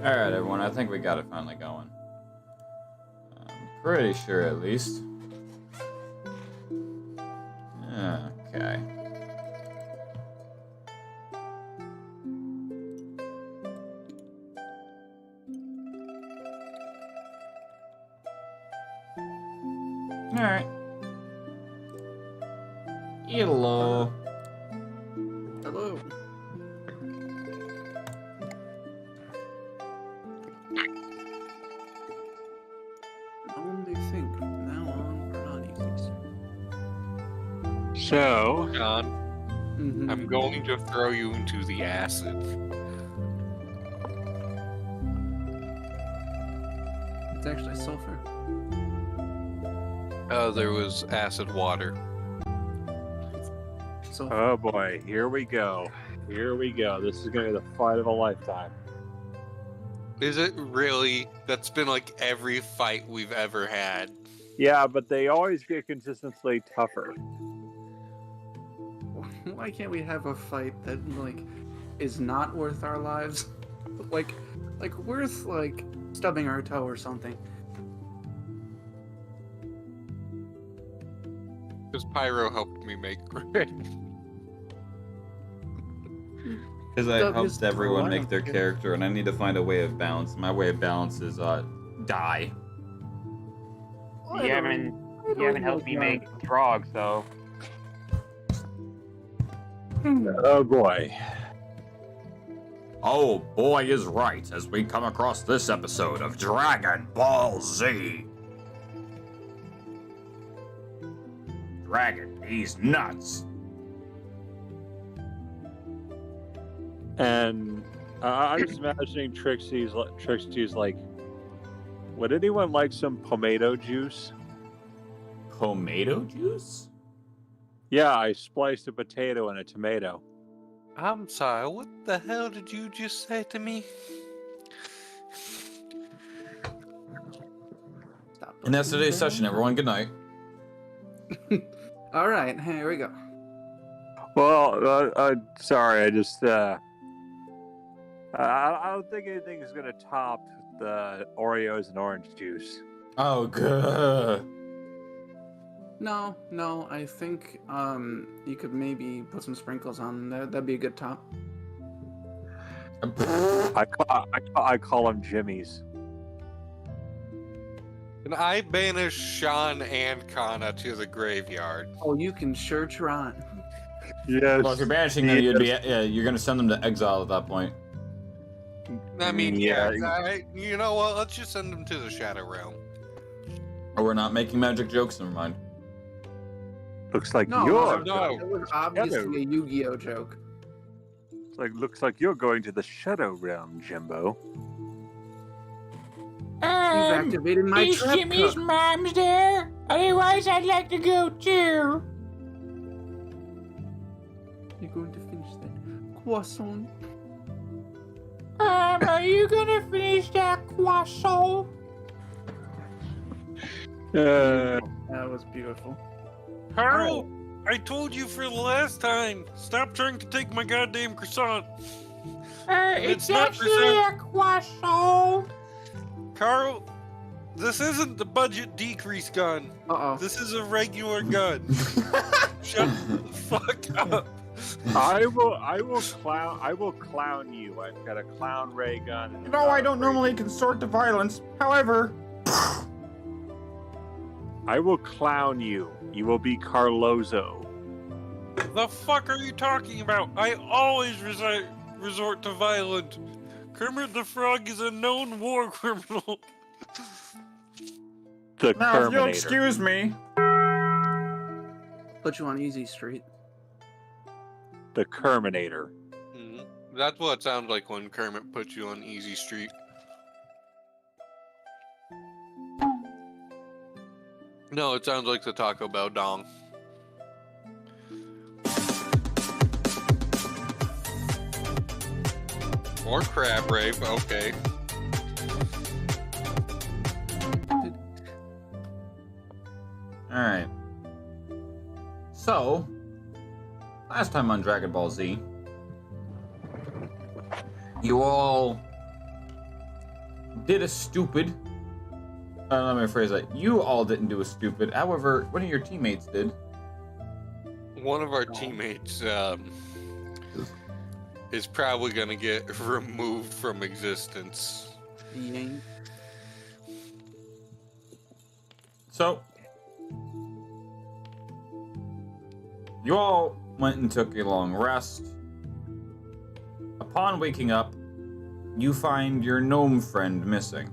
Alright, everyone, I think we got it finally going. I'm pretty sure, at least. Okay. Alright. Hello. Hello. Only think from now on we're on easy. So, John, Mm-hmm. I'm going to throw you into the acid. It's actually sulfur. There was acid water. Sulfur. Oh boy, here we go. Here we go. This is going to be the fight of a lifetime. Is it really? That's been like every fight we've ever had. Yeah, but they always get consistently tougher. Why can't we have a fight that is not worth our lives? like worth stubbing our toe or something. Because Pyro helped me make grid. Because I Stub helped his everyone toe, I make don't their care. character, and I need to find a way of balance. My way of balance is, die. You haven't helped me make Throg, so Oh boy. Oh, boy is right as we come across this episode of Dragon Ball Z. Dragon, he's nuts. And I'm just imagining Trixie's like, would anyone like some pomado juice? Tomato juice? Yeah, I spliced a potato and a tomato. I'm sorry, what the hell did you just say to me? Stop. And that's today's session, everyone. Good night. All right, here we go. Well, sorry, I just I don't think anything is gonna top the Oreos and orange juice. Oh, good. No, I think you could maybe put some sprinkles on there. That'd be a good top. I call them Jimmy's. And I banish Sean and Kana to the graveyard. Oh, you can sure try. Yes. Well, if you're banishing them, you're gonna send them to exile at that point. I mean, Yeah. you know what? Let's just send them to the Shadow Realm. Or we're not making magic jokes. Never mind. Looks like No, you're. no. It was obviously a Yu-Gi-Oh joke. Looks like you're going to the Shadow Realm, Jimbo. You've activated my Is trap Jimmy's cook. mom's there? Otherwise, I'd like to go too. You're going to finish that croissant. Are you gonna finish that croissant? Uh, That was beautiful. Harold, I told you for the last time. Stop trying to take my goddamn croissant. It's It's not actually a croissant. Carl, this isn't the budget decrease gun. Uh-oh. This is a regular gun. Shut the fuck up. I will clown you. I've got a clown ray gun. And No, I don't normally consort to violence. However, I will clown you. You will be Carlozo. The fuck are you talking about? I always resort to violence. Kermit the Frog is a known war criminal. The now if you'll Terminator. excuse me. Put you on easy street. The Terminator. That's what it sounds like when Kermit puts you on Easy Street. No, it sounds like the Taco Bell dong. Or crab rape, okay. Alright. So, last time on Dragon Ball Z, you all did a stupid. Let me rephrase that. You all didn't do a stupid. However, one of your teammates did. One of our teammates is probably gonna get removed from existence. Yank. So, you all went and took a long rest. Upon waking up, you find your gnome friend missing.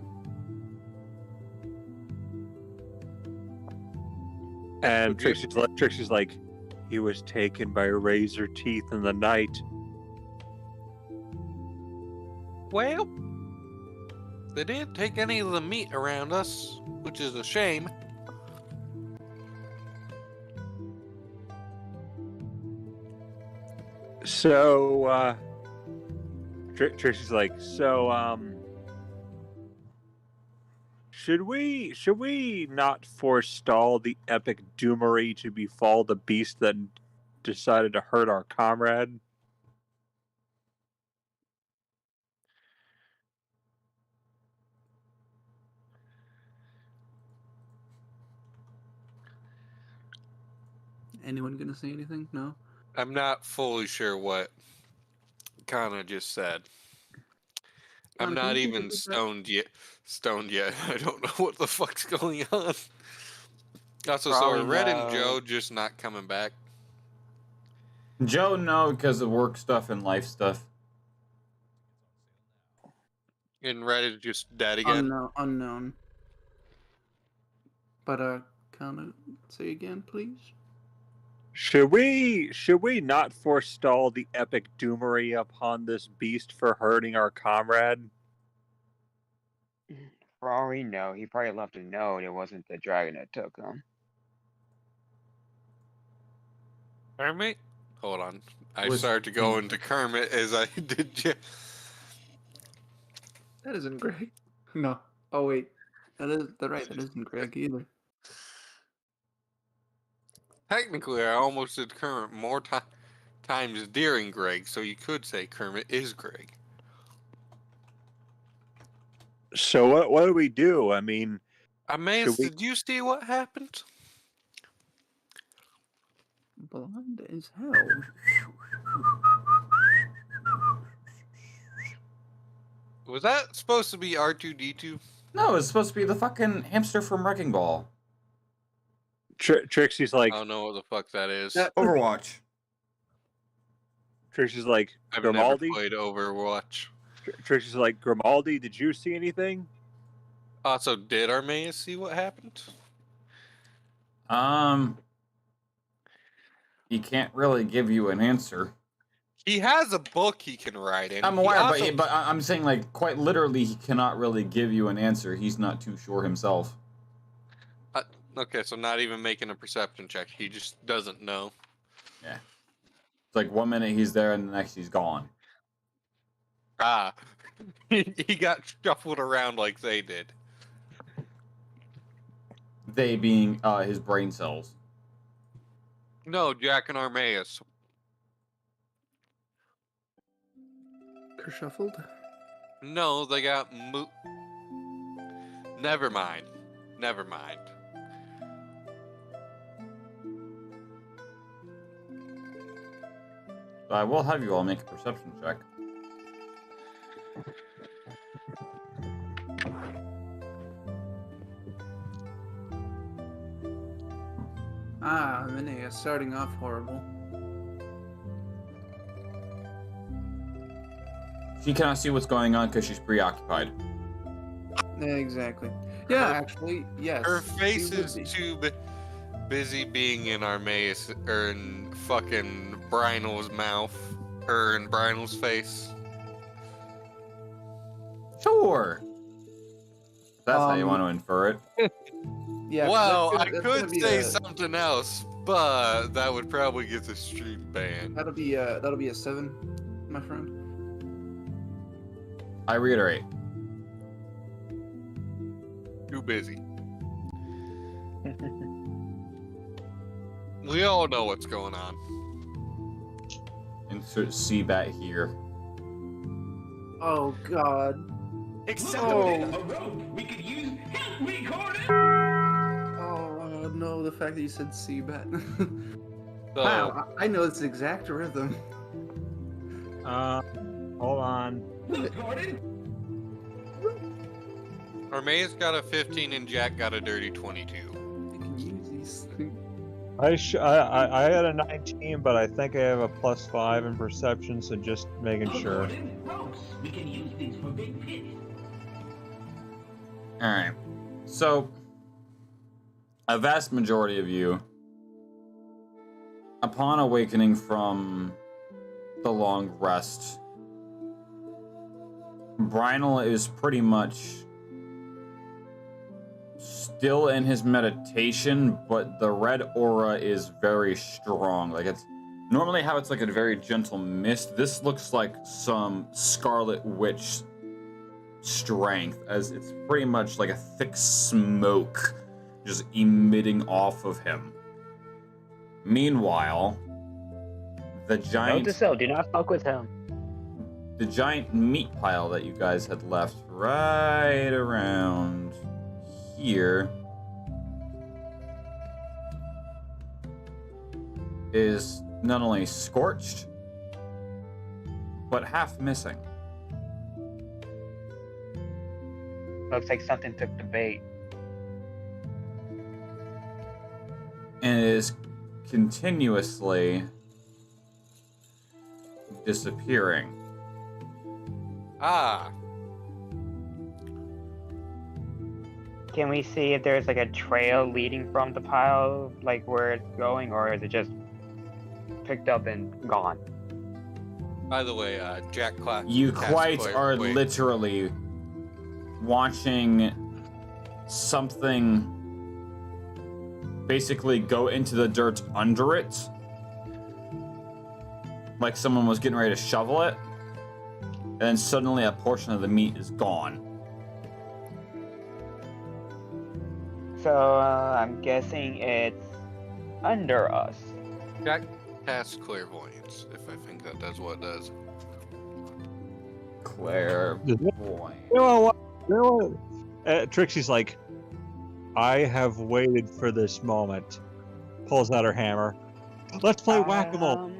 And Trixie's like, he was taken by razor teeth in the night. Well, they didn't take any of the meat around us, which is a shame. So, Trixie's like, so, should we not forestall the epic doomery to befall the beast that decided to hurt our comrade? Anyone gonna say anything? No? I'm not fully sure what Kana just said. I'm Kana, not can you even repeat that? stoned yet. I don't know what the fuck's going on. Also, so Probably are Red and no. Joe just not coming back? Joe, no, because of work stuff and life stuff. And Red is just dead again? Unknown. But Kana, say again, please. Should we not forestall the epic doomery upon this beast for hurting our comrade? For all we know, he probably left a note. It wasn't the dragon that took him. Kermit? Hold on. I Was- started to go into Kermit as I did. That isn't Greg. No. Oh wait. That isn't Greg either. Technically, I almost did Kermit more times during Greg, so you could say Kermit is Greg. So what do we do? I mean, Emmaus, Should we- did you see what happened? Blind as hell. Was that supposed to be R2-D2? No, it's supposed to be the fucking hamster from Wrecking Ball. Trixie's like, I don't know what the fuck that is. That- Overwatch. Trixie's like, I've never Grimaldi? played Overwatch. Trixie's like, Grimaldi, did you see anything? Also, did Armaeus see what happened? He can't really give you an answer. He has a book he can write in. I'm He aware, also- but I'm saying, like, quite literally, he cannot really give you an answer. He's not too sure himself. Okay, so not even making a perception check. He just doesn't know. Yeah. It's like 1 minute he's there and the next he's gone. Ah. He got shuffled around like they did. They being his brain cells. No, Jack and Armaeus. Kershuffled? No, they got Never mind. So I will have you all make a perception check. Minea, starting off horrible. She cannot see what's going on because she's preoccupied. Yeah, exactly. Yeah, Her- actually, yes. Her she face would is be. too busy being in Armaeus or in fucking Brynel's mouth or in Brynel's face. Sure. That's how you Um, want to infer it. Yeah, Well, that's I that's could be say a- something else, but that would probably get the stream banned. That'll be a 7, my friend. I reiterate. Too busy. We all know what's going on. Insert CBAT here. Oh God. Oh no, the fact that you said C-bet. So, Wow, I know its exact rhythm. Hold on. Armeia's got a 15 and Jack got a dirty 22. You can use these things. I had a 19, but I think I have a +5 in perception, so just making sure. Alright. So, a vast majority of you, upon awakening from the long rest, Brynel is pretty much still in his meditation, but the red aura is very strong. Like, it's normally how it's like a very gentle mist. This looks like some Scarlet Witch strength, as it's pretty much like a thick smoke just emitting off of him. Meanwhile, the giant... Note to self, do not fuck with him. The giant meat pile that you guys had left right around here is not only scorched, but half missing. Looks like something took the bait. And it is continuously disappearing. Ah, Can we see if there's like a trail leading from the pile, like where it's going, or is it just picked up and gone? by the way, Jack You cast quite Claire- are wait. literally watching something basically go into the dirt under it. Like someone was getting ready to shovel it. And then suddenly a portion of the meat is gone. So I'm guessing it's under us. Jack casts clairvoyance, if I think that does what it does. Clairvoyant. You know what? You know what? Trixie's like, I have waited for this moment. Pulls out her hammer. Let's play whack-a-mole.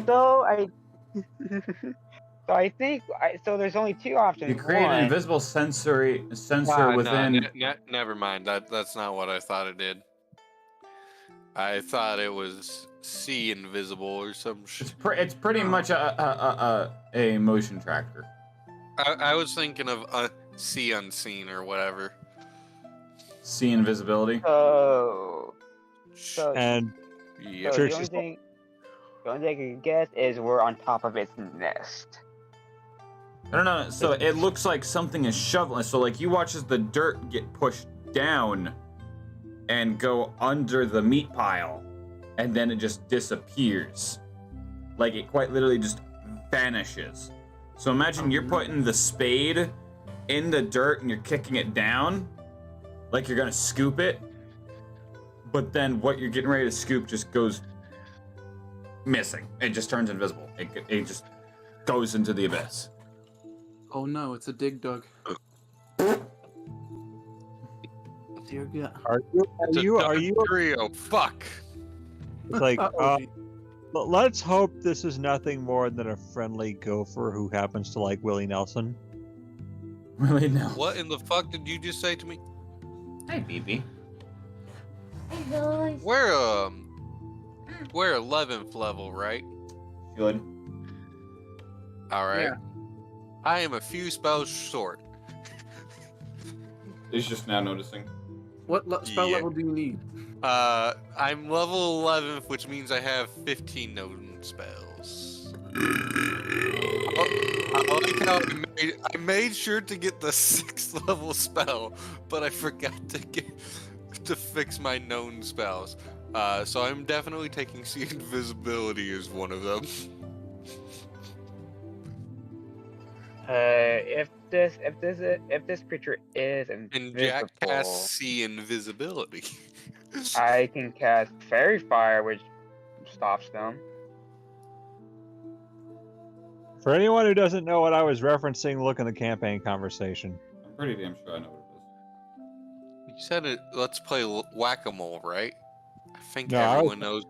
So I, so I think so. There's only two options. You create an One, invisible sensor No, within. never mind. That's not what I thought it did. I thought it was see invisible or some shit. It's pretty much a motion tracker. I was thinking of see unseen or whatever. See invisibility. so And Yeah. So the Trixie's only thing I can guess is we're on top of its nest. I don't know. So it looks like something is shoveling. So like you watch as the dirt get pushed down and go under the meat pile, and then it just disappears. Like it quite literally just vanishes. So imagine you're putting the spade in the dirt and you're kicking it down, like you're gonna scoop it, but then what you're getting ready to scoop just goes missing. It just turns invisible. It just goes into the abyss. Oh no, it's a dig dug. Dear God. are you Trio. Fuck. it's like, Uh-oh. let's hope this is nothing more than a friendly gopher who happens to like Willie Nelson. Really no. What in the fuck did you just say to me? Hi, BB. We're 11th level, right? Good. All right. Yeah. I am a few spells short. He's just now noticing. What spell Yeah. level do you need? I'm level 11th, which means I have 15 known spells. I like how I made sure to get the 6th level spell, but I forgot to fix my known spells. So I'm definitely taking see invisibility as one of them. If this creature is And invisible, Jack casts see invisibility. I can cast Fairy Fire, which stops them. For anyone who doesn't know what I was referencing, look in the campaign conversation. I'm pretty damn sure I know what it You said it. Let's play whack-a-mole, right? I think No, I was- everyone knows.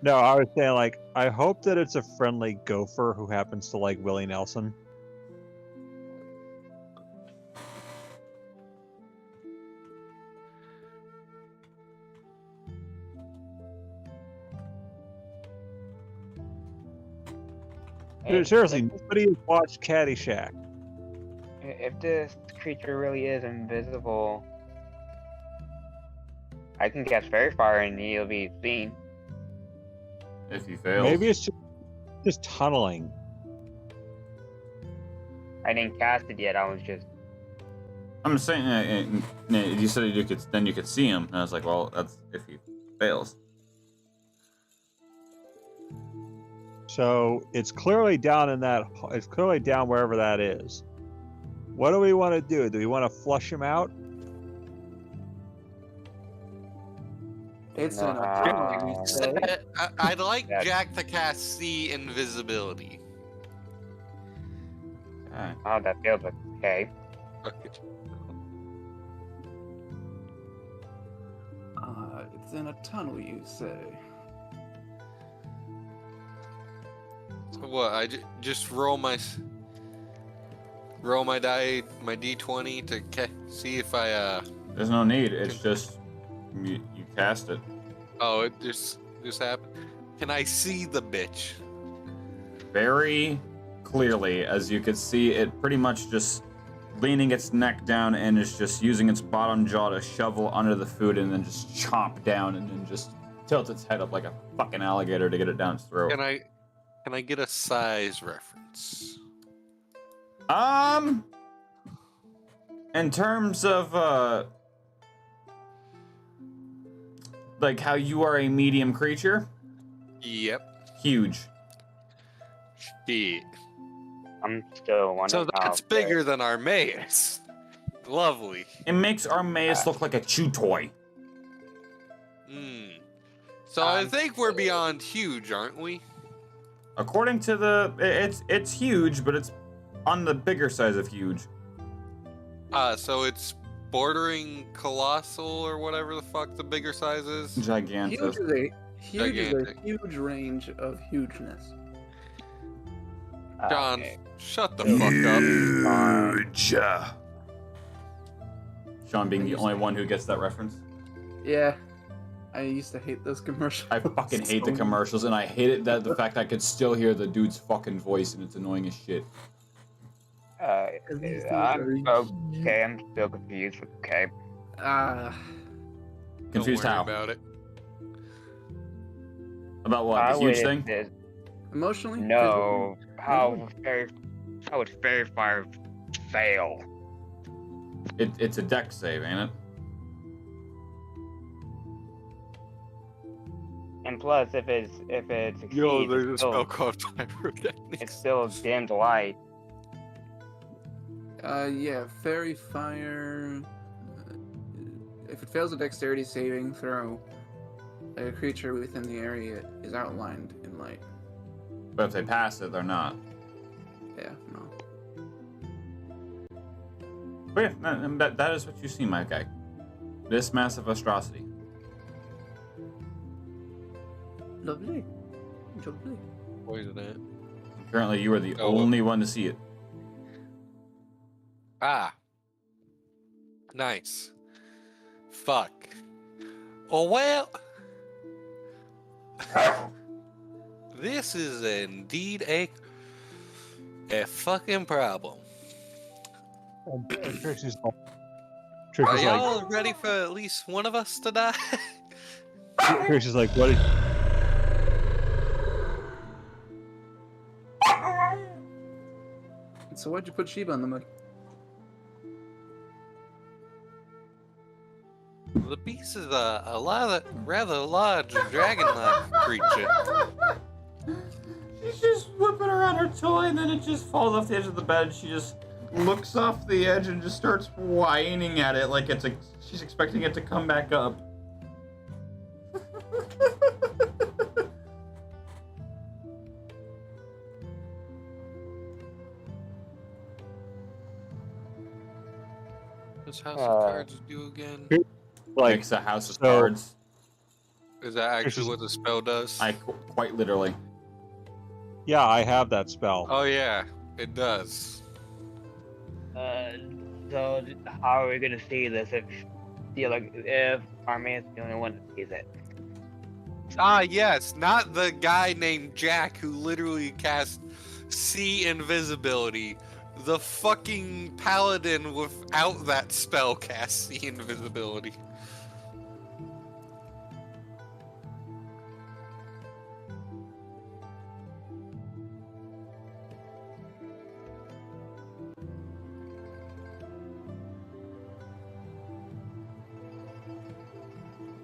No, I was saying, like, I hope that it's a friendly gopher who happens to like Willie Nelson. Dude, seriously, nobody has watched Caddyshack. If this creature really is invisible, I can cast Fairy Fire and he'll be seen. is. If he fails. Maybe it's just tunneling. I didn't cast it yet. I was just. I'm saying, you said you could see him. And I was like, well, that's if he fails. So it's clearly down in that. It's clearly down wherever that is. What do we want to do? Do we want to flush him out? It's an No. I'd like That- Jack to cast see invisibility. Alright. Oh, that feels okay. It's in a tunnel, you say. What? I just roll my die, my d20 to see if I There's no need. It's just you cast it. Oh, it just happened. Can I see the bitch? Very clearly, as you could see, it pretty much just leaning its neck down and is just using its bottom jaw to shovel under the food and then just chomp down and then just tilt its head up like a fucking alligator to get it down its throat. Can I get a size reference? In terms of like how you are a medium creature, Yep. huge. Shit. I'm still one So of that's bigger than Armaeus. Lovely. It makes Armaeus look like a chew toy. So I think we're beyond huge, aren't we? According to the, it's huge, but it's on the bigger size of huge. So it's bordering colossal or whatever the fuck the bigger size is. Gigantic. Huge is a Gigantic. huge range of hugeness. John, Okay. shut the fuck up. Huge. Sean being the only one who gets that reference. Yeah, I used to hate those commercials. I fucking hate the So- commercials, and I hate it that the fact I could still hear the dude's fucking voice, and it's annoying as shit. these things I'm are- okay. I'm still confused. Okay. Confused Don't how? worry about it. About what? How The huge would thing? this- Emotionally? No. How would Fairy Fire fail? It's a deck save, ain't it? And plus, if it succeeds, Yo, there's a it's spell still, called Pyrotechnics. it's still dimmed light. Yeah, Fairy Fire. If it fails a dexterity saving throw, a creature within the area is outlined in light. But if they pass it, they're not. Yeah, no. But yeah, that is what you see, my guy. This massive atrocity. Lovely. Lovely. Poison it. Currently, you are the Oh. only one to see it. Ah. Nice. Fuck. Oh well. This is indeed a fucking problem. And Trixie's Are like, y'all ready for at least one of us to die? Trixie's like, what? So why'd you put Sheba on the mic? The beast is a rather large dragon-like creature. She's just whipping around her toy, and then it just falls off the edge of the bed. She just looks off the edge and just starts whining at it like she's expecting it to come back up. does House of Cards do again? Like, Makes a house of so- cards. Is that actually what the spell does? Quite literally. yeah, I have that spell. Oh yeah, it does. So how are we gonna see this if our man's the only one that sees it? Ah yes, not the guy named Jack who literally cast see invisibility. The fucking paladin without that spell casts see invisibility.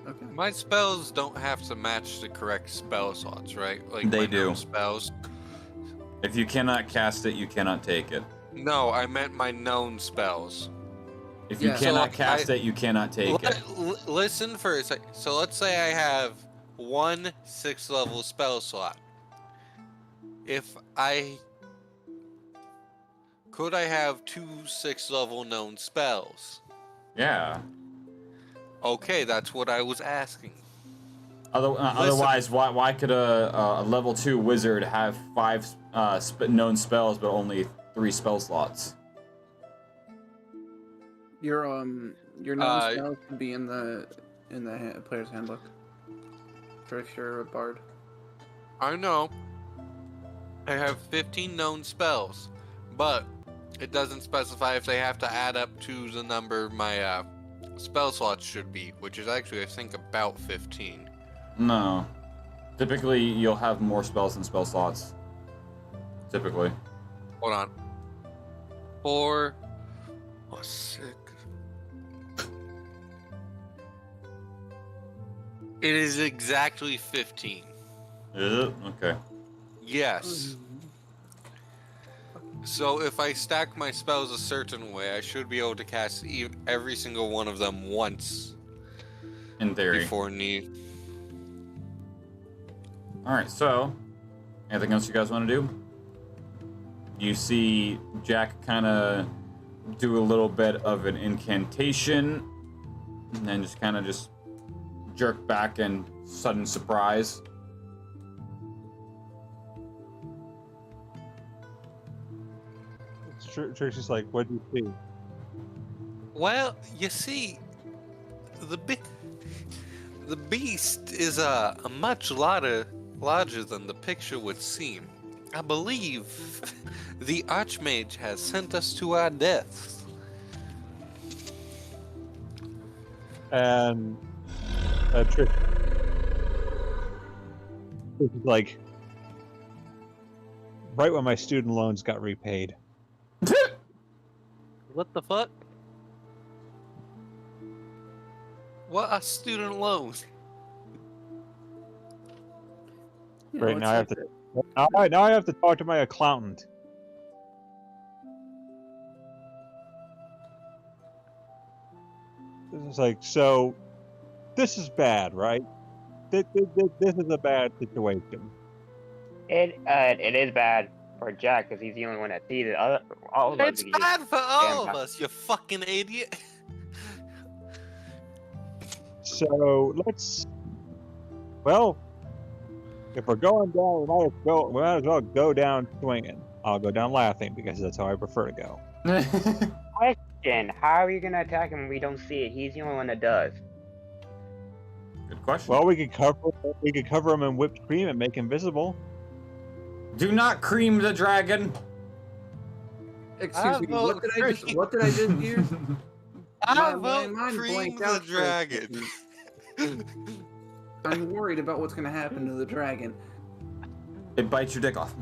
Okay. My spells don't have to match the correct spell slots, right? Like They my do. known spells. If you cannot cast it, you cannot take it. No, I meant my known spells. If you Yeah. cannot So cast it, you cannot take it. Listen for a sec. So let's say I have one 6th level spell slot. Could I have 2 6th level known spells? Yeah. Okay, that's what I was asking. Otherwise, why could a level 2 wizard have 5 known spells but only 3 spell slots? Your known spells can be in the player's handbook. For if you're a bard. I know. I have 15 known spells, but it doesn't specify if they have to add up to the number my spell slots should be, which is actually, I think, about 15. No. Typically, you'll have more spells than spell slots. Typically. Hold on. 4 or 6. It is exactly 15. Is it? Okay. Yes. So if I stack my spells a certain way, I should be able to cast every single one of them once In theory. before need. Alright, so, anything else you guys want to do? You see Jack kind of do a little bit of an incantation, and then just kind of jerk back in sudden surprise. Trixie's like, what do you see? Well, you see, the beast is a much larger than the picture would seem. I believe the Archmage has sent us to our deaths. And Trixie's like, right when my student loans got repaid. What the fuck? What are student loans? Yeah, Right, it's now I have like to- Now I have to talk to my accountant. This is like, so this is bad, right? This is a bad situation. It is bad for Jack because he's the only one that sees it. All of us It's can just bad for all stand of back. us, you fucking idiot. So well, if we're going down, we might as well go down swinging. I'll go down laughing because that's how I prefer to go. Question: how are you gonna attack him when we don't see it? He's the only one that does. Good question. Well, we could cover him in whipped cream and make him visible. Do not cream the dragon. Excuse me, what did I just hear? I My vote mind cream blanked the out for a dragon. I'm worried about what's gonna happen to the dragon. It bites your dick off.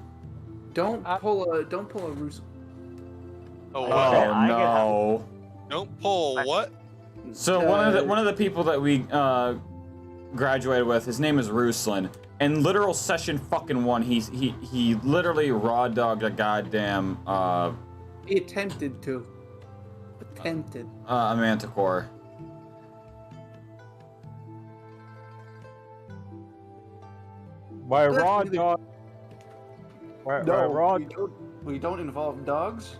Don't pull a roost. Oh, Oh wow. I get no. Don't pull what? So one of the people that we graduated with, his name is Ruslan. In literal session fucking 1, he literally raw dogged a goddamn He attempted to. a manticore. By That's raw really- dog. By No, raw. we don't involve dogs,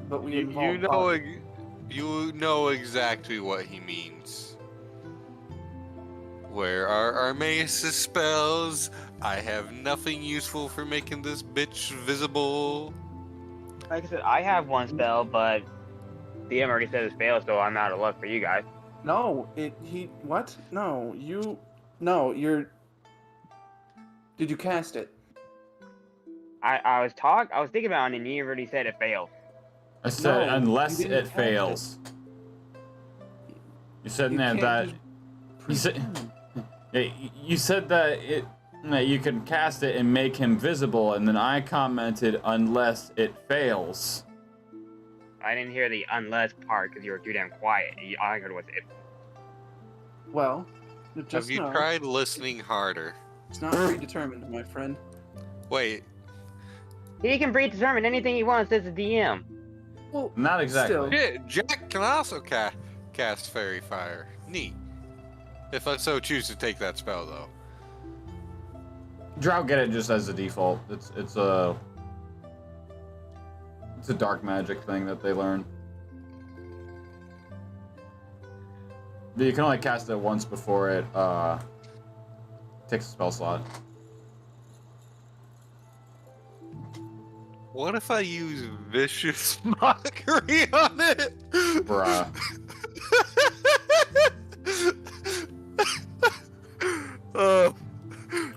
but we involve You know, dogs. You know exactly what he means. Where are Armaeus' spells? I have nothing useful for making this bitch visible. Like I said, I have one spell, but DM already said it's failed, so I'm out of luck for you guys. No, what? No, you're. Did you cast it? I was thinking about it, and you already said it failed. I said No, unless you didn't it cast fails. You said You that. can't You said. Yeah, you said that you can cast it and make him visible, and then I commented unless it fails. I didn't hear the unless part because you were too damn quiet. All I heard was it. Well, just Have you know, tried listening harder? it's not predetermined, my friend. Wait, He can predetermine anything he wants as a DM. Well, Not exactly. Still, shit, Jack can also cast Fairy Fire. Neat. If I so choose to take that spell, though. Drow get it just as a default. It's a dark magic thing that they learn. But you can only cast it once before it takes a spell slot. What if I use Vicious Mockery on it? Bruh.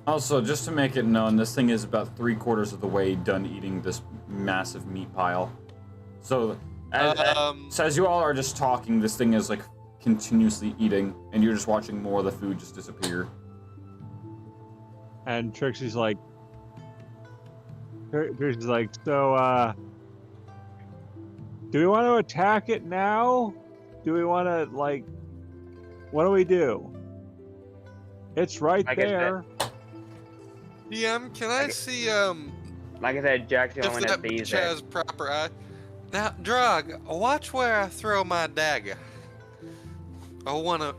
Also, just to make it known, this thing is about 3/4 of the way done eating this massive meat pile. So, as you all are just talking, this thing is like continuously eating, and you're just watching more of the food just disappear. And Trixie's like, so, do we want to attack it now? Do we want to, like, what do we do? It's right Like I said- there. DM, can I see, Like I said, Jack's the if only one that that sees bitch it. has proper eye? Now, Drog, watch where I throw my dagger. I wanna,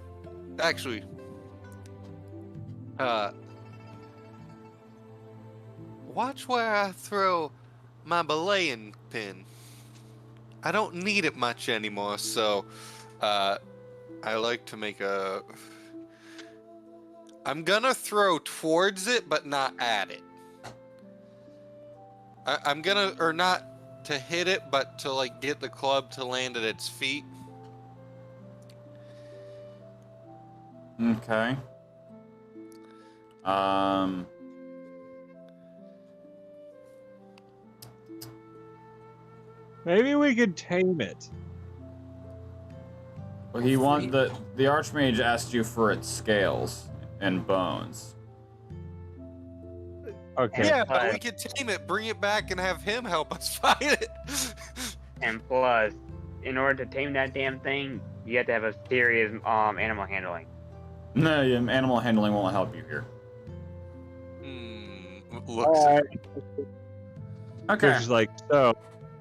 actually, watch where I throw my belaying pin. I don't need it much anymore, so, I like to make a... I'm gonna throw towards it, but not at it. I'm gonna, or not to hit it, but to like get the club to land at its feet. Okay. Maybe we could tame it. Well, the Archmage asked you for its scales and bones. Okay. Yeah, but we could tame it, bring it back, and have him help us fight it. And plus, in order to tame that damn thing, you have to have a serious animal handling. No, animal handling won't help you here. Looks. Okay. Trixie's like,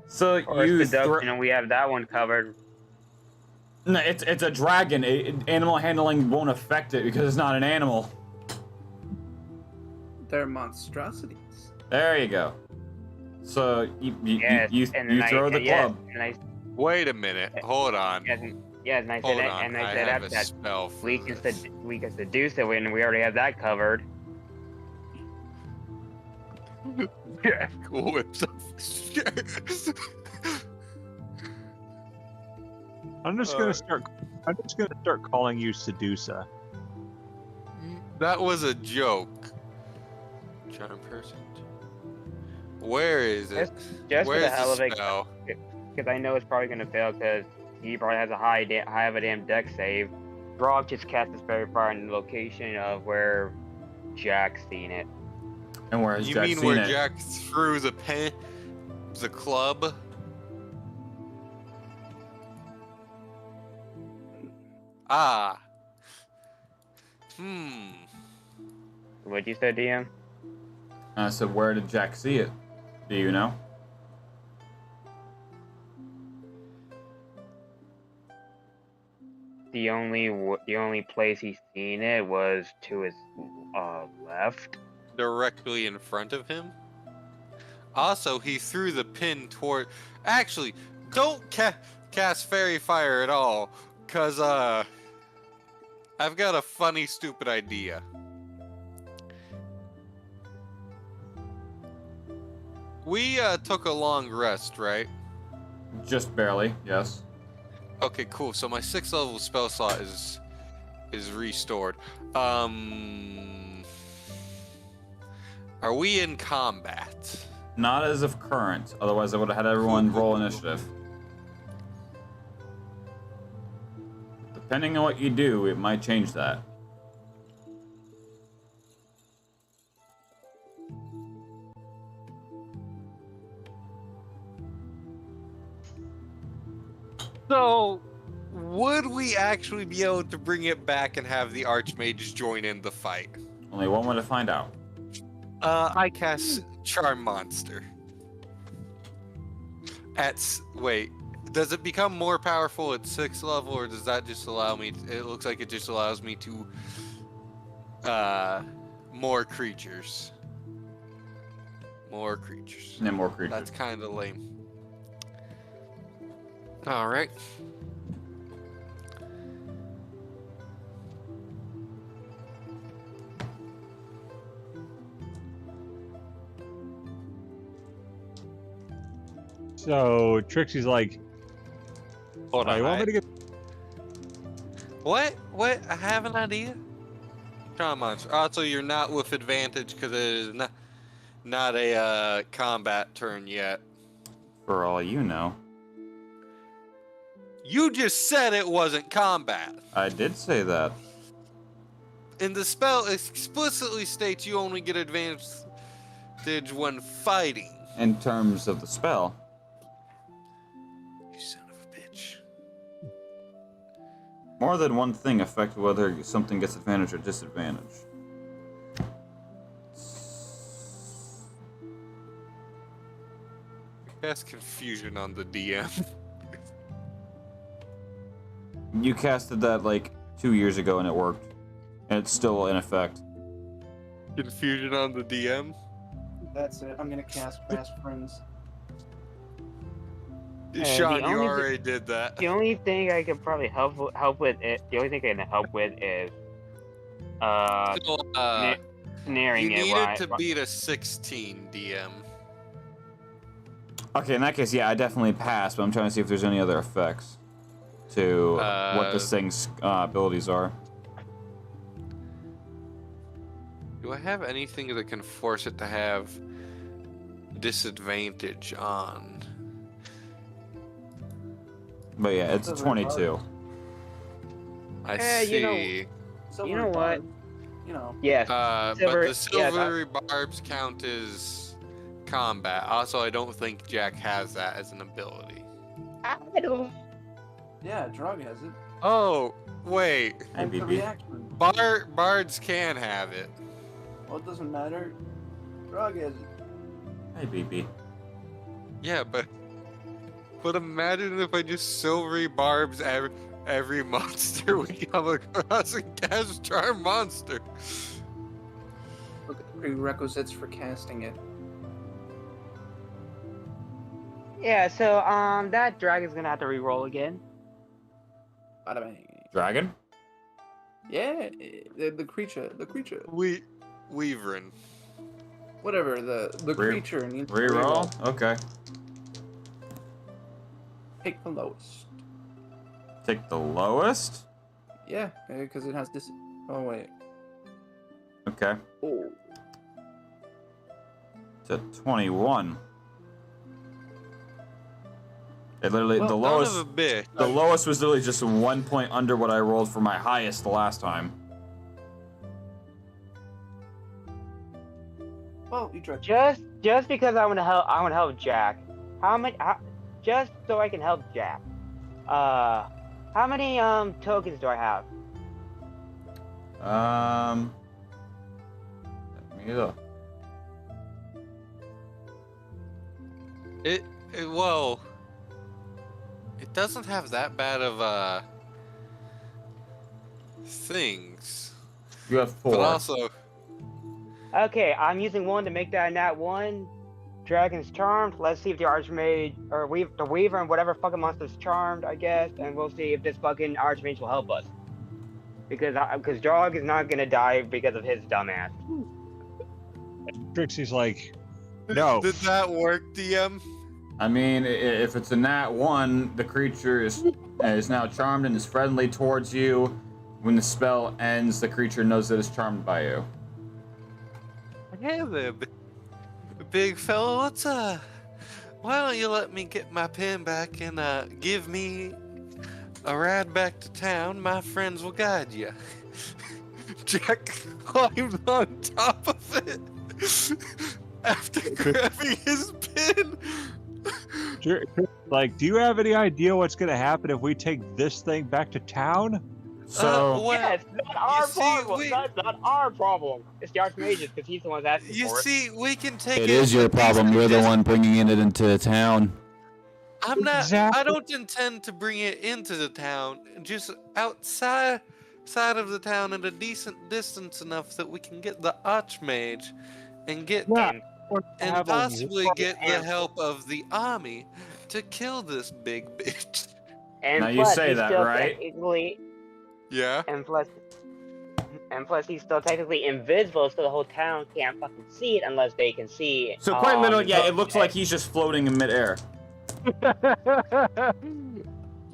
So Or you seduction, and we have that one covered. No, it's a dragon. Animal handling won't affect it because it's not an animal. they're monstrosities. There you go. So you Yes, and then throw the yes, club. and I, Wait a minute. Hold on. yes, and I Hold said, on. and I I said have after a that, spell for we can this. seduce it, and we already have that covered. Yeah, cool whips off the shirt. I'm just gonna start calling you Sedusa. That was a joke. Charm person. Where is it? Just for Where's the hell of it, spell? because I know it's probably gonna fail, because he probably has a high of a damn deck save. Brock just cast this very far in the location of where Jack's seen it. And where has You Jack mean seen where it? Jack threw the pen, the club? Ah. What'd you say, DM? I said, where did Jack see it? Do you know? The only place he's seen it was to his left. Directly in front of him. Also, he threw the pin toward. Actually, don't cast Fairy Fire at all, cause I've got a funny, stupid idea. We took a long rest, right? Just barely, yes. Okay, cool. So my 6th level spell slot is restored. Are we in combat? Not as of current, otherwise I would have had everyone roll initiative. Depending on what you do, it might change that. So, would we actually be able to bring it back and have the Archmages join in the fight? Only one way to find out. I cast Charm Monster. Wait, does it become more powerful at 6th level, or does that just allow me? It looks like it just allows me to more creatures. More creatures. And more creatures. That's kind of lame. All right. So Trixie's like, Hold "Oh, on. you want me to get?" What? I have an idea. Charm Monster. Also, you're not with advantage because it is not a combat turn yet. For all you know. You just said it wasn't combat. I did say that. And the spell explicitly states you only get advantage when fighting. In terms of the spell. You son of a bitch. More than one thing affect whether something gets advantage or disadvantage. Cast confusion on the DM. You casted that like 2 years ago and it worked. And it's still in effect. Confusion on the DM? That's it. I'm gonna cast Fast Friends. Sean, the you only already did that. The only thing I could probably help with it. The only thing I can help with is So, snaring you it. needed to beat a 16 DM. Okay, in that case, yeah, I definitely passed, but I'm trying to see if there's any other effects to what this thing's abilities are. Do I have anything that can force it to have disadvantage on? But yeah, it's Silver 22. I you know- see. Silver You know what? Bond, You know. Yes. But Silver- the silvery barbs count as combat. Also, I don't think Jack has that as an ability. I don't. Yeah, Drog has it. Oh, wait. Hey, And the BB. reaction. Bards can have it. Well, it doesn't matter. Drog has it. Hey, BB. Yeah, but imagine if I just silvery barbs every monster we come across and cast Charm Monster. Look at the prerequisites for casting it. Yeah. So that dragon's gonna have to re-roll again. Bada bang. Dragon? Yeah, the creature. Weaverin. Whatever, the creature needs to Reroll? Okay. Pick the lowest. Take the lowest? Yeah, because it has this. Oh, wait. Okay. Oh. To 21. It literally, Well, the Son lowest. of a bitch. The lowest was literally just 1 point under what I rolled for my highest the last time. Well, you tried. Just because I want to help Jack. Just so I can help Jack. How many tokens do I have? Let me look. Well, it doesn't have that bad of things. You have 4. But also, Okay, I'm using one to make that a nat one. dragon's charmed. Let's see if the archmage or the weaver and whatever fucking monster's charmed, I guess, and we'll see if this fucking archmage will help us. Because Drog is not gonna die because of his dumbass. Trixie's like, no. Did that work, DM? I mean, if it's a nat 1, the creature is now charmed and is friendly towards you. When the spell ends, the creature knows that it's charmed by you. Hey there, big fella. Why don't you let me get my pen back and give me a ride back to town? My friends will guide you. Jack climbed on top of it after grabbing his pen. Like, do you have any idea what's going to happen if we take this thing back to town? So, Well, Yeah, it's not our see, problem. That's not our problem. It's the archmage's because he's the one asking you for it. see, we can take it. It is your but these problem. are You're the just- one bringing it into town. I'm not. Exactly. I don't intend to bring it into the town. Just outside of the town at a decent distance enough that we can get the archmage and get Yeah. and Have a possibly get the answer. help of the army to kill this big bitch. And Now you plus, say he's that, still right? technically- Yeah. And plus, he's still technically invisible, so the whole town can't fucking see it unless they can see it. so quite literally, yeah, it looks like he's just floating in midair.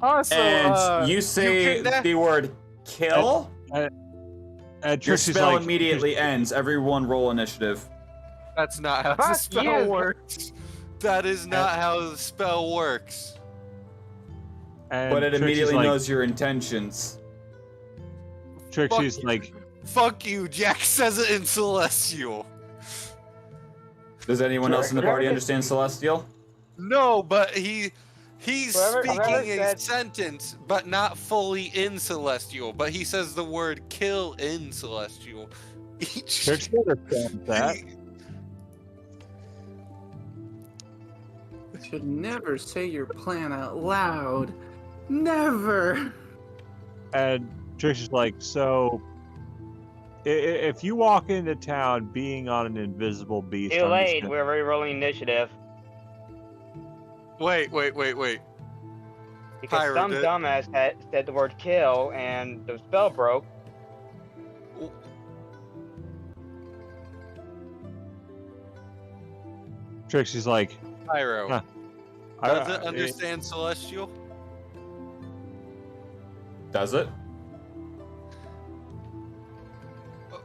Also, And you say can- the word kill, and your Trixie's spell like, immediately ends. Everyone roll initiative. That's not how the Fuck spell you. works. That is not how the spell works. and But it Trixie's immediately like, knows your intentions. Trixie's Fuck like, Fuck you. Jack says it in Celestial. Does anyone else in the party understand Celestial? No, but he's Whoever speaking a said- sentence, but not fully in Celestial. But he says the word "kill" in Celestial. Each Trixie understands that. You should never say your plan out loud. Never. And Trixie's like, so if you walk into town being on an invisible beast, Too I'm just late. gonna- We're re-rolling initiative Wait. because Pyro some did- dumbass had said the word "kill" and the spell broke. Trixie's like, Pyro. Huh. Does it understand Celestial? Does it?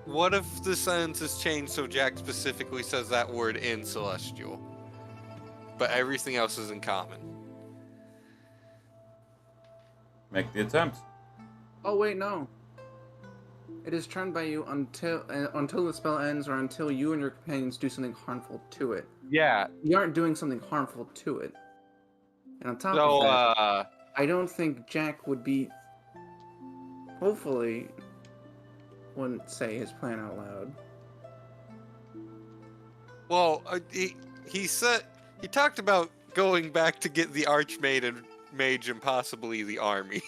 What if the sentence is changed so Jack specifically says that word in Celestial, but everything else is in common? Make the attempt. Oh wait, no. It is charmed by you until the spell ends, or until you and your companions do something harmful to it. Yeah. You aren't doing something harmful to it. And on top So, of that, I don't think Jack would be. Hopefully, wouldn't say his plan out loud. well, he said he talked about going back to get the Archmage and possibly the army.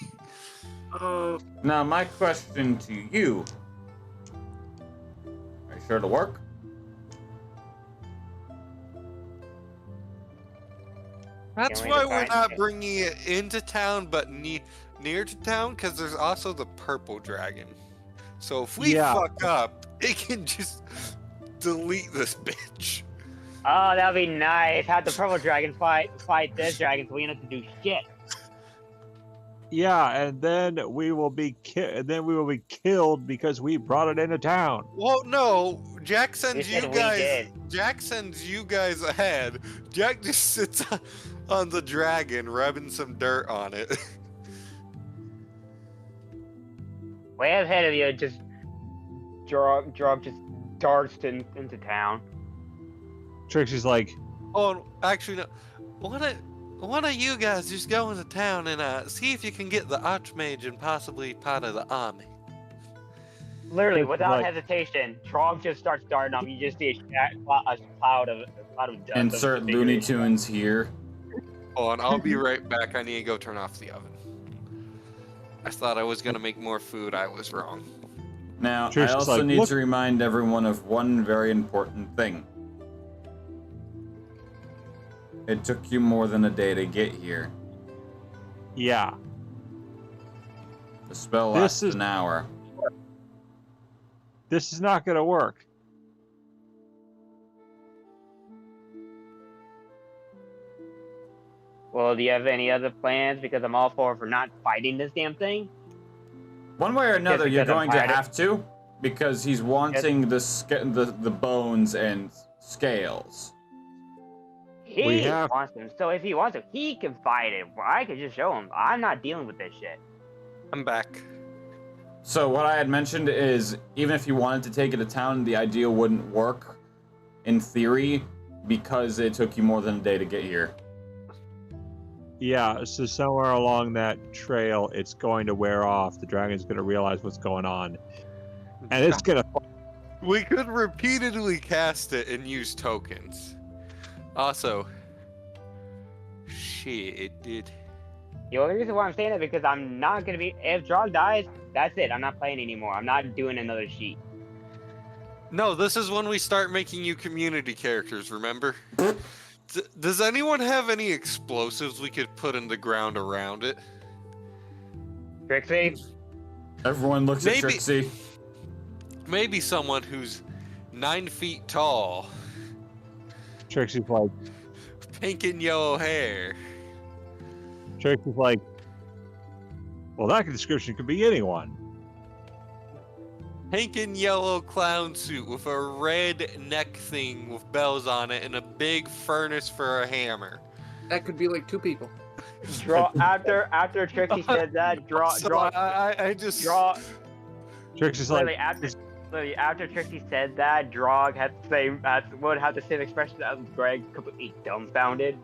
Oh, Now, my question to you. Are you sure it'll work? That's Can we why we're define not it? bringing it into town, but near to town, because there's also the purple dragon. So if we Yeah. fuck up, it can just delete this bitch. Oh, that'd be nice. Have the purple dragon fight this dragon, so we don't have to do shit. yeah, and then we will be killed because we brought it into town. Well, no, Jack We sends said you we guys. did. Jack sends you guys ahead. Jack just sits on the dragon, rubbing some dirt on it. Way ahead of you, just Drog just darts into town. Trixie's like, Oh, actually, no. Why don't you guys just go into town and see if you can get the Archmage and possibly part of the army? Literally, It's without like- hesitation, Drog just starts darting off. You just see a cloud of dust. Insert of Looney figures. Tunes here. Hold on, I'll be right back. I need to go turn off the oven. I thought I was gonna make more food. I was wrong. Now, Trish I is also like, need "Look." to remind everyone of one very important thing. It took you more than a day to get here. Yeah. The spell This lasts is- an hour. This is not going to work. Well, do you have any other plans? Because I'm all for not fighting this damn thing. One way or another, you're because I'm going to tired of- have to, because he's wanting the bones and scales. He have- wants them. So if he wants them, he can fight it. Well, I could just show him. I'm not dealing with this shit. I'm back. So what I had mentioned is, even if you wanted to take it to town, the idea wouldn't work, in theory, because it took you more than a day to get here. Yeah, so somewhere along that trail, it's going to wear off. The dragon's going to realize what's going on. And it's going to... We could repeatedly cast it and use tokens. Also, shit, dude. The only reason why I'm saying it because I'm not gonna be. If Drog dies, that's it. I'm not playing anymore. I'm not doing another sheet. No, this is when we start making you community characters, remember? Does anyone have any explosives we could put in the ground around it? Trixie, Everyone looks at Maybe- Trixie. Maybe someone who's 9 feet tall, Trixie's like... pink and yellow hair. Trixie's like... Well, that description could be anyone. Pink and yellow clown suit with a red neck thing with bells on it and a big furnace for a hammer. That could be like 2 people. draw after Trixie said that. Draw. I just Trixie's Literally like... after Trixie said that, Drog would have the same expression as Greg, completely dumbfounded.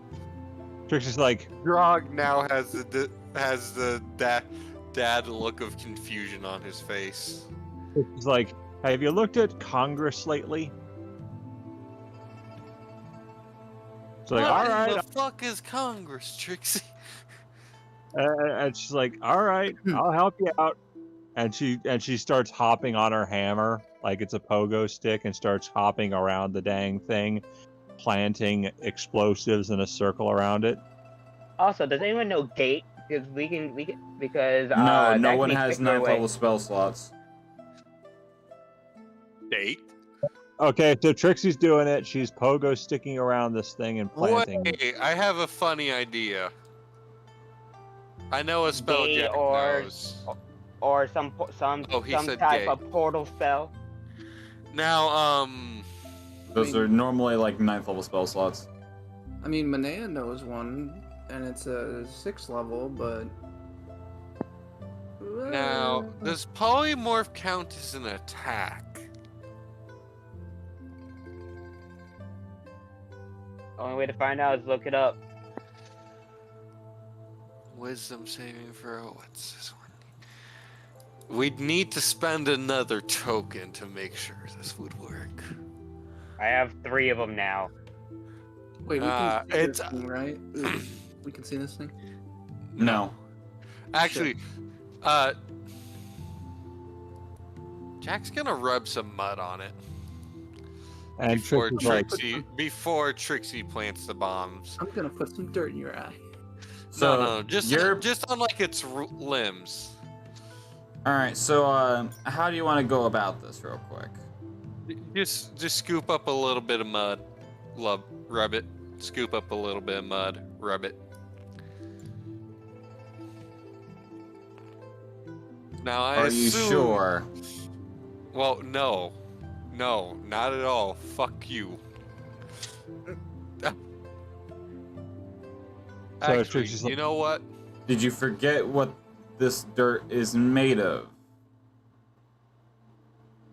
Trixie's like... Grog now has the dad look of confusion on his face. Trixie's like, hey, have you looked at Congress lately? It's like, all right. What the fuck is Congress, Trixie? And she's like, all right, I'll help you out. And she starts hopping on her hammer like it's a pogo stick and starts hopping around the dang thing, planting explosives in a circle around it. Also, does anyone know Gate? Because we can because No, that no can one be has quicker 9th way. level spell slots. Date? Okay, so Trixie's doing it. She's pogo sticking around this thing and planting. Wait, I have a funny idea. I know a spell Gay Jack or- knows. or some Oh, he said type gay. of portal spell. Now, Those are normally like 9th level spell slots. I mean, Manea knows one, and it's a 6th level, but... now, does polymorph count as an attack? Only way to find out is look it up. Wisdom saving throw. What's this one? We'd need to spend another token to make sure this would work. I have 3 of them now. Wait, we can see it's- this thing, right? We can see this thing? No. Actually, Jack's gonna rub some mud on it And before Trixie's like, before Trixie plants the bombs. I'm gonna put some dirt in your eye. So no, just you're on like its limbs. all right. So how do you want to go about this, real quick? Just scoop up a little bit of mud, rub it. Scoop up a little bit of mud, rub it. Now I Are you assume. sure? Well, no, not at all. Fuck you. Actually, Trixie's like- you know what? Did you forget what this dirt is made of?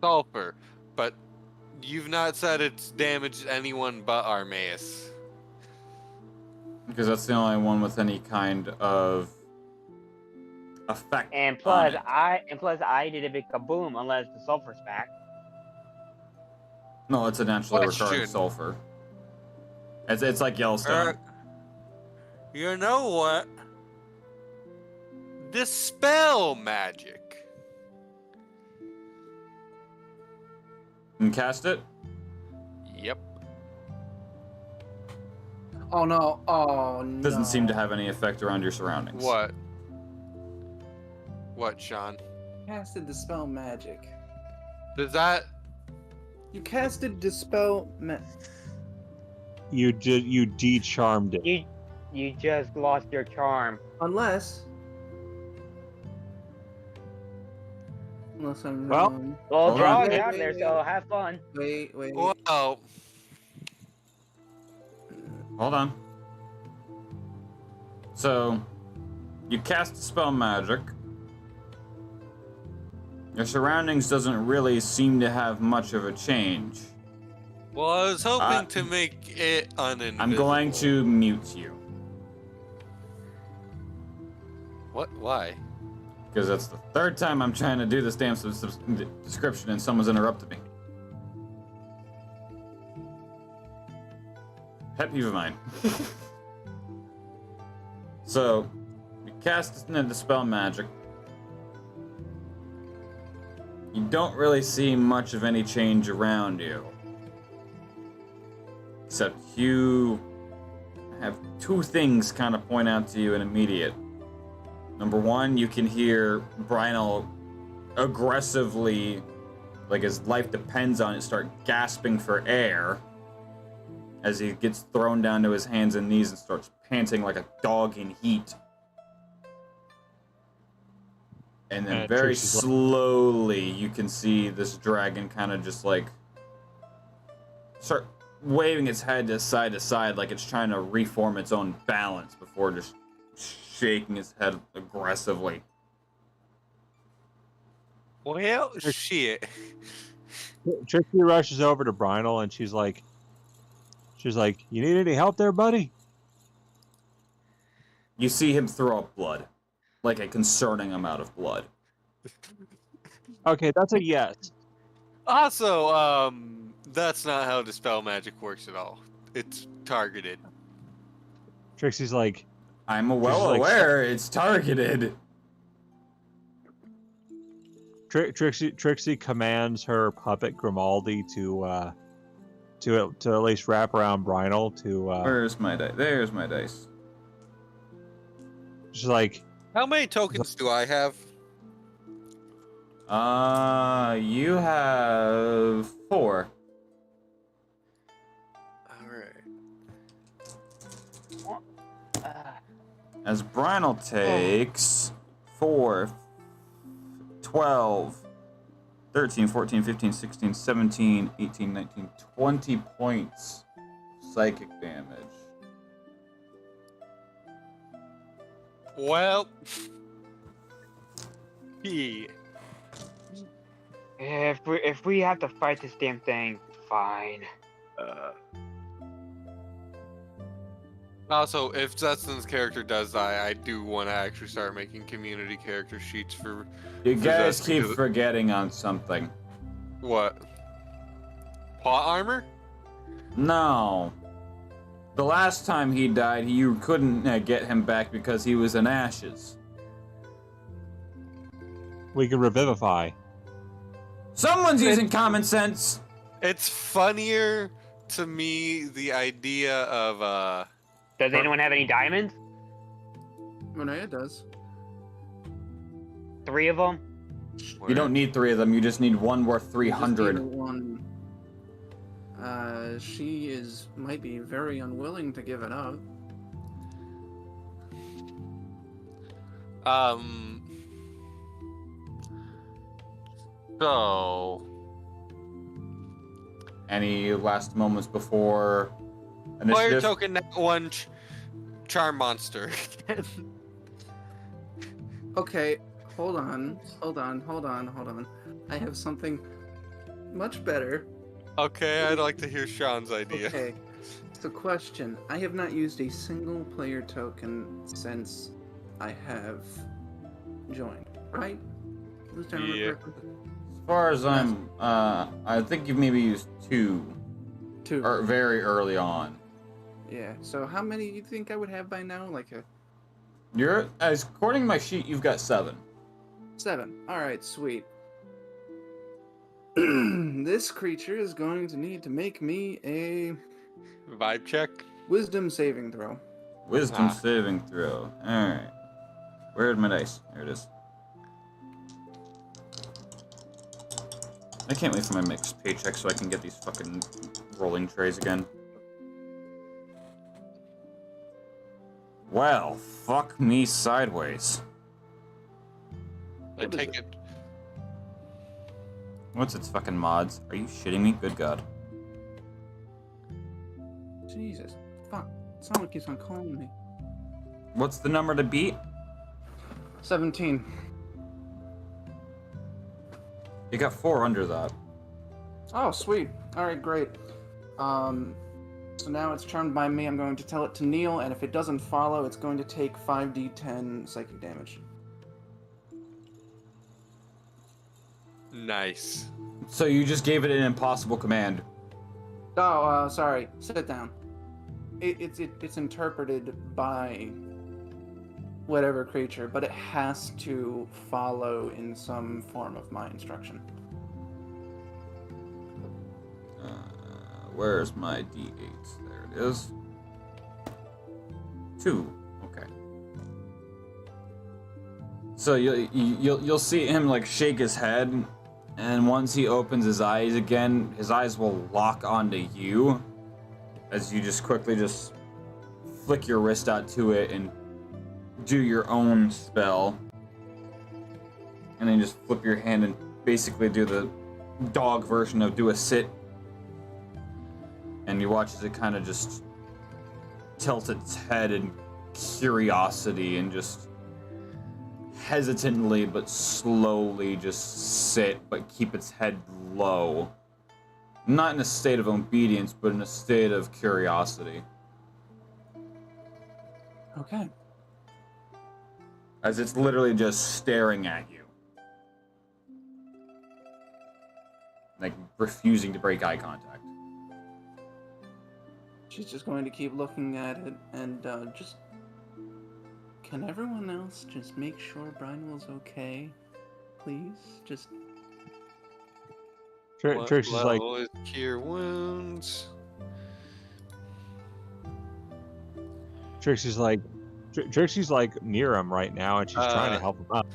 Sulfur, but you've not said it's damaged anyone but Armaeus. Because that's the only one with any kind of effect. And plus, on it. I did a big kaboom unless the sulfur's back. No, it's a naturally Question. recurring sulfur. It's like Yellowstone. You know what? Dispel magic. You can cast it. Yep. Oh no! Oh no! Doesn't seem to have any effect around your surroundings. What? What, Sean? Casted dispel magic. Does that? You casted dispel You de-charmed it. You just lost your charm. unless I'm Well- wrong. Well, Hold draw on. it out Wait, there, wait, so wait. have fun. Wait. Well, Hold on. So, you cast spell magic. Your surroundings doesn't really seem to have much of a change. well, I was hoping Uh, to make it uninvisible. I'm going to mute you What? Why? because that's the third time I'm trying to do this damn description and someone's interrupted me. Pet peeve of mine. So, you cast the dispel magic. You don't really see much of any change around you. Except you have two things kind of point out to you in immediate. Number one, you can hear Brynel aggressively, like his life depends on it, start gasping for air as he gets thrown down to his hands and knees and starts panting like a dog in heat. And then very Trish is like- slowly you can see this dragon kind of just like start waving its head to side like it's trying to reform its own balance before just shaking its head aggressively. Well, shit. Trixie rushes over to Brynel and she's like, "You need any help there, buddy?" You see him throw up blood. Like a concerning amount of blood. Okay, that's a yes. Also, that's not how dispel magic works at all. It's targeted. Trixie's like, I'm Just well like- aware it's targeted. Trixie commands her puppet Grimaldi to at least wrap around Brynel to. Where's my dice? There's my dice. She's like, How many tokens do I have? You have 4. All right. As Brynel takes 4, 12, 13, 14, 15, 16, 17, 18, 19, 20 points psychic damage. Well, yeah. If we have to fight this damn thing, fine. Also, if Zetsun's character does die, I do want to actually start making community character sheets for You guys Possessed keep because- forgetting on something. what? Plot armor? No. The last time he died, you couldn't get him back because he was in ashes. "We can revivify." Someone's using common sense! It's funnier to me the idea of Does anyone have any diamonds? Renea does. 3 of them? You don't need 3 of them, you just need one worth Just 300. need one. She might be very unwilling to give it up. So Any last moments before player initiative? token that one charm monster. Okay, hold on. I have something much better. Okay, I'd like to hear Sean's idea. Okay. So question. I have not used a single player token since I have joined, right? This time I remember Yeah. correctly? As far as I think you've maybe used 2, 2. or very early on. Yeah. So how many do you think I would have by now? Like a According to my sheet, you've got 7. 7. Alright, sweet. This creature is going to need to make me a Vibe check. Wisdom saving throw. Wisdom saving throw. Alright. Where'd my dice? There it is. I can't wait for my mixed paycheck so I can get these fucking rolling trays again. Well, fuck me sideways. I take it. What's its fucking mods? Are you shitting me? Good God. Jesus. Fuck. Someone keeps on calling me. What's the number to beat? 17. You got 4 under that. Oh, sweet. Alright, great. So now it's charmed by me. I'm going to tell it to kneel, and if it doesn't follow, it's going to take 5d10 psychic damage. Nice. So you just gave it an impossible command. Oh, sorry. Sit down. It's interpreted by whatever creature, but it has to follow in some form of my instruction. Where's my d8s? There it is. 2. Okay. So you'll see him like shake his head, and once he opens his eyes again, his eyes will lock onto you as you just quickly just flick your wrist out to it and do your own spell. And then just flip your hand and basically do the dog version of do a sit. And you watch as it kind of just tilts its head in curiosity and just hesitantly but slowly just sit but keep its head low. Not in a state of obedience, but in a state of curiosity. Okay. As it's literally just staring at you. Like refusing to break eye contact. She's just going to keep looking at it and just... Can everyone else just make sure Brinewell's okay? Please? Just... Trixie's like, level is cure wounds. Trixie's like near him right now, and she's trying to help him up.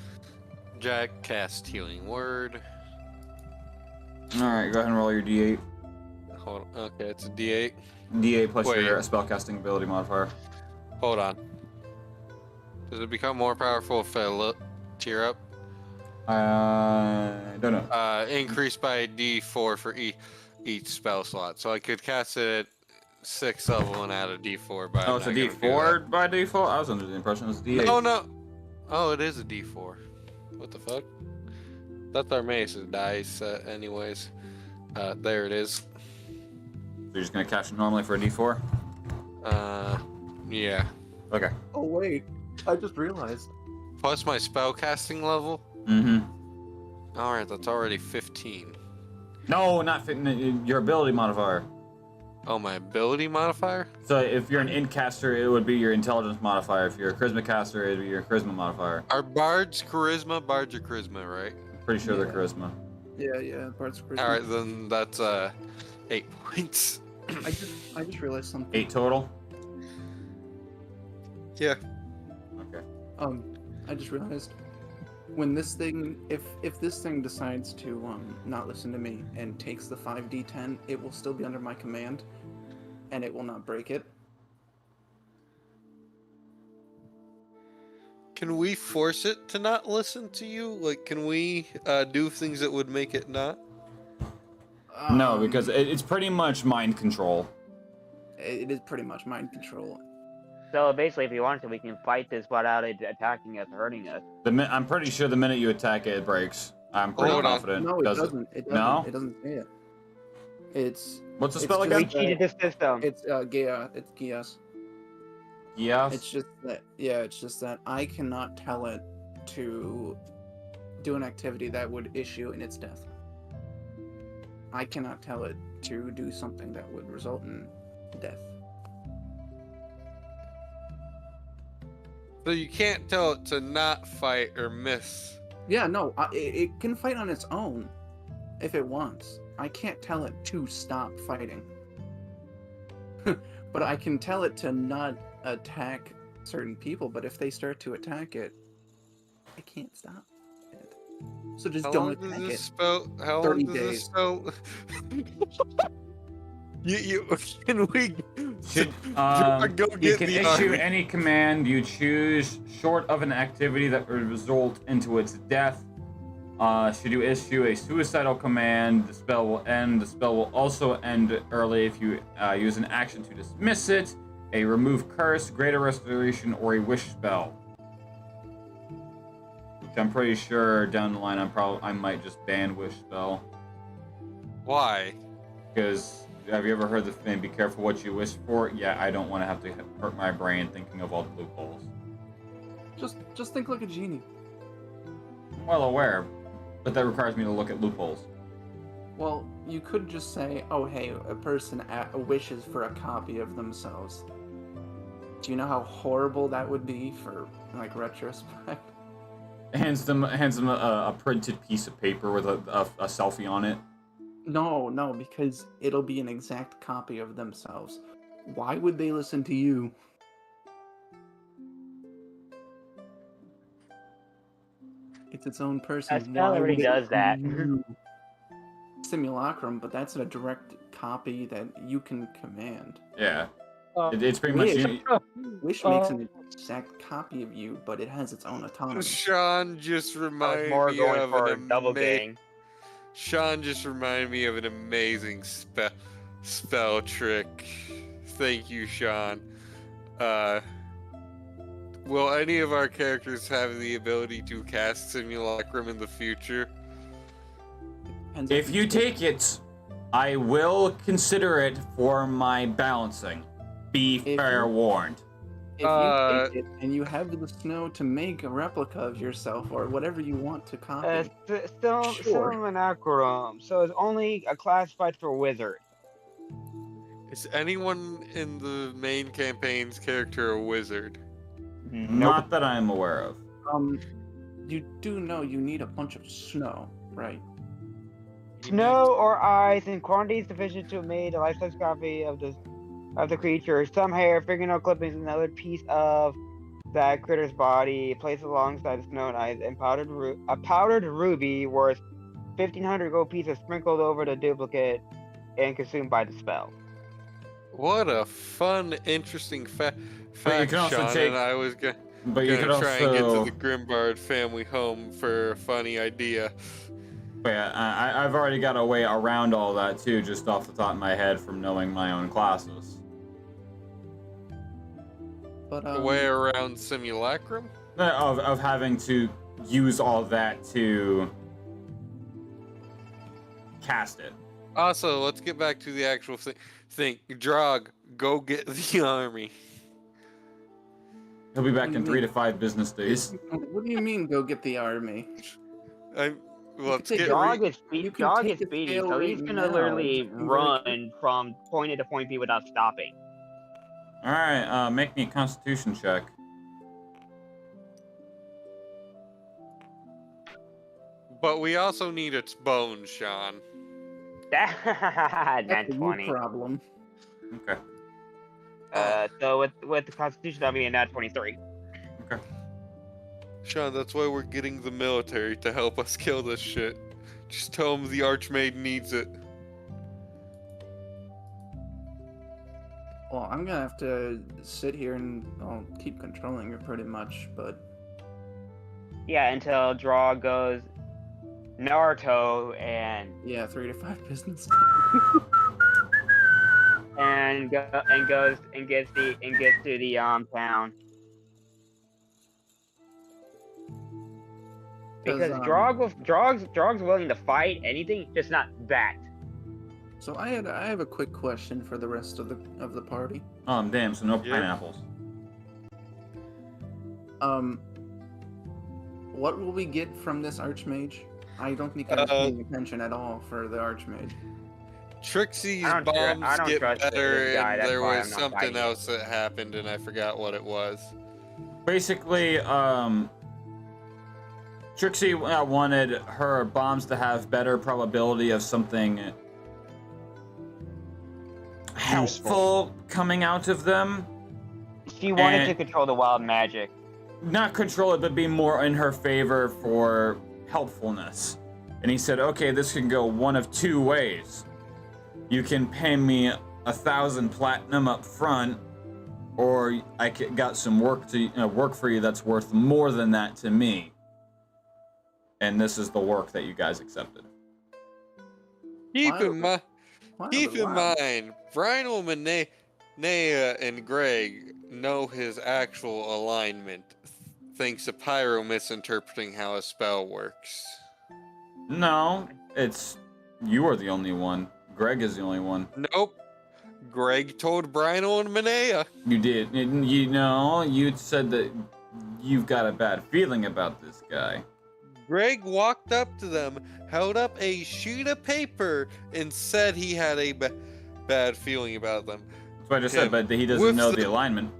Jack cast healing word. Alright, go ahead and roll your d8. Hold on. Okay, it's a D8. d8 plus Wait. your spellcasting ability modifier. Hold on. Does it become more powerful if I tear up? I don't know. Increased by D4 for each spell slot. So I could cast it at 6th level and add a D4 by. Oh, it's a d4 by default? I was under the impression it was d8. Oh no. Oh, it is a D4. What the fuck? That's our mace's dice, anyways. There it is. So you're just gonna cast it normally for a d4? Yeah. Okay. Oh, wait. I just realized. Plus my spell casting level. Mm-hmm. Alright, that's already 15. No, not your ability modifier. Oh, my ability modifier? So if you're an int caster, it would be your intelligence modifier. If you're a charisma caster, it would be your charisma modifier. Are bards charisma? Bards are charisma, right? Pretty sure they're charisma. Yeah, parts of Alright, then that's 8 points. I just realized something. 8 total? Yeah. Okay. I just realized when this thing, if this thing decides to not listen to me and takes the 5d10, it will still be under my command, and it will not break it. Can we force it to not listen to you? Like, can we do things that would make it not? No, because it's pretty much mind control. It is pretty much mind control. So basically, if you want to, we can fight this without it attacking us, hurting us. I'm pretty sure the minute you attack it, it breaks. I'm pretty Hold on. confident. No, it Does doesn't. It doesn't. No? It doesn't say it. It's What's the It's spell just- We again? cheated the system. it's Gaia. It's Gias. Yes. It's just that. Yeah, it's just that I cannot tell it to do an activity that would issue in its death. I cannot tell it to do something that would result in death. So you can't tell it to not fight or miss. Yeah, no, it can fight on its own if it wants. I can't tell it to stop fighting. But I can tell it to not attack certain people, but if they start to attack it, I can't stop it. So just How don't long does attack this it. spell? How 30 long does this days. spell? you can we? Should, Go you get can the issue army. any command you choose, short of an activity that would result into its death. Should you issue a suicidal command, the spell will end. The spell will also end early if you use an action to dismiss it, a remove curse, greater restoration, or a wish spell. Which I'm pretty sure down the line I might just ban wish spell. Why? Because have you ever heard the thing, be careful what you wish for? Yeah, I don't want to have to hurt my brain thinking of all the loopholes. Just think like a genie. I'm well aware, but that requires me to look at loopholes. Well, you could just say, oh hey, a person wishes for a copy of themselves. Do you know how horrible that would be for, like, retrospect? Hands them a printed piece of paper with a selfie on it. No, because it'll be an exact copy of themselves. Why would they listen to you? It's its own person. That spell Why already would it does that. you? Simulacrum, but that's a direct copy that you can command. Yeah. It's pretty much... Wish makes an exact copy of you, but it has its own autonomy. Sean just I was reminded more me going of for an double gang. Sean just reminded me of an amazing spell trick. Thank you, Sean. Will any of our characters have the ability to cast Simulacrum in the future? Depends If you take it, I will consider it for my balancing. Be If fair you- warned. If you take it and you have the snow to make a replica of yourself or whatever you want to copy, Sure. Simulacrum. So it's only classified for wizard. Is anyone in the main campaign's character a wizard? Not that I'm aware of. you do know you need a bunch of snow, right? Snow or ice in quantities sufficient to make a life-size copy of the creature. Some hair, fingernail clippings, and another piece of that critter's body placed alongside the snow and ice, and a powdered ruby worth 1,500 gold pieces sprinkled over the duplicate and consumed by the spell. What a fun, interesting fact, But you can also Sean. take- And I was gonna But you could try and get to also... the Grimbard family home for a funny idea. But yeah, I've already got a way around all that too, just off the top of my head from knowing my own classes. But A way around Simulacrum? Of having to use all that to cast it. Also, let's get back to the actual thing. Drog, go get the army. He'll be back in 3 to 5 business days. what do you mean, go get the army? Let's take get. your- Dog is you can dog take is the speedy, scale so he's right gonna now. literally It's very run from point A to point B without stopping. Alright, make me a constitution check. But we also need its bones, Sean. That's That's a you 20. problem. Okay. So with the Constitution, that'll be a nat 23. Okay. Sean, that's why we're getting the military to help us kill this shit. Just tell them the Archmaid needs it. Well, I'm gonna have to sit here and I'll keep controlling her pretty much, but Yeah, until Draw goes Naruto and yeah, 3 to 5 business. goes and gets to the town. Because Drog's willing to fight anything, just not that. So I have a quick question for the rest of the party. Damn, so no Yeah. pineapples. What will we get from this Archmage? I don't think I was paying attention at all for the Archmage. Trixie's I don't bombs get trust better, this guy, and that's there why was I'm not something fighting. else that happened, and I forgot what it was. Basically, Trixie wanted her bombs to have better probability of something helpful coming out of them. She wanted to And- control the wild magic. Not control it, but be more in her favor for helpfulness. And he said, okay, this can go one of two ways. You can pay me 1,000 platinum up front, or got some work for you that's worth more than that to me. And this is the work that you guys accepted. Keep Wow. in mind, Wow, keep in wow. mind, Brian Manea and Greg know his actual alignment. Thanks to Pyro misinterpreting how a spell works. No, you are the only one. Greg is the only one. Nope. Greg told Brian and Manea. You did. You said that you've got a bad feeling about this guy. Greg walked up to them, held up a sheet of paper, and said he had a bad feeling about them. That's what I just Okay. said, but he doesn't With know the- the alignment.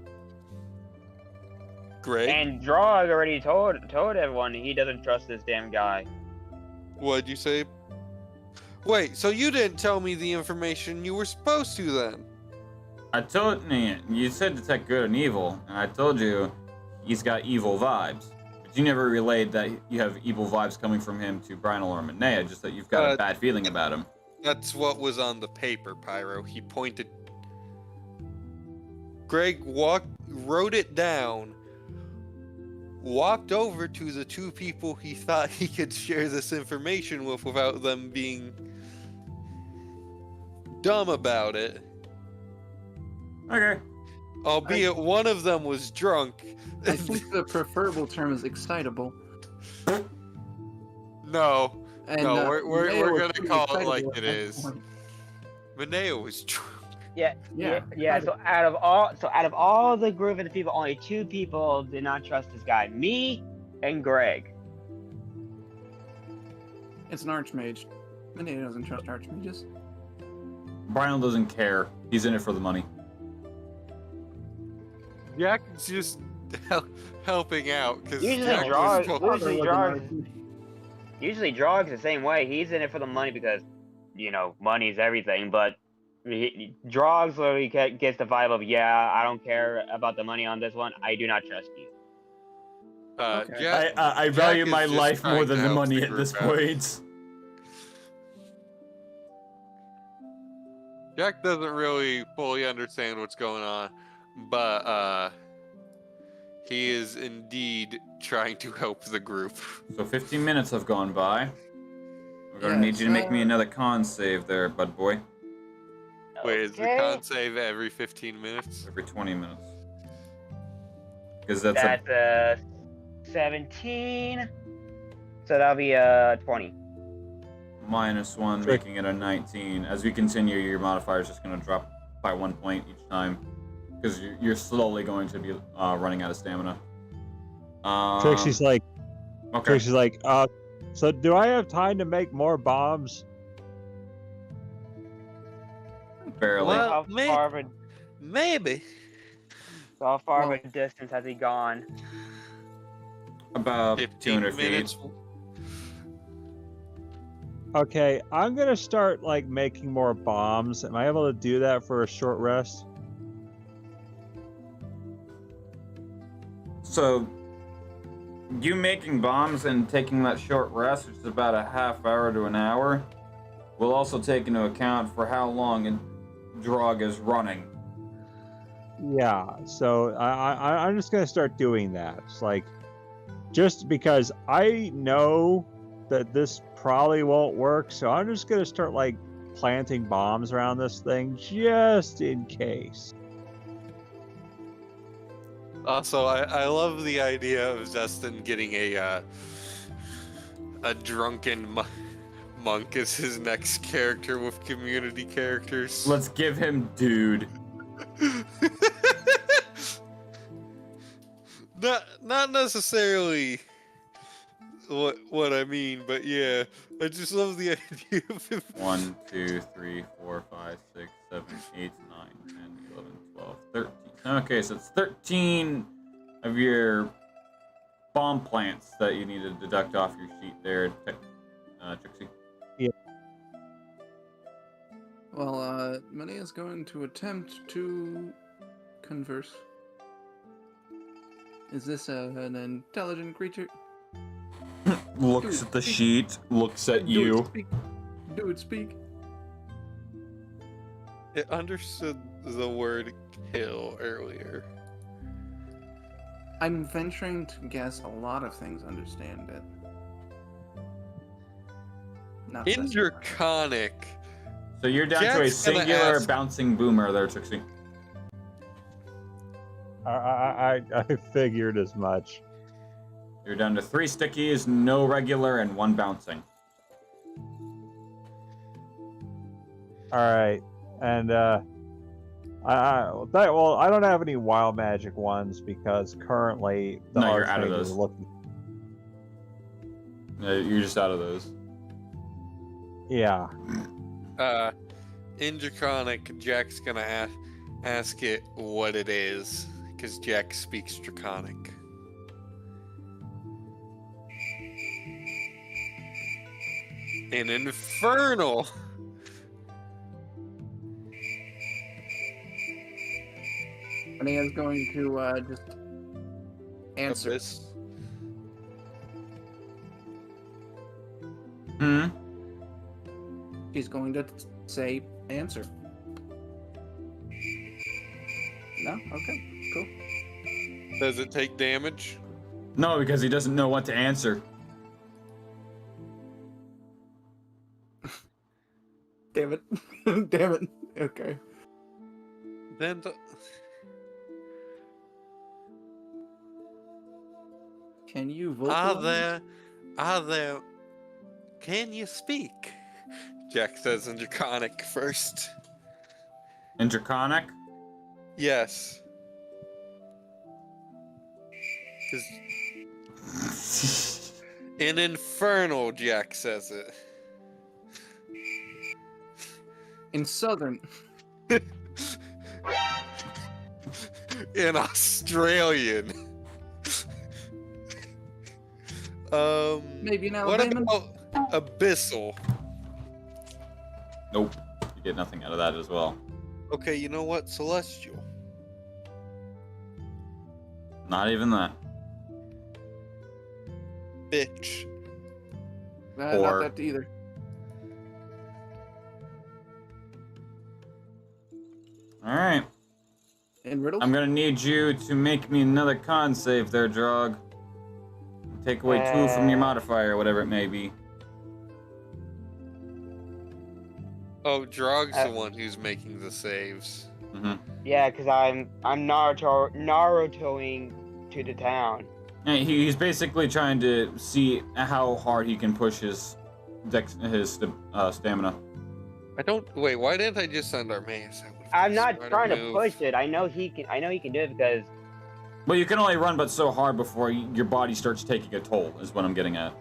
Greg, And Drog already told everyone he doesn't trust this damn guy. what'd you say? Wait, so you didn't tell me the information you were supposed to then? I told you said detect good and evil, and I told you he's got evil vibes. But you never relayed that you have evil vibes coming from him to Brian or Manea, just that you've got a bad feeling about him. That's what was on the paper, Pyro. He pointed. Greg wrote it down, walked over to the two people he thought he could share this information with without them being dumb about it. Okay. Albeit one of them was drunk. I think the preferable term is excitable. No, And, No, we're Mayo was gonna pretty call it excitable like at it that is. point. Maneo was drunk. Yeah. So out of all the group of the people, only 2 people did not trust this guy: me and Greg. It's an archmage. Maneo doesn't trust archmages. Brian doesn't care. He's in it for the money. Jack's just helping out because Usually Jack Drog- was Usually Drog's the same way. He's in it for the money because, money's everything. But Drog's literally gets the vibe of, yeah, I don't care about the money on this one. I do not trust you. Okay. Jack, I Jack value is my just life more trying than to the help money the at this group out. point. Jack doesn't really fully understand what's going on, but he is indeed trying to help the group. So 15 minutes have gone by. We're gonna need you to make me another con save there, bud boy. Wait, is the Okay. con save every 15 minutes? Every 20 minutes. Because that's a That's 17. So that'll be 20. -1, Sure. making it a 19. As we continue, your modifier is just gonna drop by 1 point each time. Because you're slowly going to be running out of stamina. Trixie's like, Okay. Trixie's like, so do I have time to make more bombs? Barely. Well, How may- far of a Maybe. distance has he gone? About 15 200 minutes. feet. Okay, I'm gonna start like making more bombs. Am I able to do that for a short rest? So, you making bombs and taking that short rest, which is about a half hour to an hour, will also take into account for how long a drug is running. Yeah, so I'm just gonna start doing that. It's like, just because I know that this probably won't work, so I'm just gonna start like planting bombs around this thing just in case. Also, I love the idea of Justin getting a drunken monk as his next character with community characters. Let's give him dude. Not necessarily what I mean, but yeah, I just love the idea of him. 1, 2, 3, 4, 5, 6, 7, 8, 9, 10, 11, 12, 13. Okay, so it's 13 of your bomb plants that you need to deduct off your sheet there, Trixie. Well, Minnie is going to attempt to converse. Is this an intelligent creature? Looks Dude, at the speak. sheet, looks at Do you. it speak. Do it speak. It understood the word kill earlier. I'm venturing to guess a lot of things understand it. Not In this. Draconic, So you're down to a Jack's gonna singular ask- bouncing boomer there, Trixie. I figured as much. You're down to 3 stickies, no regular, and 1 bouncing. All right, and I don't have any wild magic ones because currently the No, you're out of Archmage is those. looking. You're just out of those. Yeah. in Draconic, Jack's gonna ask it what it is, because Jack speaks Draconic. An infernal. Minnie is going to just answer. Abyss. Hmm? She's going to say answer. No? Okay, cool. Does it take damage? No, because he doesn't know what to answer. Damn it. Damn it. Okay. Then Can you vocalize? are there? Can you speak? Jack says in Draconic first. In Draconic? Yes. 'Cause in Infernal, Jack says it. In Southern. In Australian. Maybe in What Alabama? about Abyssal? Nope. You get nothing out of that as well. Okay, you know what? Celestial. Not even that. Bitch. Not Or- that either. Alright. In riddles? I'm gonna need you to make me another con save there, Drog. Take away 2 from your modifier, whatever it may be. Oh, Drog's the one who's making the saves. Mm-hmm. Yeah, because I'm Narutoing to the town. He's basically trying to see how hard he can push his stamina. I don't wait. Why didn't I just send Armaeus? I'm not trying to push it. I know he can do it because Well, you can only run but so hard before your body starts taking a toll, is what I'm getting at.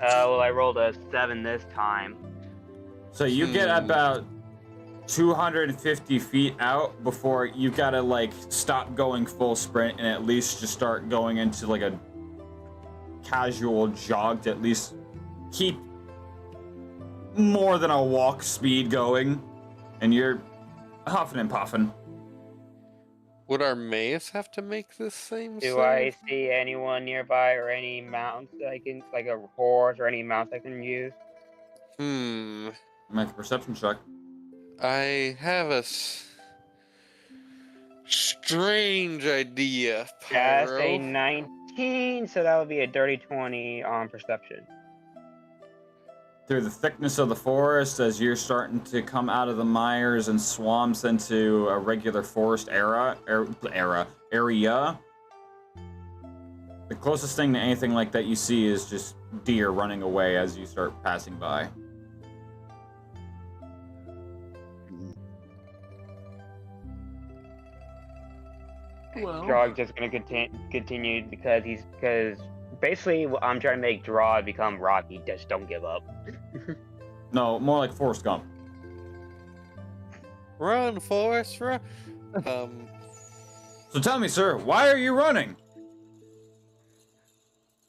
well, I rolled a 7 this time. So you get about 250 feet out before you gotta like stop going full sprint and at least just start going into like a casual jog to at least keep more than a walk speed going, and you're huffing and puffing. Would Armaeus have to make this same Do save? I see anyone nearby or any mounts that I can, like a horse or any mounts I can use? Make a perception check. I have a strange idea, That's a Pyro. 19, so that would be a dirty 20 on perception. Through the thickness of the forest, as you're starting to come out of the mires and swamps into a regular forest area, the closest thing to anything like that you see is just deer running away as you start passing by. Well, Drog's just gonna continue because basically I'm trying to make Draw become Rocky. Just don't give up. No, more like Forrest Gump. Run, Forrest, run. So tell me, sir, why are you running?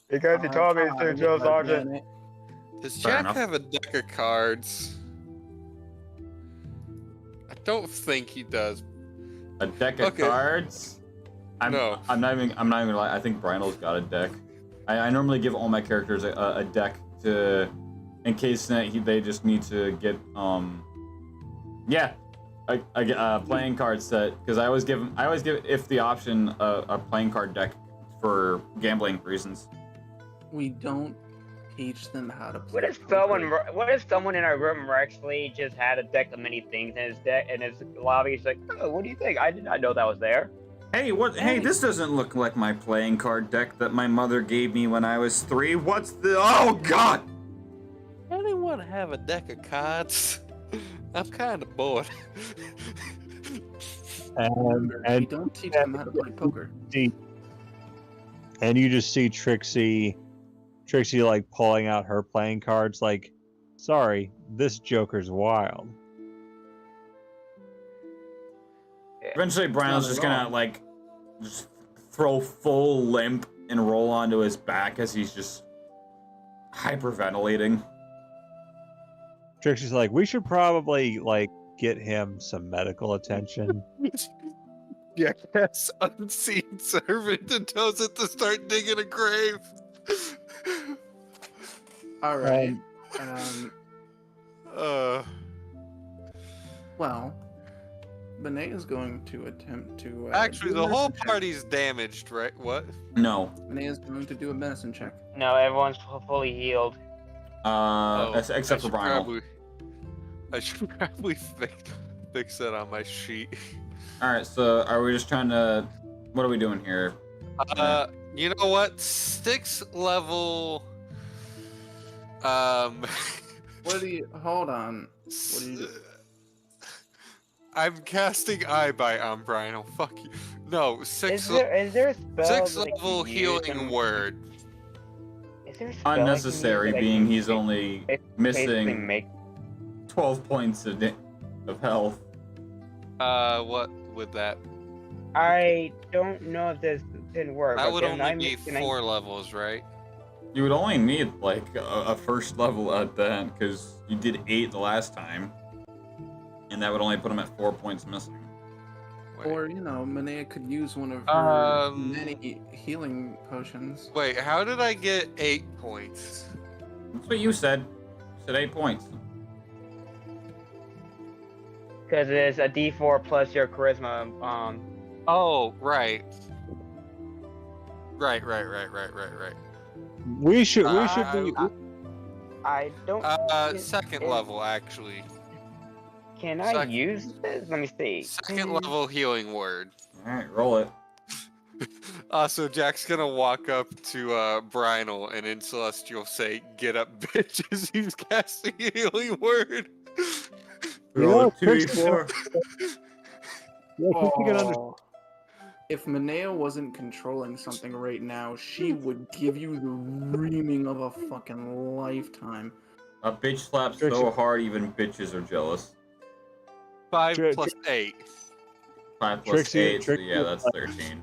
Because he told me to, Drill Sergeant. Does Fair Jack enough. have a deck of cards? don't think he does. A deck of Okay. cards? No. I'm not even gonna lie. I think Brynol's got a deck. I normally give all my characters a deck to, in case they just need to get a playing card set, because I always give if the option a playing card deck for gambling reasons. We don't teach them how to play. What if someone in our room actually just had a deck of many things in his deck, and his lobby is like, oh, what do you think? I did not know that was there. Hey, what? Hey, this doesn't look like my playing card deck that my mother gave me when I was 3. What's the? Oh God! Anyone have a deck of cards? I'm kind of bored. We And don't teach them how to play poker. and you just see Trixie like pulling out her playing cards, like, sorry, this Joker's wild. Eventually, Brynol's just gonna like just throw full limp and roll onto his back as he's just hyperventilating. Trixie's like, we should probably like get him some medical attention. Yeah, yes, unseen servant and tells it to start digging a grave. All right. Well, Benet is going to attempt to. Actually, do a the whole medicine check. party's damaged, right? What? No. Benet is going to do a medicine check. No, everyone's fully healed. Except for Brynol. I should probably fix that on my sheet. All right. So, are we just trying to? What are we doing here? You know what? 6th level. What do you? Hold on. What do you do? I'm casting Eye Bite on Brynol. Fuck you. No, 6th Is there a spell? 6th that level can use healing and- word. Is there a spell I can Unnecessary, use that I being can he's only basically missing make 12 points of health. What would that? I don't know if this didn't work. That but would can only I be make- can I- 4 levels, right? You would only need like a first level at that, because you did 8 the last time, and that would only put him at 4 points missing. Wait. Or Manea could use one of her many healing potions. Wait, how did I get 8 points? That's what you said. You said 8 points. Because it's a D4 plus your charisma. Oh, right. Right. We should be. I don't. Second level, actually. Can I use this? Let me see. Second level healing word. All right, roll it. So Jack's gonna walk up to Brynol and in Celestial say, "Get up, bitch," as he's casting a healing word. Roll Yeah, 2d4. Oh. If Manea wasn't controlling something right now, she would give you the reaming of a fucking lifetime. A bitch slaps so hard even bitches are jealous. 5 Tri- plus 8. 5 plus Trixie- 8, so Trixie- yeah, that's 13.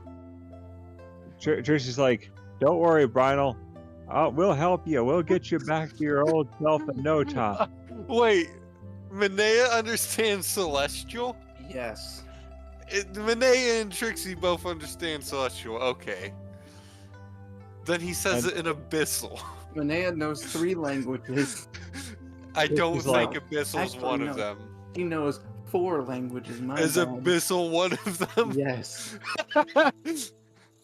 Trixie's like, don't worry, Brynol. We'll help you. We'll get you back to your old self in no time. Wait, Manea understands Celestial? Yes. Manea and Trixie both understand Celestial. Okay. Then he says it in Abyssal. Manea knows 3 languages. I don't He's think like, Abyssal's actually, one no. of them. She knows 4 languages. My Is bad. Abyssal one of them? Yes.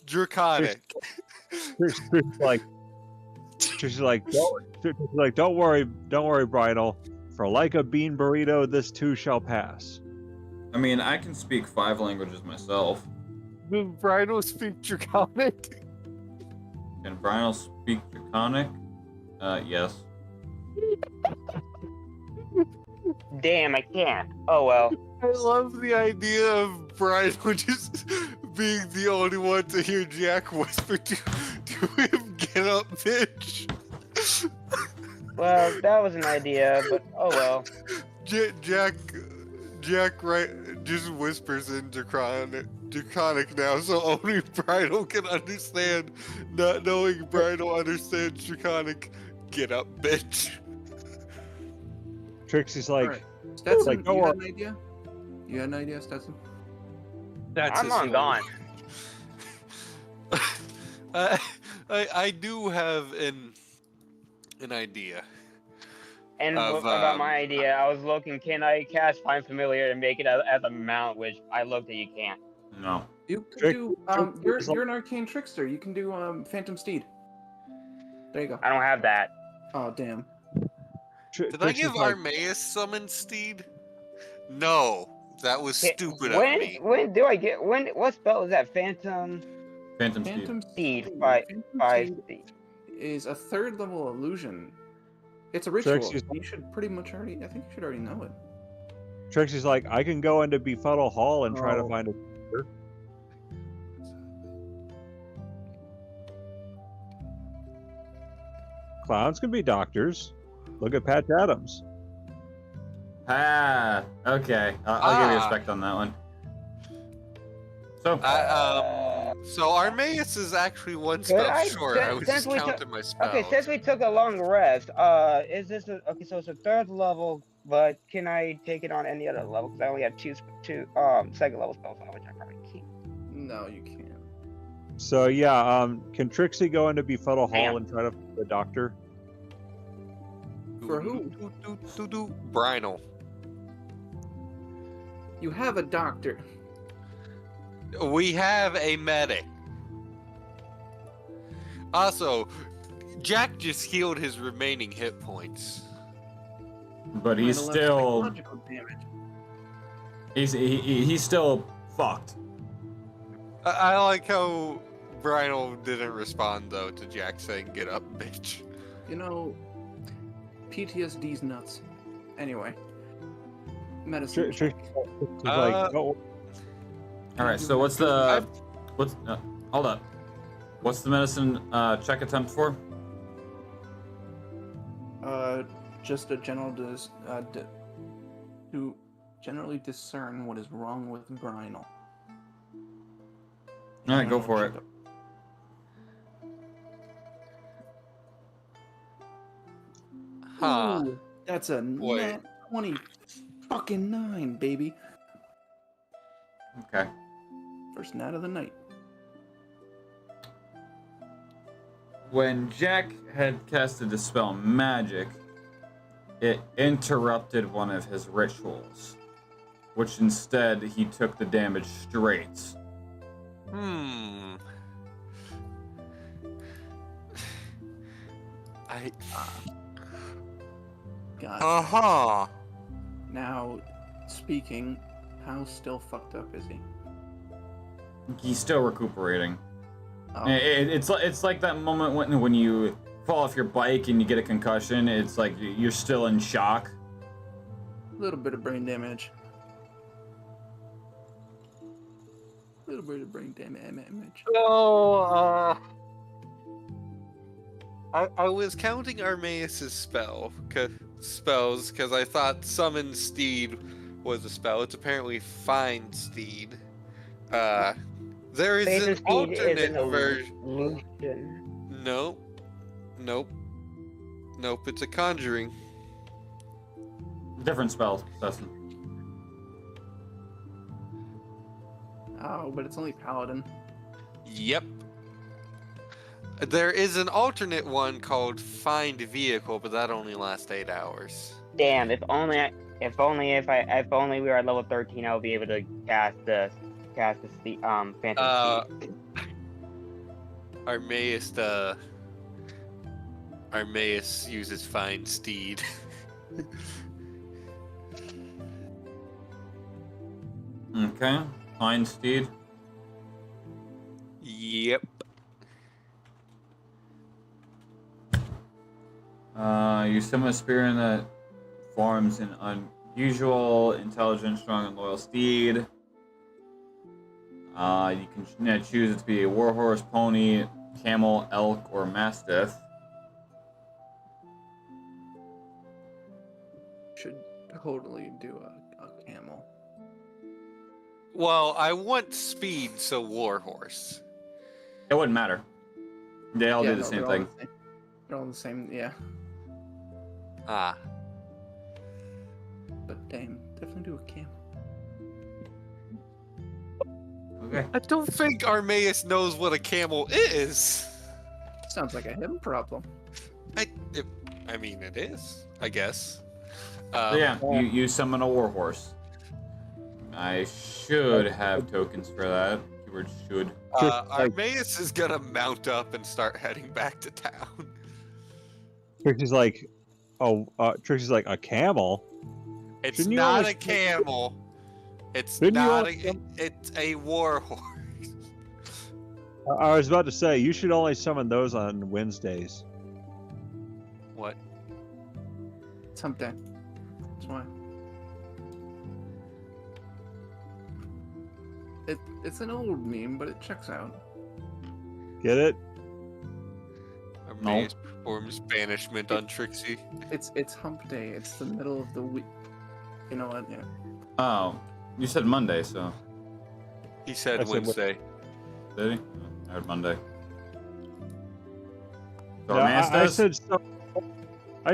Draconic. Trixie's like, don't worry, Brynol. For like a bean burrito, this too shall pass. I mean, I can speak 5 languages myself. Does Brynol speak Draconic? Can Brynol speak Draconic? Yes. Damn, I can't. Oh well. I love the idea of Brynol just being the only one to hear Jack whisper to him, "Get up, bitch." Well, that was an idea, but oh well. Jack just whispers in Draconic now, so only Brynol can understand. Not knowing Brynol understands Draconic, "Get up, bitch." Trixie's like, Alright. Stetson, like, you go had an idea? You had an idea, Stetson? That's I'm on gone. I do have an idea. And Of, about my idea, I was looking, can I cast Find Familiar and make it as a mount, which I looked at, you can't. No. You could Trick- do. trick- You're an arcane trickster. You can do Phantom Steed. There you go. I don't have that. Oh damn. Did I give Armaeus summon Steed? No, that was stupid of me. When do I get, what spell is that? Phantom Phantom Steed. Phantom Steed, Steed. five Phantom Steed. Steed is a 3rd level illusion. It's a ritual. Trixie's- You should pretty much already. I think you should already know it. Trixie's like, I can go into Befuddle Hall and try to Oh. find a. Clowns can be doctors. Look at Patch Adams. Ah, okay. I'll give you Ah. respect on that one. So, So Armaeus is actually one Could spell I- short. I was since just we took- counting my spells. Okay, since we took a long rest, is this okay? So it's a 3rd level, but can I take it on any other level? Because I only have two 2nd level spells on it, which I probably can't. No, you can't. So yeah, can Trixie go into Befuddle Hall Damn. and try to find a doctor? For who? Brynel. You have a doctor. We have a medic. Also, Jack just healed his remaining hit points. but he's 9/11 still psychological damage. he's still fucked. I like how Brynel didn't respond though to Jack saying "Get up, bitch." You know, PTSD's nuts. Anyway, medicine. Trixie's Uh, like, oh, All right. So what's hold up? What's the medicine check attempt for? Just a general to generally discern what is wrong with Brynel. All right, go for it. Huh. Ooh, that's a Boy. nat 20 fucking 9, baby. Okay. First nat of the night. When Jack had casted Dispel Magic, it interrupted one of his rituals, which instead he took the damage straight. God. Uh-huh. Now, speaking, how still fucked up is he? He's still recuperating. Oh, It's like that moment when you fall off your bike and you get a concussion. It's like you're still in shock. a little bit of brain damage. A little bit of brain damage. So, I was counting Armaeus' spells because I thought Summon Steed was a spell. It's apparently Find Steed. There is Phantom an Steed is alternate an version. illusion. Nope. It's a conjuring. Different spells, Dustin. Oh, but it's only paladin. Yep. There is an alternate one called Find Vehicle, but that only lasts 8 hours. Damn! If only we were at level 13, I would be able to cast the Phantom Steed. Armaeus uses Find Steed. Okay. Find Steed. Yep. You summon a spirit that forms an unusual, intelligent, strong, and loyal steed. You can choose it to be a warhorse, pony, camel, elk, or mastiff. Should totally do a camel. Well, I want speed, so warhorse. It wouldn't matter. They all do the no, same they're thing. They're all the same, yeah. Ah. But damn, definitely do a camel. Okay. I don't think Armaeus knows what a camel is. Sounds like a him problem. I mean, it is, I guess. So yeah, you summon a warhorse. I should have tokens for that. Keyword should. Armaeus is gonna mount up and start heading back to town. Trixie's like, Trixie's like, a camel? It's Shouldn't you not always- a camel. It's Shouldn't you not always- it's a warhorse. I was about to say, you should only summon those on Wednesdays. What? It's hump day. That's why. It's an old meme, but it checks out. Get it? Armaeus performs banishment on Trixie. It's hump day. It's the middle of the week. You know what? Yeah. Oh, you said Monday, so He said I said Wednesday. did he? I heard Monday. So No, Armaeus I does? said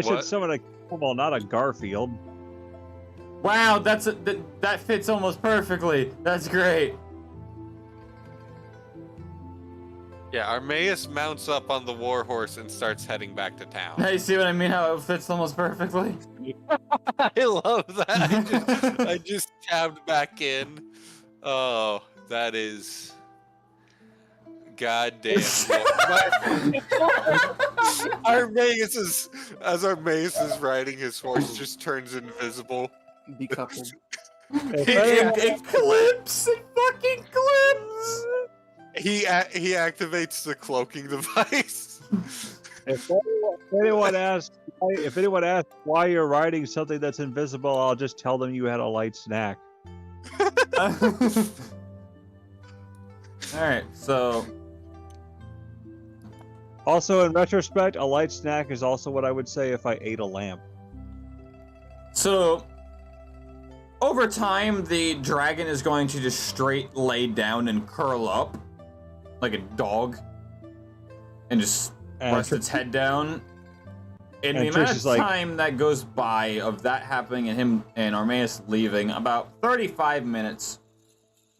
What? summon a camel, not a Garfield. Wow, that fits almost perfectly. That's great. Yeah, Armaeus mounts up on the warhorse and starts heading back to Now town. you see what I mean? How it fits almost perfectly. I love that. I just tabbed back in. Oh, that is goddamn. Armaeus as Armaeus is riding his horse, just turns invisible. Decoupled. It clips. It fucking clips. He activates the cloaking device. If anyone asks why you're riding something that's invisible, I'll just tell them you had a light snack. Alright, so Also, in retrospect, a light snack is also what I would say if I ate a lamp. over time the dragon is going to just straight lay down and curl up like a dog and just And rest its head down. In and the amount Trish of is like- time that goes by of that happening and him and Armaeus leaving, about 35 minutes,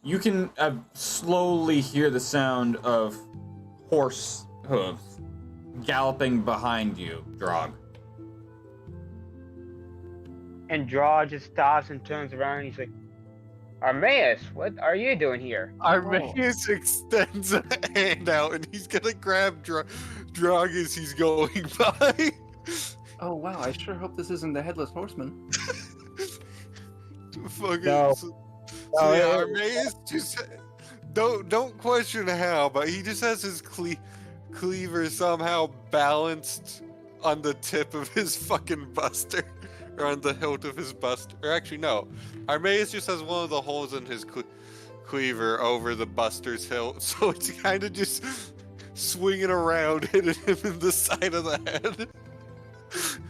you can slowly hear the sound of horse hooves galloping behind you, Drog. And Draw just stops and turns around and he's like, Armaeus, what are you doing here? Armaeus extends a hand out and he's gonna grab Drog as he's going by. Oh wow! I sure hope this isn't the headless horseman. Fucking. No. So No, yeah, it- Armaeus just don't question how, but he just has his cleaver somehow balanced on the tip of his fucking buster, or on the hilt of his buster. Or actually, no, Armaeus just has one of the holes in his cleaver over the buster's hilt, so it's kind of just swinging around, hitting him in the side of the head.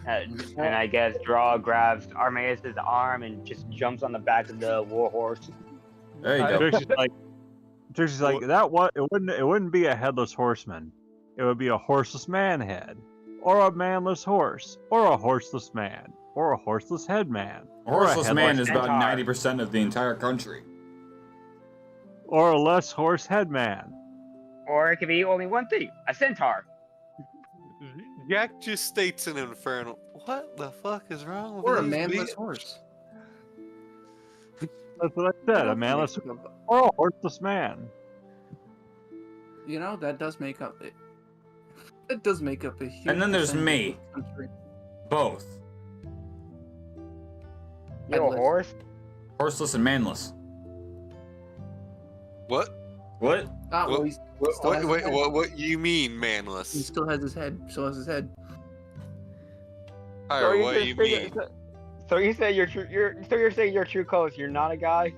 And I guess Draw grabs Armaeus' arm and just jumps on the back of the warhorse. There you go. Trixie's like it wouldn't be a headless horseman. It would be a horseless man head, or a manless horse, or a horseless man, or a horseless head man, A horseless or a man headless is about centaur. 90% of the entire country. or a less horse head man. Or it could be only one thing, a centaur. Jack just states an infernal. What the fuck is wrong with Or a these manless beats? horse. That's what I said. A manless or a horseless man. You know, that does make up it. That does make up a huge. And then there's percentage me. of the country. Both. You a Headless. horse? Horseless and manless. What? What? Ah, well, What- he's, still has his Wait, head. what you mean, He manless? still has his head. Still has his head. Alright, what you mean? So you say you're saying your true colors, you're not a guy?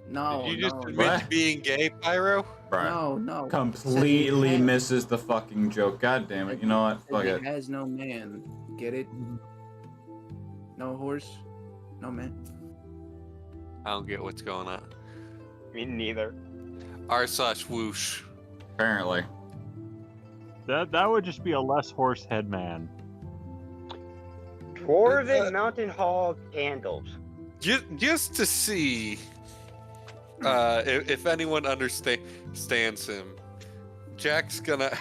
No, Did you just no, admit What? to being gay, Pyro? Bro. no. Completely Said he misses the fucking joke. God damn it. You know what? Fuck He it. has no man. Get it? No horse, no man. I don't get what's going on. Me neither. R/whoosh. Apparently. That would just be a less horse head man. Dwarven Mountain Hall candles. Just to see if anyone understands him, Jack's gonna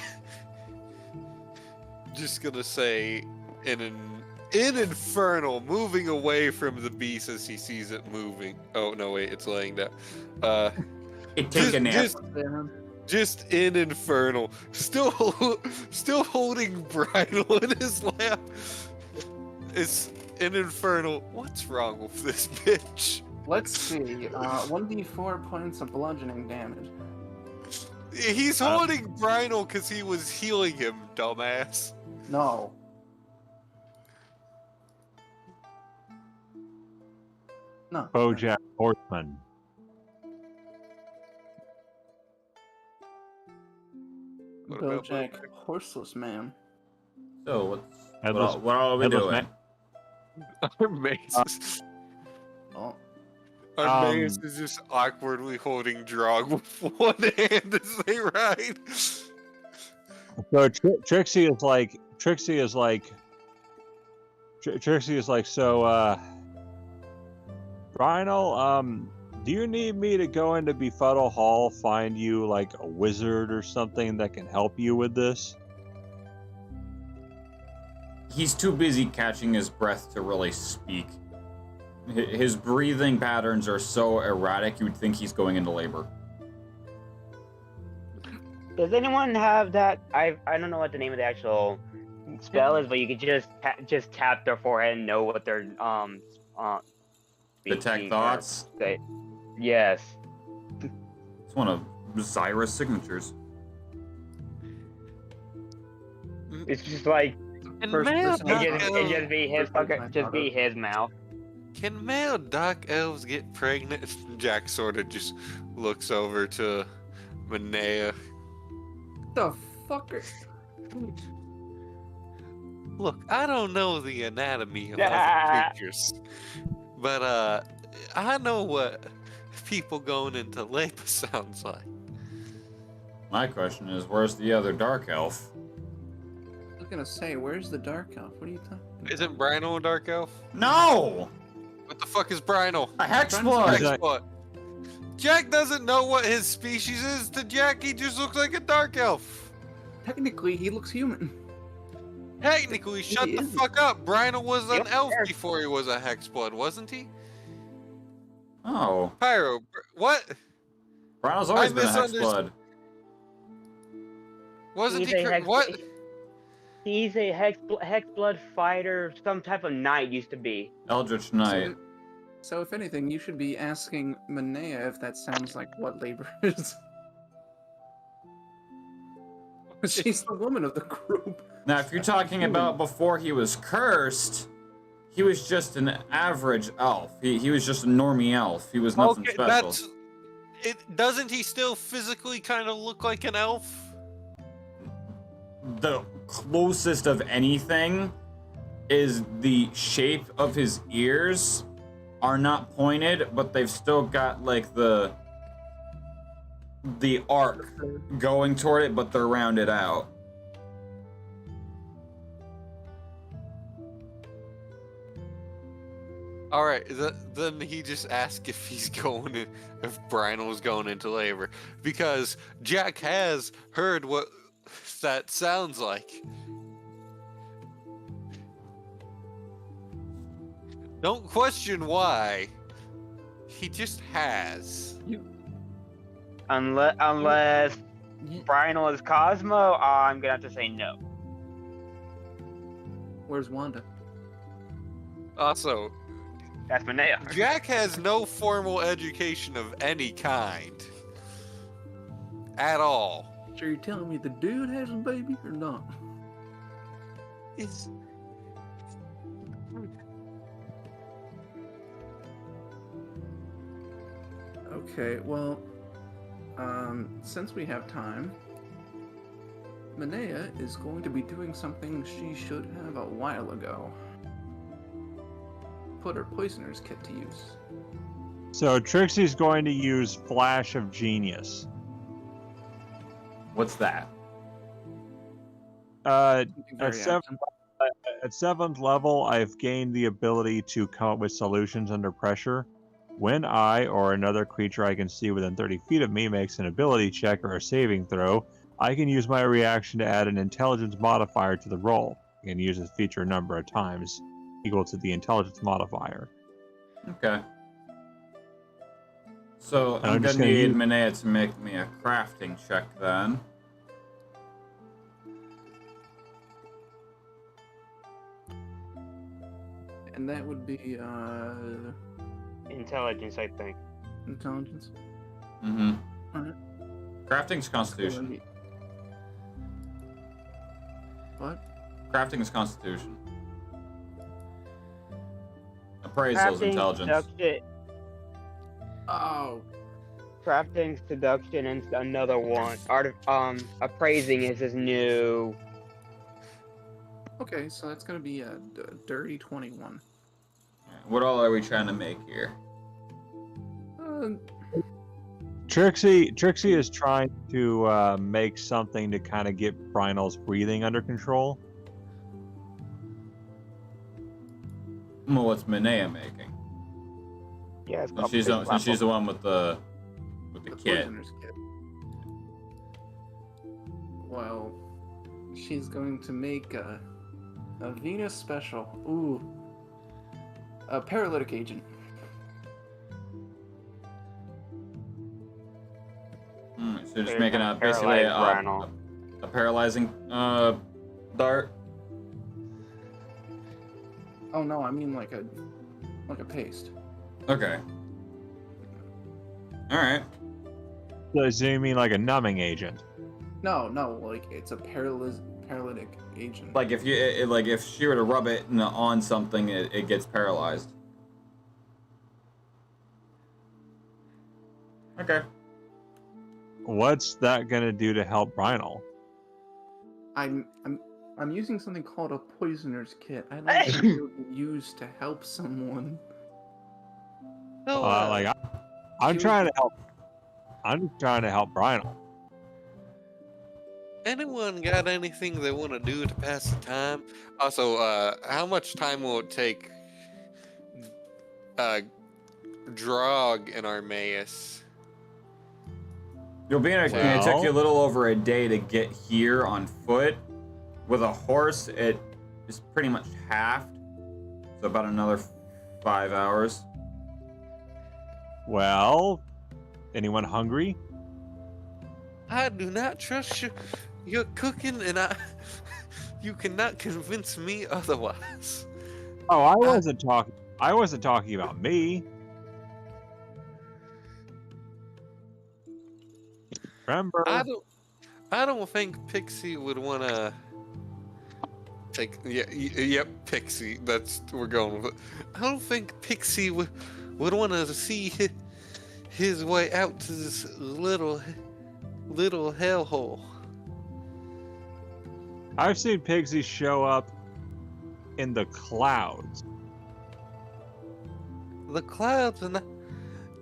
just gonna say in infernal, moving away from the beast as he sees it moving. Oh no, wait, it's laying down. It take a nap. Just in infernal, still holding bridle in his lap. It's in infernal. What's wrong with this bitch? Let's see. 1d4 points of bludgeoning damage. He's holding bridle because he was healing him, dumbass. No. No. Bojack Horseman. What about Bojack Horseless Man. So Headless- what are we Headless doing? Man. Our mace Oh. Our mace is just awkwardly holding Drog with one hand as they ride. So Trixie is like, so, Rhino, do you need me to go into Befuddle Hall, find you like a wizard or something that can help you with this? He's too busy catching his breath to really speak. His breathing patterns are so erratic, you would think he's going into labor. Does anyone have that? I don't know what the name of the actual spell is, but you could just tap their forehead and know what they're Detect speaking or thoughts. say. Yes. It's one of Zyra's signatures. It's just like Can First male person dark it elves, just be his fucking just be his mouth. can male dark elves get pregnant? Jack sort of just looks over to Manea. The fucker. Look, I don't know the anatomy of other creatures, but I know what people going into labor sounds like. My question is, where's the other dark elf? I was gonna say, where's the dark elf? What are you talking about? Isn't Brino a dark elf? No! What the fuck is Brino? A hex Hex blood! blood. What? Jack doesn't know what his species is. To Jack, he just looks like a dark elf. Technically, he looks human. Technically, shut He the isn't. fuck up. Brino was an Yep. elf before he was a hexblood, wasn't he? Oh, Pyro, what? Browno's always I been a hex misunderstood. blood. Wasn't He's he? a hex- What? He's a hex blood fighter, some type of knight used to be. Eldritch Knight. So if anything, you should be asking Manea if that sounds like what labor is. She's the woman of the group. Now, if you're talking about before he was cursed, he was just an average elf. He was just a normie elf. He was nothing Okay, special. that's it. Doesn't he still physically kind of look like an elf? The closest of anything is the shape of his ears are not pointed, but they've still got like the arc going toward it, but they're rounded out. All right, then he just asked if he's going in, if Brian was going into labor, because Jack has heard what that sounds like. Don't question why. He just has. Unless Brian is Cosmo, I'm gonna have to say no. Where's Wanda? Also, That's Manea. Jack has no formal education of any kind. At all. So you're telling me the dude has a baby or not? It's... Okay, well, since we have time, Manea is going to be doing something she should have a while ago. Put her poisoner's kit to use. So Trixie's going to use Flash of Genius. What's that? Something very At seven- action. At 7th level, I've gained the ability to come up with solutions under pressure. When I or another creature I can see within 30 feet of me makes an ability check or a saving throw, I can use my reaction to add an intelligence modifier to the roll. I can use this feature a number of times, equal to the intelligence modifier. Okay. So And I'm I'm just gonna gonna need use- Minea to make me a crafting check then. And that would be Intelligence, I think. intelligence. Mm-hmm. Alright. Crafting's Constitution. What? Crafting is Constitution. Appraisal is Crafting, Intelligence. seduction, Oh. crafting, seduction, and another one. Appraising is his new. Okay, so that's gonna be a dirty 21. What all are we trying to make here? Trixie is trying to make something to kind of get Brynol's breathing under control. Well, what's Minea making? Yeah, it's Since she's the one with the kit. Poisoner's kit. Well, she's going to make a Venus special. Ooh. A paralytic agent. So just They're making gonna basically paralyze Brynol. a paralyzing dart. Oh no, I mean like a paste. Okay. All right. So you mean like a numbing agent? No, like it's a paralytic agent. Like if if she were to rub it on something, it gets paralyzed. Okay. What's that gonna do to help Brynol? I'm using something called a poisoner's kit. I like to be able to use to help someone. I'm trying to help. I'm just trying to help Brynol. Anyone got anything they want to do to pass the time? Also, how much time will it take Drog and Armaeus? You'll be in a. It took you a little over a day to get here on foot. With a horse, it is pretty much halved. So about another 5 hours. Well, anyone hungry? I do not trust you. You're cooking, and you cannot convince me otherwise. Oh, I wasn't talking. I wasn't talking about me. Remember? I don't think Pixie would want to take. Yep, Pixie. We're going with it. I don't think Pixie would want to see his way out to this little hellhole. I've seen Pixies show up in the clouds. The clouds are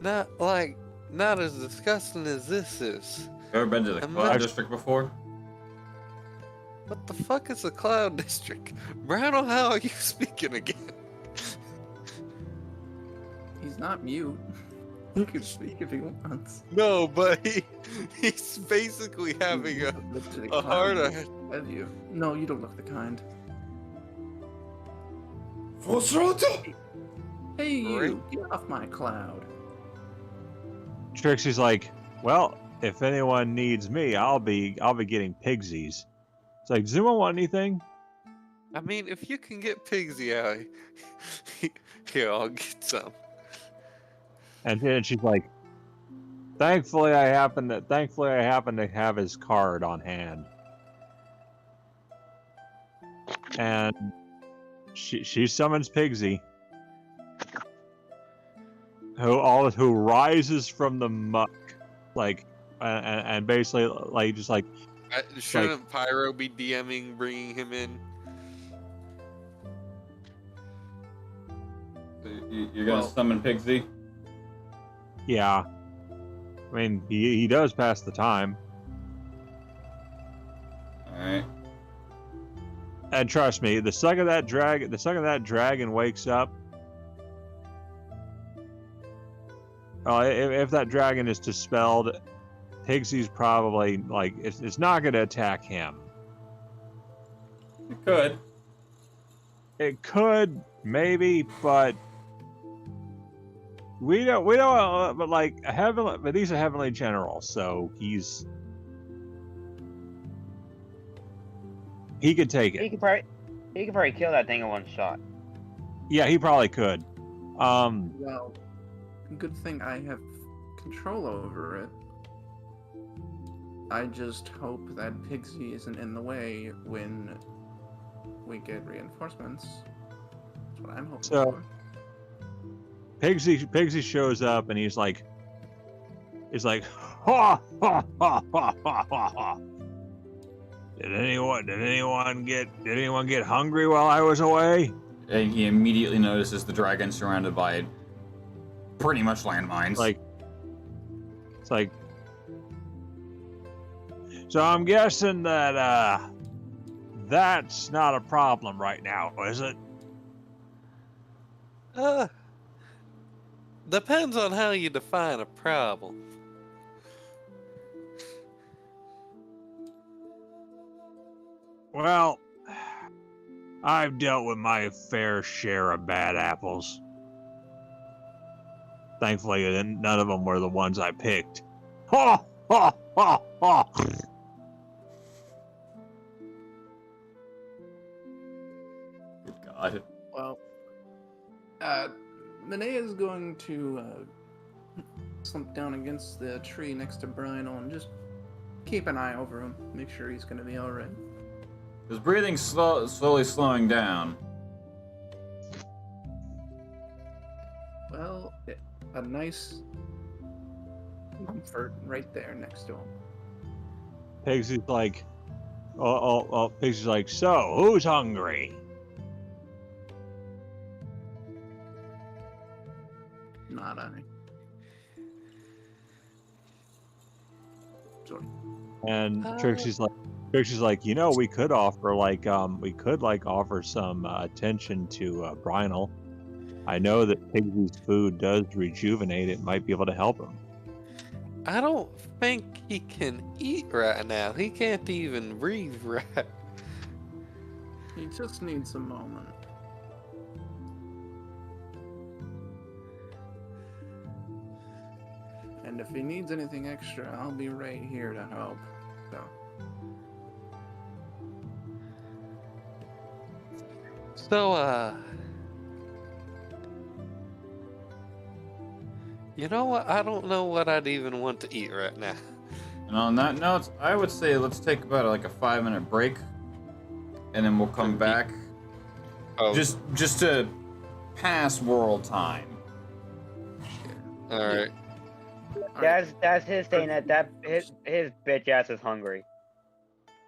not as disgusting as this is. You ever been to the I'm Cloud not- District before? What the fuck is a cloud district? Brown, how are you speaking again? He's not mute. He can speak if he wants. No, but he's basically having a hard on. Have you? No, you don't look the kind. Hey, you! Get off my cloud. Trixie's like, well, if anyone needs me, I'll be getting pigsies. It's like, does anyone want anything? I mean, if you can get Pigsy out, here, I'll get some. And then she's like, thankfully I happen to have his card on hand. And she summons Pigsy, who rises from the muck, like, and basically like just like. Shouldn't Pyro be DMing, bringing him in? You're gonna summon Pigsy? Yeah. I mean, he does pass the time. Alright. And trust me, the second that dragon wakes up, if that dragon is dispelled, Pigsy's probably like it's not going to attack him. It could. It could maybe, but we don't. But like but he's a heavenly general, so he could take it. He could probably kill that thing in one shot. Yeah, he probably could. Well, good thing I have control over it. I just hope that Pigsy isn't in the way when we get reinforcements. That's what I'm hoping So- for. Pigsy shows up and he's like, ha ha ha ha ha ha ha. Did anyone get hungry while I was away? And he immediately notices the dragon surrounded by pretty much landmines. It's like, so I'm guessing that that's not a problem right now, is it? Depends on how you define a problem. Well, I've dealt with my fair share of bad apples. Thankfully, none of them were the ones I picked. Ha ha ha ha! Good God. Well, Minea is going to slump down against the tree next to Brynel and just keep an eye over him, make sure he's going to be all right. His breathing's slowly slowing down. Well, a nice comfort right there next to him. Pigsy's like, Pigsy's like, so who's hungry? Not I. Sorry. And Trixie's like, you know, we could offer offer some attention to Brynel. I know that Pigsy's food does rejuvenate. It might be able to help him. I don't think he can eat right now. He can't even breathe right. He just needs a moment. And if he needs anything extra, I'll be right here to help. So. So, you know what? I don't know what I'd even want to eat right now. And on that note, I would say let's take about like a 5-minute break, and then we'll come back. Oh, Just to pass world time. all right. That's his saying that his bitch ass is hungry.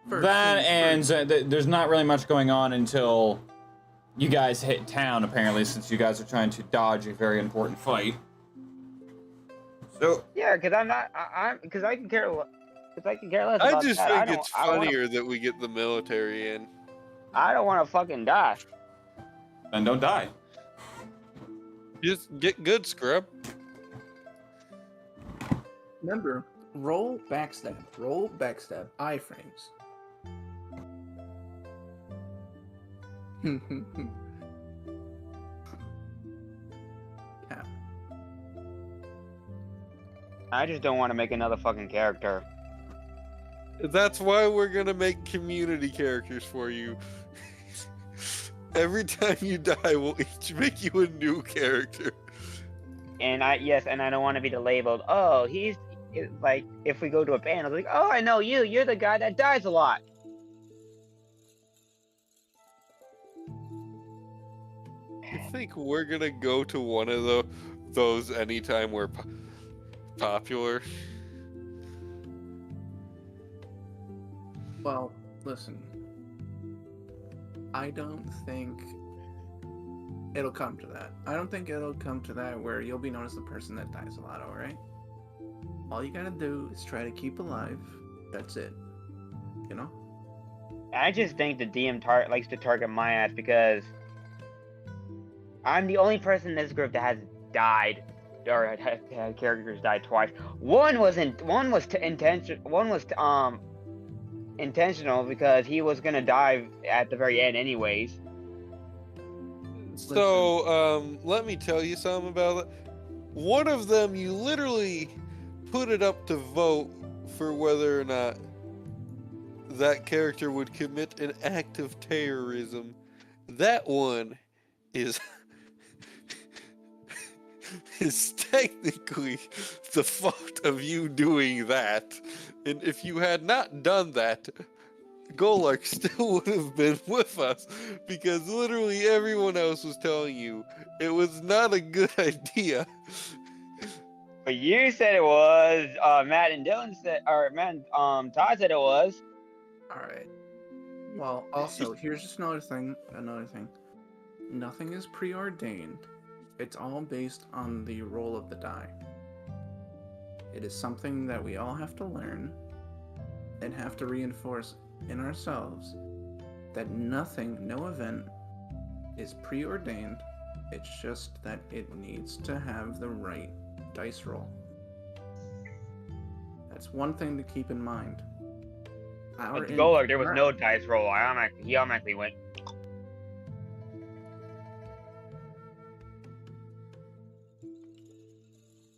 First That things and there's not really much going on until you guys hit town, apparently, since you guys are trying to dodge a very important fight. So Yeah, because because I can care less. I about just that. think it's funnier that we get the military in. I don't want to fucking die. then don't die. Just get good, scrub. Remember, roll backstab, iframes. Yeah. I just don't want to make another fucking character. That's why we're gonna make community characters for you. Every time you die, we'll each make you a new character. And I don't want to be labeled. Oh, he's like, if we go to a band, I was like, oh, I know you. You're the guy that dies a lot. I think we're gonna go to one of those anytime we're popular. Well, listen. I don't think it'll come to that. I don't think it'll come to that where you'll be known as the person that dies a lot, alright? All you gotta do is try to keep alive. That's it. You know? I just think the DM likes to target my ass because I'm the only person in this group that has died had characters die twice. One was intentional because he was gonna die at the very end anyways. So, let me tell you something about it. One of them, you literally put it up to vote for whether or not that character would commit an act of terrorism. That one is is technically the fault of you doing that. And if you had not done that, Golak still would have been with us, because literally everyone else was telling you it was not a good idea. But you said it was. Matt and Dylan said, or Matt, Todd said it was. All right. Well, also, here's just another thing. Nothing is preordained. It's all based on the roll of the die. It is something that we all have to learn and have to reinforce in ourselves that nothing, no event, is preordained. It's just that it needs to have the right dice roll. That's one thing to keep in mind. But Golak, there was no dice roll. He automatically went.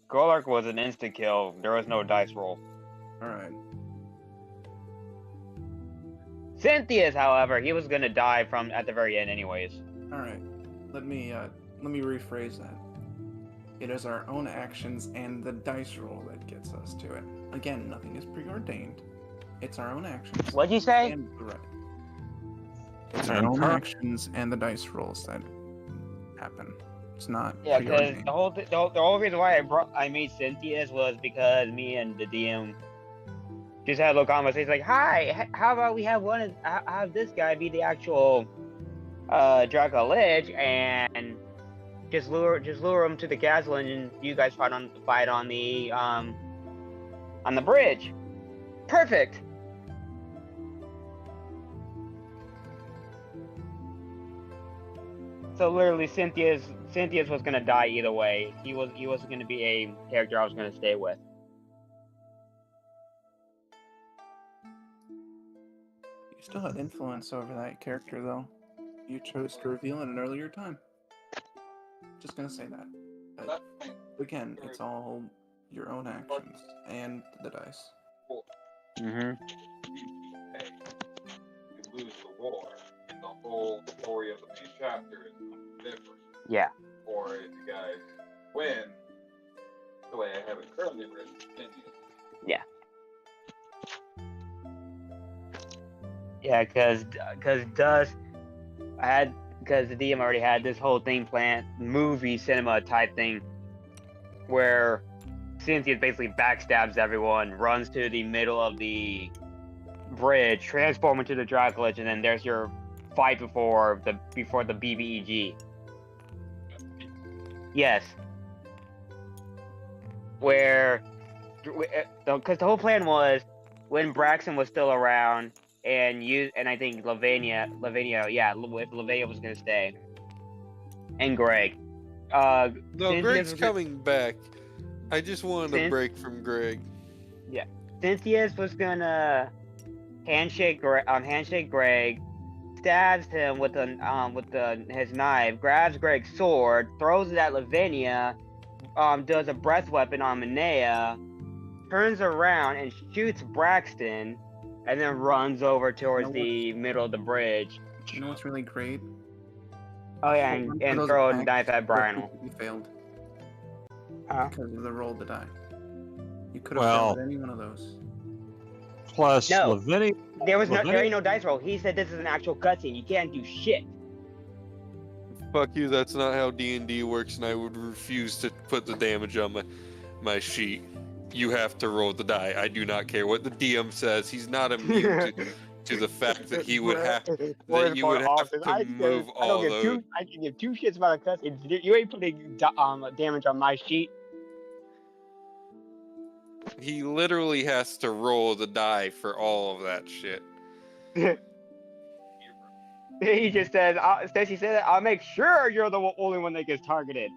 Golak was an instant kill. There was no dice roll. Alright. Cynthia's, however, he was gonna die from at the very end anyways. Alright. Let me rephrase that. It is our own actions and the dice roll that gets us to it. Again, nothing is preordained. It's our own actions. What'd you say? And it's our own actions and the dice rolls that happen. It's not. Yeah, because preordained. the whole reason why I made Cynthia's was because me and the DM just had a little conversation like, "Hi, how about we have have this guy be the actual Draco Lich and just lure him to the castle and you guys fight on the bridge." Perfect. So literally, Cynthia's was gonna die either way. He wasn't gonna be a character I was gonna stay with. You still had influence over that character, though. You chose to reveal at an earlier time. Just gonna say that. But again, it's all your own actions and the dice. Mm-hmm. Hey, you lose the war, and the whole story of the main chapter is different. Yeah. Or if you guys win, the way I have it currently written, continue. Yeah. Yeah, because the DM already had this whole thing planned, movie cinema type thing, where Cynthia basically backstabs everyone, runs to the middle of the bridge, transform into the Dracolich, and then there's your fight before the BBEG. Yes. Where, because the whole plan was when Braxton was still around, and I think Lavinia was gonna stay, and Greg. No, Cynthia's Greg's coming back. I just wanted a break from Greg. Yeah, Cynthia's was gonna handshake Greg, stabs him with his knife, grabs Greg's sword, throws it at Lavinia, does a breath weapon on Minea, turns around and shoots Braxton, and then runs over towards the middle of the bridge. You know what's really great? Oh yeah, and throw a knife at Brian. You failed. Huh? Because of the roll of the die. You could have failed any one of those. Plus, No. Lavinia. There ain't no dice roll. He said this is an actual cutscene. You can't do shit. Fuck you, that's not how D&D works, and I would refuse to put the damage on my sheet. You have to roll the die. I do not care what the DM says. He's not immune to the fact that he would have to move all those. I can give two shits about a cutscene. You ain't putting damage on my sheet. He literally has to roll the die for all of that shit. He just says, Stacy said, "I'll make sure you're the only one that gets targeted."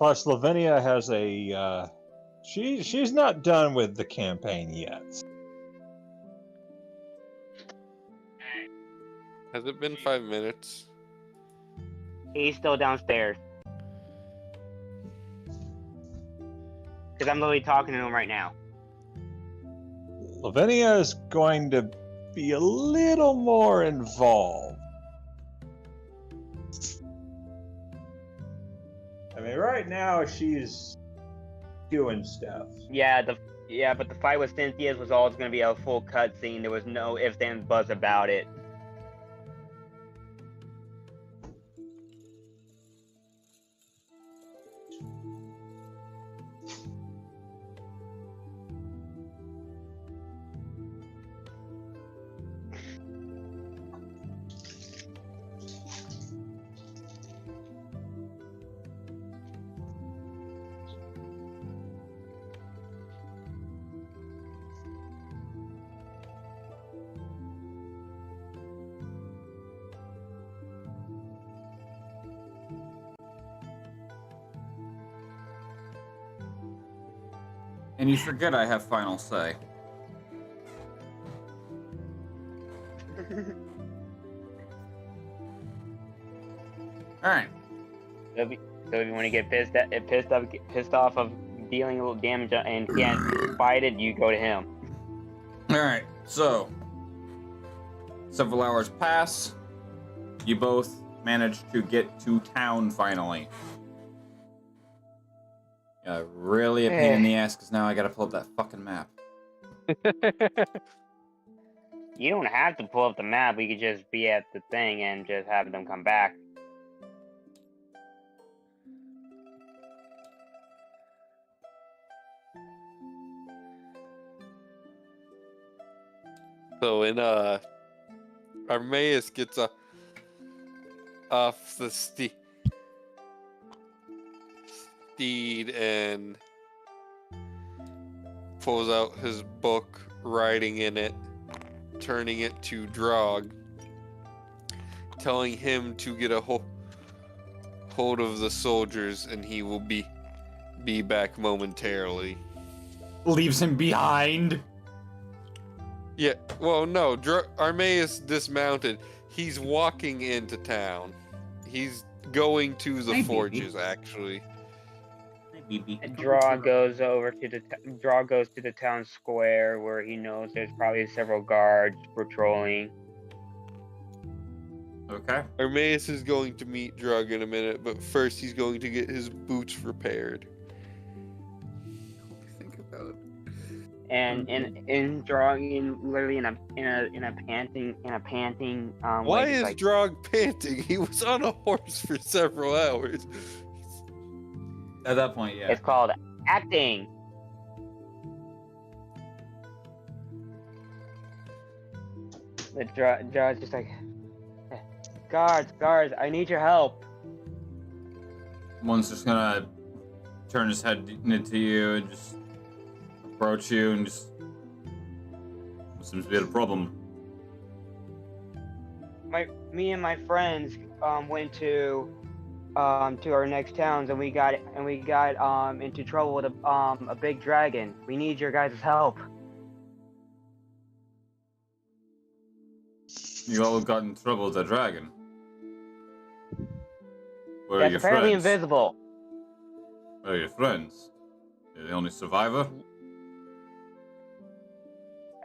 Plus, Lavinia has a. She's not done with the campaign yet. Has it been 5 minutes? He's still downstairs. Because I'm literally talking to him right now. Lavinia is going to be a little more involved. I mean, right now she's doing stuff. Yeah, but the fight with Cynthia's was always going to be a full cutscene. There was no ifs, ands, buts about it. And you forget I have final say. Alright. So if you want to get pissed off of dealing a little damage and can't fight it, you go to him. Alright, so several hours pass. You both manage to get to town finally. Really a pain in the ass because now I gotta pull up that fucking map. You don't have to pull up the map. We could just be at the thing and just have them come back. So in Armaeus gets off the steed and pulls out his book, writing in it, turning it to Drog, telling him to get a hold of the soldiers, and he will be back momentarily. Leaves him behind. Yeah, well, no, Armaeus dismounted. He's walking into town. He's going to the Hi, forges, actually. Draw goes to the town square where he knows there's probably several guards patrolling. Okay. Armaeus is going to meet Drug in a minute, but first he's going to get his boots repaired. Think about it. And drawing literally in a panting Why like, is like, Drog panting? He was on a horse for several hours. At that point, yeah. it's called acting. The draw's just like, guards, I need your help. One's just gonna turn his head into you and just approach you and just seems to be a problem. Me and my friends went to our next towns and we got into trouble with a big dragon. We need your guys' help. You all got in trouble with the dragon. Where are That's your apparently friends? invisible. Where are your friends? You're the only survivor?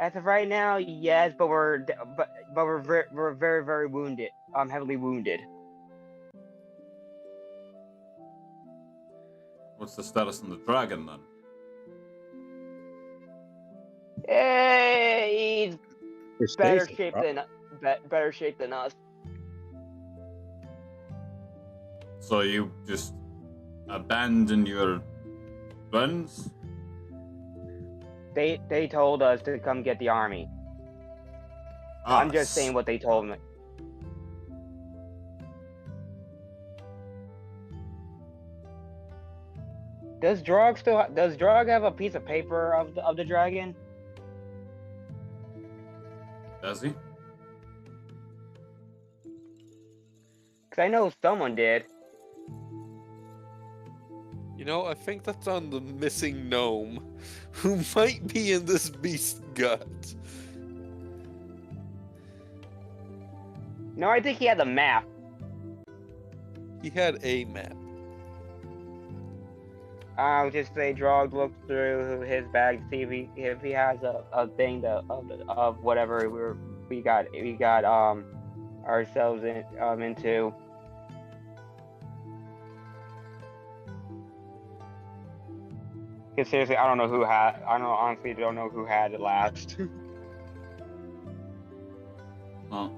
As of right now, yes, but we're very, very wounded. Heavily wounded. What's the status on the dragon then? Hey, he's better Stasis, shape right? better shape than us. So you just abandoned your friends? They told us to come get the army. I'm just saying what they told me. Does Drog have a piece of paper of the dragon? Does he? Cause I know someone did. You know, I think that's on the missing gnome, who might be in this beast's gut. No, I think he had the map. He had a map. I'll just say Drog looked through his bag to see if he has a thing of whatever we got ourselves into. Because seriously, I honestly don't know who had it last. Well,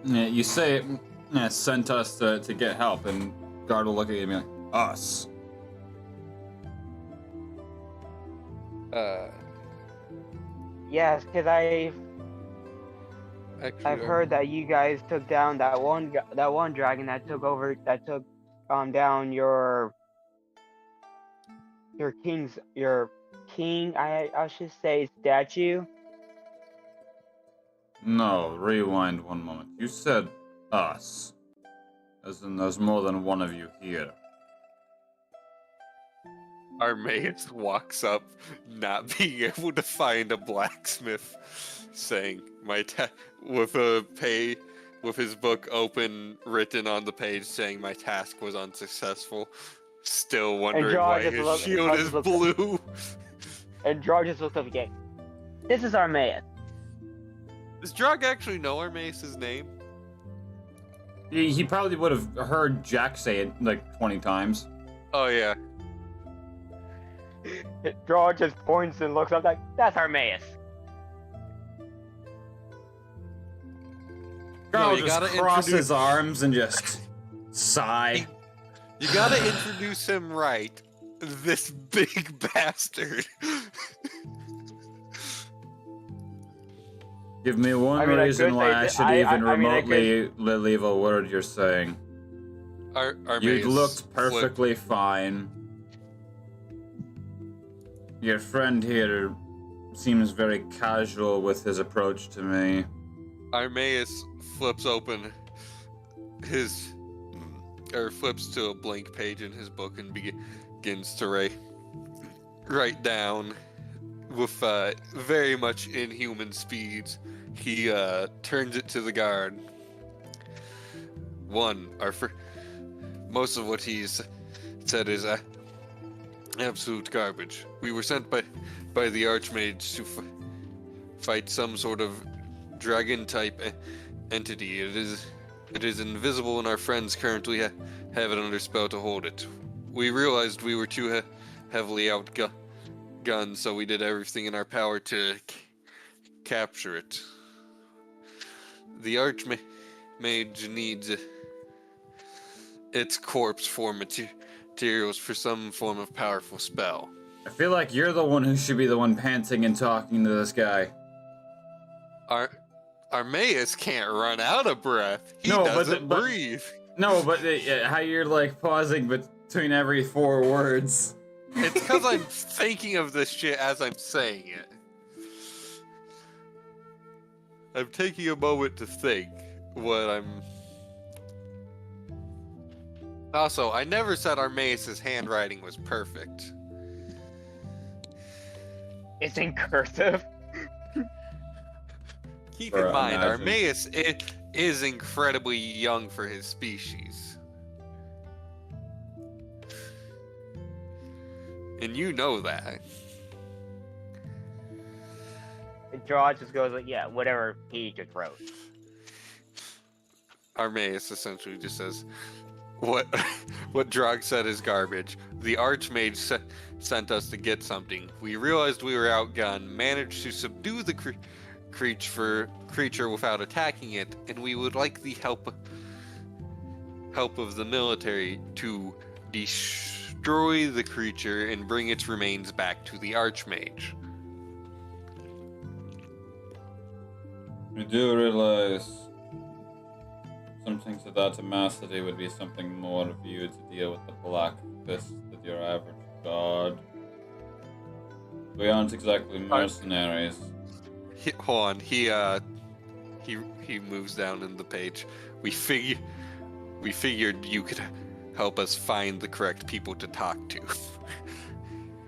yeah, you say it sent us to get help, and Guard will look at you and be like, us. Yes, because I've Actually, heard that you guys took down that one dragon that took down your king, I should say, statue. No, rewind one moment. You said us. As in, there's more than one of you here. Armaeus walks up, not being able to find a blacksmith, saying, with his book open, written on the page, saying my task was unsuccessful. Still wondering why his shield is blue. And Drog just looked up again. This is Armaeus. Does Drog actually know Armaeus' name? He probably would have heard Jack say it like 20 times. Oh yeah. Drog just points and looks up like, that's Armaeus. Carl you just gotta cross introduce- his arms and just sigh. You gotta introduce him right. This big bastard. Give me one reason why I should even remotely believe a word you're saying. Armaeus You looked perfectly fine. Your friend here seems very casual with his approach to me. Armaeus flips open flips to a blank page in his book and begins to write down with very much inhuman speeds. He turns it to the guard. Most of what he's said is absolute garbage. We were sent by the Archmage to fight some sort of dragon-type entity. It is invisible, and our friends currently have it under spell to hold it. We realized we were too heavily outgunned, so we did everything in our power to capture it. The Archmage needs its corpse for materials for some form of powerful spell. I feel like you're the one who should be the one panting and talking to this guy. Armaeus can't run out of breath. He doesn't breathe. No, but how you're like pausing between every 4 words. It's because I'm thinking of this shit as I'm saying it. I'm taking a moment to think what I'm... Also, I never said Armaeus' handwriting was perfect. It's in cursive. Keep in mind, Armaeus is incredibly young for his species. And you know that. Drog just goes like, yeah, whatever he just wrote. Armaeus essentially just says, what Drog said is garbage. The Archmage sent us to get something. We realized we were outgunned, managed to subdue the creature without attacking it, and we would like the help of the military to destroy the creature and bring its remains back to the Archmage. We do realize something to that tenacity would be something more of you to deal with the black fist of your average god. We aren't exactly mercenaries. Hold on, he moves down in the page. We figured you could help us find the correct people to talk to.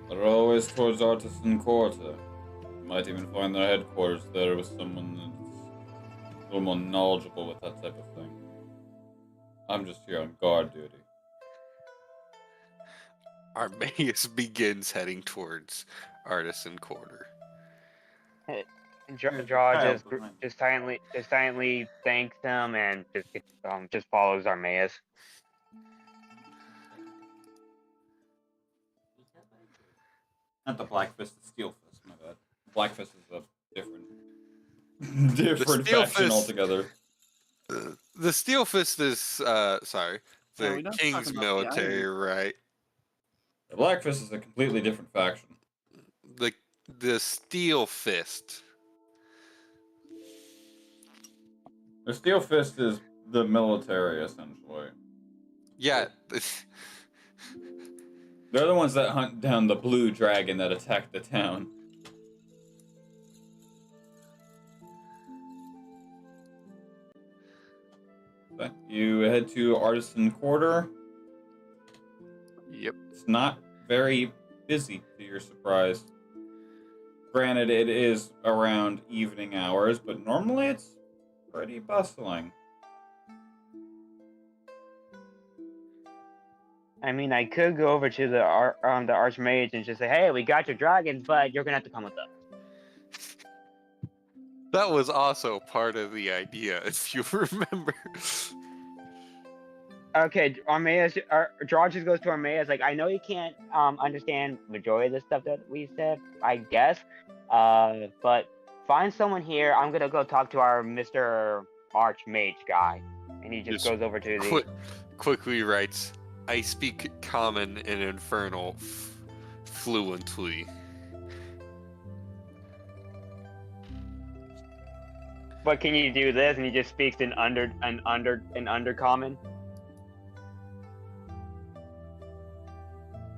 They're always towards Artisan Quarter. You might even find their headquarters there with someone that's a little more knowledgeable with that type of thing. I'm just here on guard duty. Armaeus begins heading towards Artisan Quarter. Draw just silently thanks him and just follows Armaeus. Not the Black Fist, the Steel Fist, my bad. Black Fist is a different Steel faction Fist- altogether. The Steel Fist is, sorry, No, the we're not King's talking about the military, right? The Black Fist is a completely different faction. The Steel Fist. The Steel Fist is the military, essentially. Yeah, They're the ones that hunt down the blue dragon that attacked the town. But you head to Artisan Quarter. yep. It's not very busy, to your surprise. Granted, it is around evening hours, but normally it's pretty bustling. I mean, I could go over to the Archmage and just say, "Hey, we got your dragons, but you're gonna have to come with us." That was also part of the idea, if you remember. Okay, Armaeus, Draw just goes to Armaeus, like, I know you can't understand majority of the stuff that we said, I guess, but find someone here. I'm gonna go talk to our Mr. Archmage guy, and he just goes over to the. Quickly writes, I speak Common and Infernal fluently. But can you do this? And he just speaks in undercommon.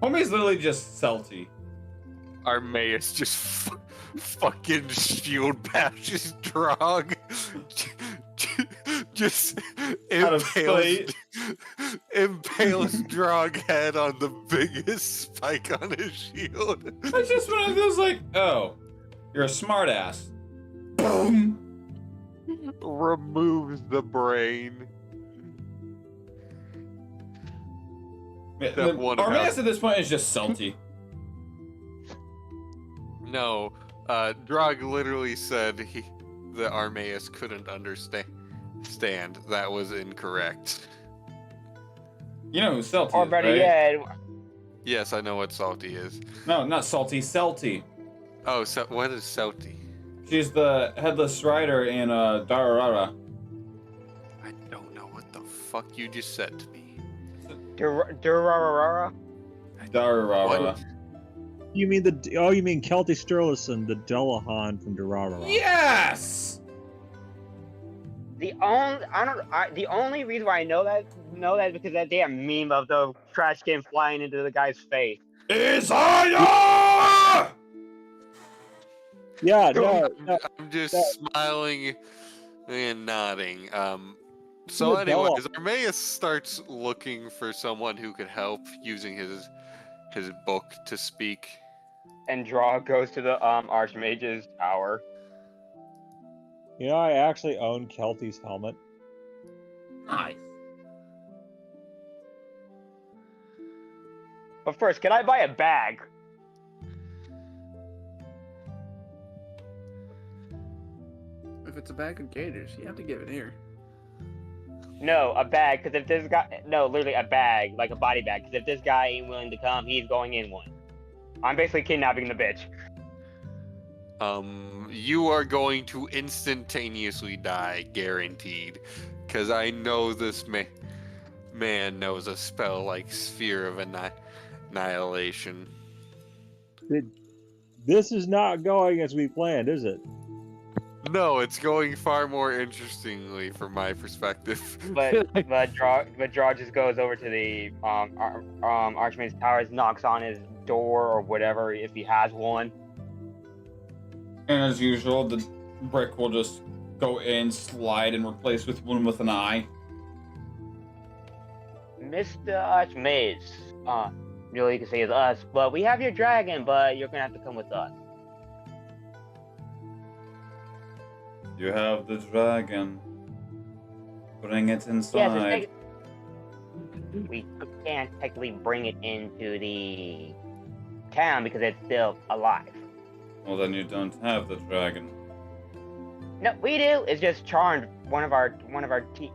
Homie's literally just salty. Armaeus just fucking shield bashes Drog. Just Out of spite. impales Drog head on the biggest spike on his shield. It's just one of those like, oh, you're a smartass. Boom. Removes the brain. That one Armaeus house- at this point is just salty. No, Drog literally said the Armaeus couldn't understand. That was incorrect. You know who salty Or is, better right? yet, Yes, I know what salty is. No, not salty, Celty. Oh, so what is salty? She's the headless rider in Dararara. I don't know what the fuck you just said to me. Durarara. Dararara. What? You mean you mean Kelty Sturluson, the Dullahan from Durarara. Yes! The only reason why I know that is because that damn meme of the trash can flying into the guy's face. Isaiah! Yeah, no. I'm just smiling and nodding. So You're anyways, Armaeus starts looking for someone who could help using his book to speak. And Draw goes to the Archmage's tower. You know, I actually own Kelty's helmet. Nice. But first, can I buy a bag? If it's a bag of gators, you have to give it here. No, a bag, because if this guy... No, literally a bag, like a body bag. Because if this guy ain't willing to come, he's going in one. I'm basically kidnapping the bitch. You are going to instantaneously die, guaranteed. Because I know this man knows a spell like Sphere of Annihilation. This is not going as we planned, is it? No, it's going far more interestingly from my perspective. But Draw just goes over to the Archmage's towers, knocks on his door or whatever if he has one. And as usual, the brick will just go in, slide, and replace with one with an eye. Mr. Archmage, really you can say it's us, but we have your dragon, but you're gonna have to come with us. You have the dragon. Bring it Yes, inside. we can't technically bring it into the town because it's still alive. Well, then you don't have the dragon. No, we do. It's just charmed. One of our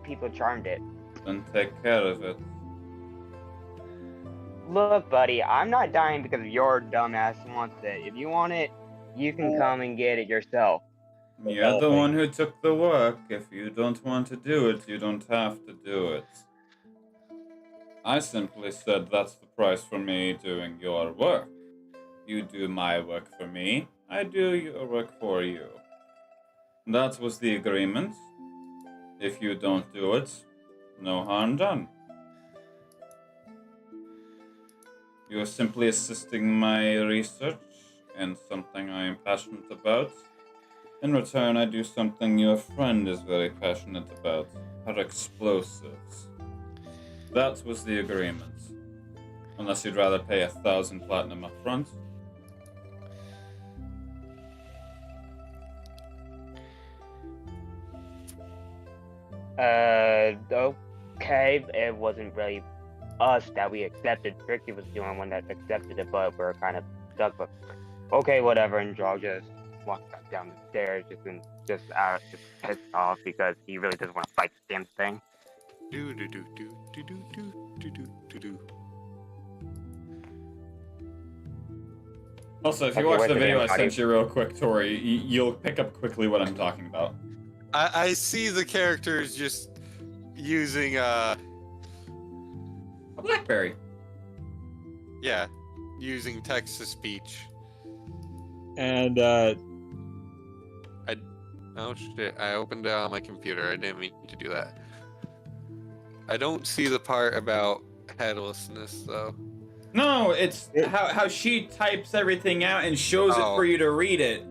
people charmed it. Then take care of it. Look, buddy, I'm not dying because your dumbass wants it. If you want it, you can come and get it yourself. You're the one who took the work. If you don't want to do it, you don't have to do it. I simply said that's the price for me doing your work. You do my work for me, I do your work for you. That was the agreement. If you don't do it, no harm done. You are simply assisting my research and something I am passionate about. In return, I do something your friend is very passionate about, her explosives. That was the agreement. Unless you'd rather pay 1,000 platinum up front. Okay, it wasn't really us that we accepted. Ricky was the only one that accepted it, but we're kind of stuck. But okay, whatever. And Draw just walked back down the stairs, just pissed off because he really doesn't want to fight the damn thing. Do do do do do do do do do do. Also, if you Okay, watch where's the the video I damn sent you real quick, Tori, you'll pick up quickly what I'm talking about. I see the characters just using A Blackberry. yeah, using text to speech. And Oh shit, I opened it on my computer. I didn't mean to do that. I don't see the part about headlessness though. No, it's how she types everything out and shows it Oh. for you to read it.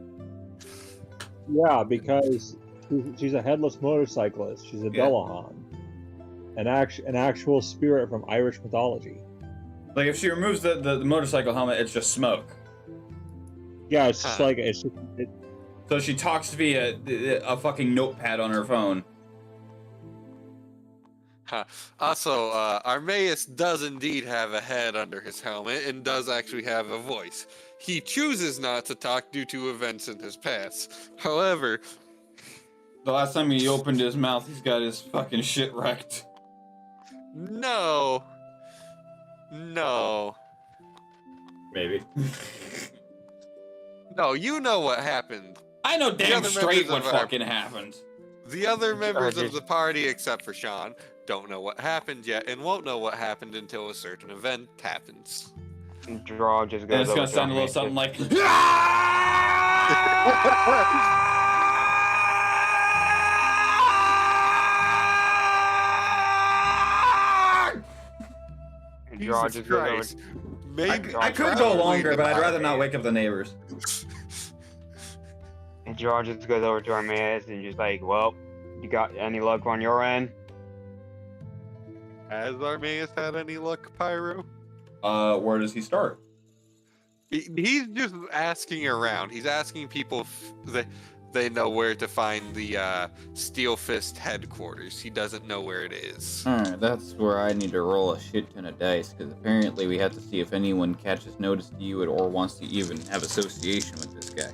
yeah, because she's a headless motorcyclist. She's a Yeah. Dullahan, an actual spirit from Irish mythology. Like if she removes the motorcycle helmet, it's just smoke. Yeah, it's just Huh. like So she talks via a fucking notepad on her phone. Huh. Also, Armaeus does indeed have a head under his helmet and does actually have a voice. He chooses not to talk due to events in his past. However, The last time he opened his mouth, he's got his fucking shit wrecked. no. Maybe. No, you know what happened. I know damn other straight members what of our- fucking happened. The other members of just- the party, except for Sean, don't know what happened yet and won't know what happened until a certain event happens. And Draw just And goes it's over gonna to sound a him little and something just- like. and Draw Jesus just goes over Christ. Maybe I could go longer, but I'd rather not wake up the neighbors. And Gerard just goes over to Armaeus and just like, well, you got any luck on your end? Has Armaeus had any luck, Pyro? Where does he start? He's just asking around. He's asking people if they know where to find the Steel Fist headquarters. He doesn't know where it is. Alright, that's where I need to roll a shit ton of dice, because apparently we have to see if anyone catches notice to you or wants to even have association with this guy.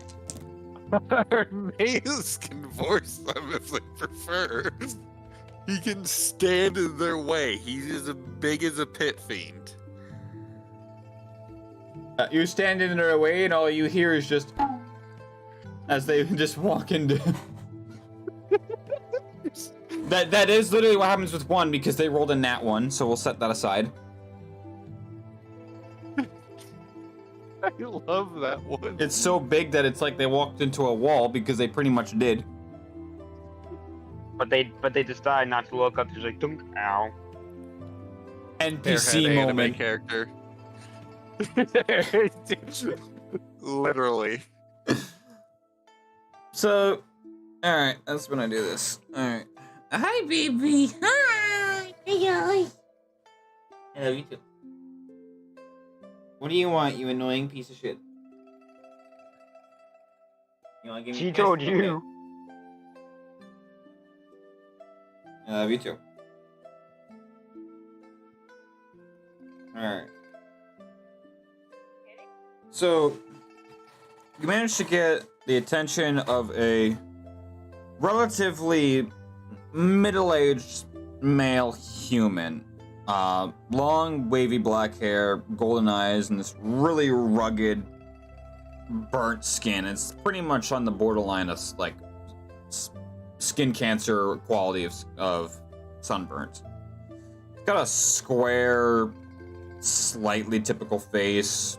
Armaeus can force them if they prefer. He can stand in their way. He's as big as a pit fiend. You're standing in their way, and all you hear is just as they just walk into. That is literally what happens with one because they rolled a nat one, so we'll set that aside. I love that one. It's so big that it's like they walked into a wall because they pretty much did. But they decide not to look up. They're like, dunk, ow. NPC Airhead anime moment. character. Literally. So, alright, that's when I do this. Alright. Hi, baby. Hi. Hey guys. I love you too. What do you want, you annoying piece of shit? You want to give me She a kiss? told Okay. you. I love you too. Alright. So, you managed to get the attention of a relatively middle-aged male human. Long, wavy black hair, golden eyes, and this really rugged, burnt skin. It's pretty much on the borderline of, like, skin cancer quality of sunburns. He's got a square, slightly typical face,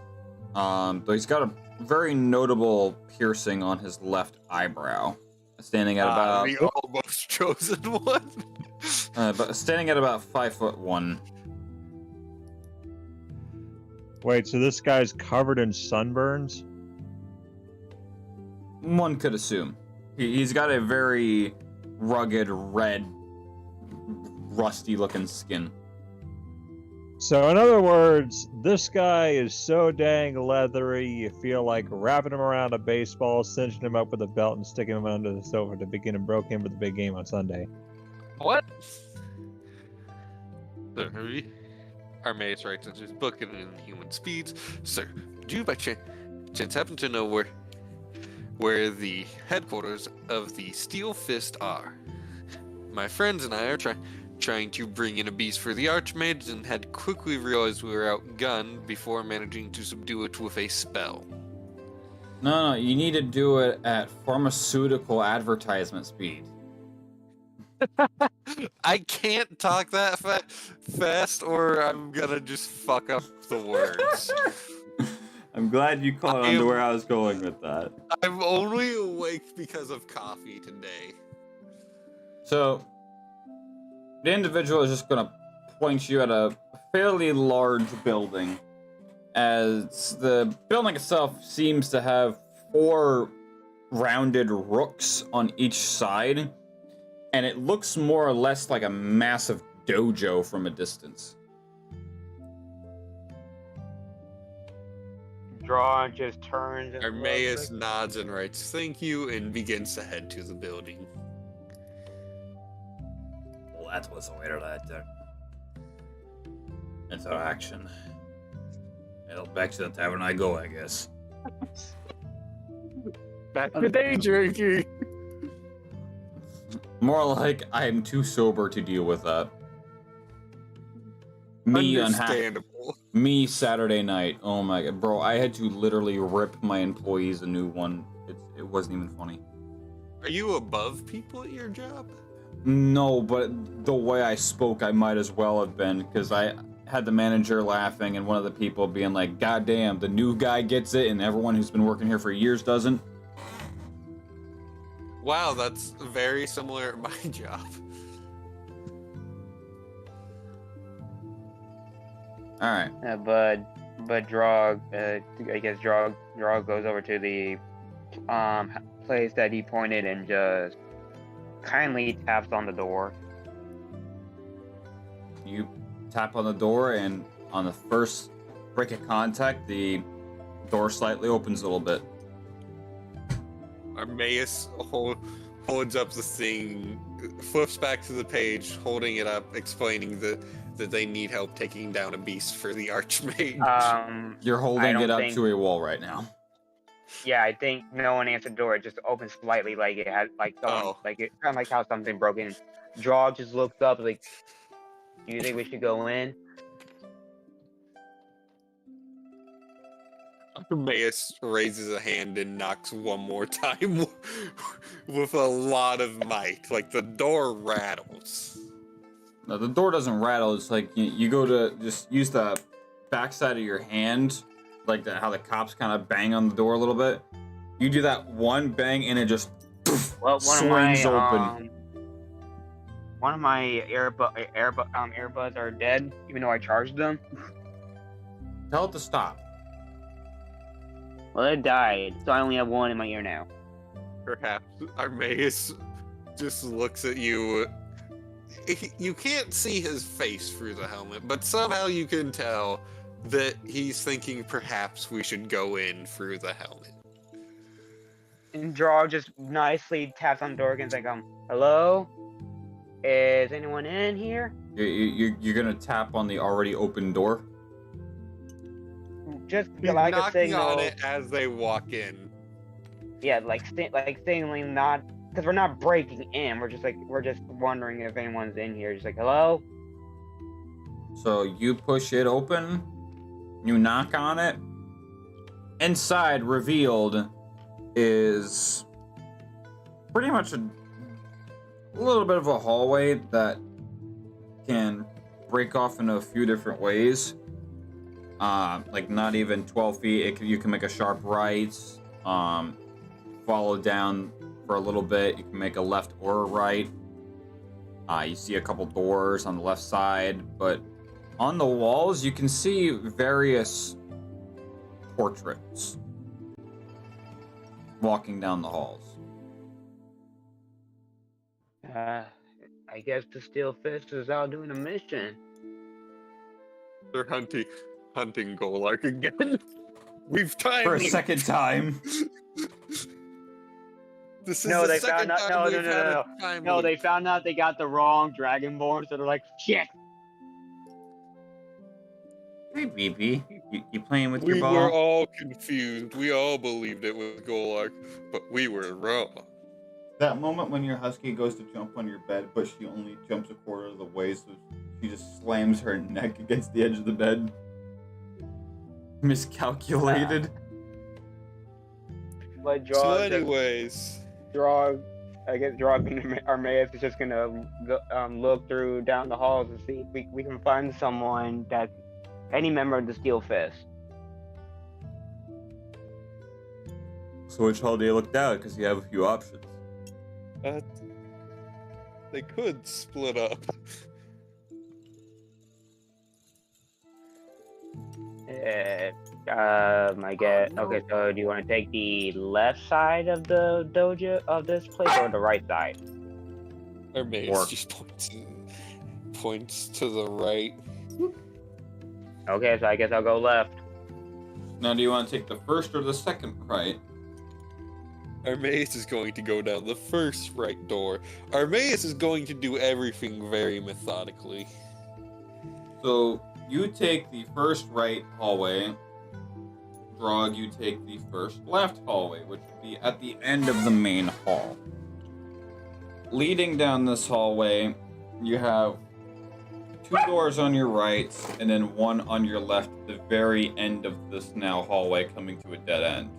though he's got a very notable piercing on his left eyebrow, standing at about the almost chosen one. but standing at about 5'1". Wait, so this guy's covered in sunburns? One could assume. He's got a very rugged, red, rusty-looking skin. So in other words, this guy is so dang leathery, you feel like wrapping him around a baseball, cinching him up with a belt, and sticking him under the sofa to begin and broke him for the big game on Sunday. What? Sir, our mates writes in his book in Human Speeds. Sir, do you by chance happen to know where the headquarters of the Steel Fist are? My friends and I are trying to bring in a beast for the Archmage and had quickly realized we were outgunned before managing to subdue it with a spell. No, you need to do it at pharmaceutical advertisement speed. I can't talk that fast or I'm gonna just fuck up the words. I'm glad you caught on to where I was going with that. I'm only awake because of coffee today. So, the individual is just going to point you at a fairly large building, as the building itself seems to have 4 rounded rooks on each side, and it looks more or less like a massive dojo from a distance. Draw just turns. and Armaeus nods and writes thank you and begins to head to the building. Well, that was a weird interaction. Well, back to the tavern I go, I guess. Back to day drinking. More like I'm too sober to deal with that. Understandable. Me Saturday night. Oh my god, bro! I had to literally rip my employees a new one. It wasn't even funny. Are you above people at your job? No, but the way I spoke, I might as well have been, because I had the manager laughing and one of the people being like, "God damn, the new guy gets it, and everyone who's been working here for years doesn't." Wow, that's very similar at my job. All right. But Drog, I guess Drog goes over to the place that he pointed and just kindly taps on the door. You tap on the door, and on the first break of contact, the door slightly opens a little bit. Armaeus holds up the thing, flips back to the page, holding it up, explaining that they need help taking down a beast for the Archmage. You're I holding don't it up think- to a wall right now. Yeah, I think no one answered the door. It just opened slightly, like it had, like someone, Oh. like it kind of like how something broke in. Drog just looked up, like, "Do you think we should go in?" Armaeus raises a hand and knocks one more time with a lot of might. Like the door rattles. No, the door doesn't rattle. It's like you go to just use the backside of your hand, like how the cops kind of bang on the door a little bit. You do that one bang, and it just Well, swings open. One of my earbuds are dead, even though I charged them. Tell it to stop. Well, it died, so I only have one in my ear now. Perhaps Armaeus just looks at you you can't see his face through the helmet, but somehow you can tell that he's thinking perhaps we should go in through the helmet. And Draw just nicely taps on the door again, like, hello? Is anyone in here? You're gonna tap on the already open door? Just He's like a knocking signal. on it as they walk in. Yeah, like signaling not, because we're not breaking in. We're just wondering if anyone's in here. Just like, hello? So you push it open, you knock on it. Inside, revealed, is pretty much a little bit of a hallway that can break off in a few different ways. Like not even 12 feet. You can make a sharp right, follow down for a little bit. You can make a left or a right. You see a couple doors on the left side, but on the walls you can see various portraits walking down the halls. I guess the Steel Fist is out doing a mission. They're hunting Golark again. We've timed For a it. second time. This is No, the they second found out. time No, we've had a time No, loop. they found out they got the wrong Dragonborn, so they're like, shit. Hey, BB. You playing with We your ball? were all confused. We all believed it was Golark, but we were wrong. That moment when your husky goes to jump on your bed, but she only jumps a quarter of the way, so she just slams her neck against the edge of the bed. Miscalculated. But So anyways, I guess Drog and Armaeus is just gonna look through down the halls and see if we can find someone that any member of the Steel Fist. So which hall do you look down? Because you have a few options. they could split up. I guess. Okay, so do you want to take the left side of the dojo of this place or the right side? Our mace Or- just points to the right. Okay, so I guess I'll go left. Now, do you want to take the first or the second right? Armaeus is going to go down the first right door. Armaeus is going to do everything very methodically. So you take the first right hallway. Drog, you take the first left hallway, which would be at the end of the main hall. Leading down this hallway, you have 2 doors on your right, and then 1 on your left at the very end of this now hallway coming to a dead end.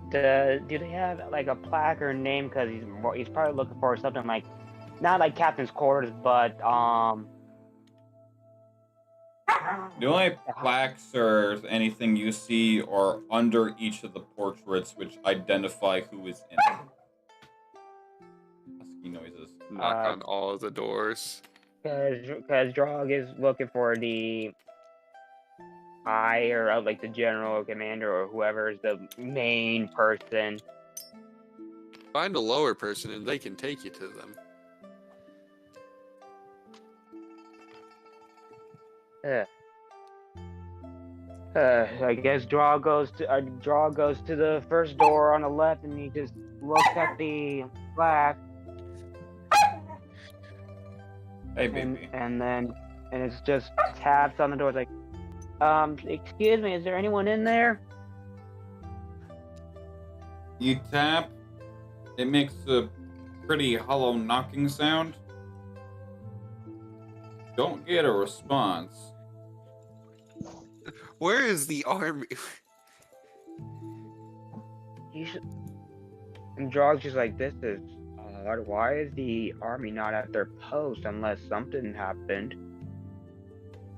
Do they have like a plaque or name? Because he's probably looking for something like, not like Captain's Quarters, but The only plaques or anything you see are under each of the portraits, which identify who is in it. Husky noises. Knock on all of the doors. because Drog is looking for the higher of like the general or commander or whoever is the main person. Find a lower person and they can take you to them. I guess Draw goes to the first door on the left, and he just looks at the plaque, Hey, baby. and it's just taps on the door. It's like, excuse me, is there anyone in there? You tap. It makes a pretty hollow knocking sound. Don't get a response. Where is the army? And Drog's just like, this is odd. Why is the army not at their post unless something happened?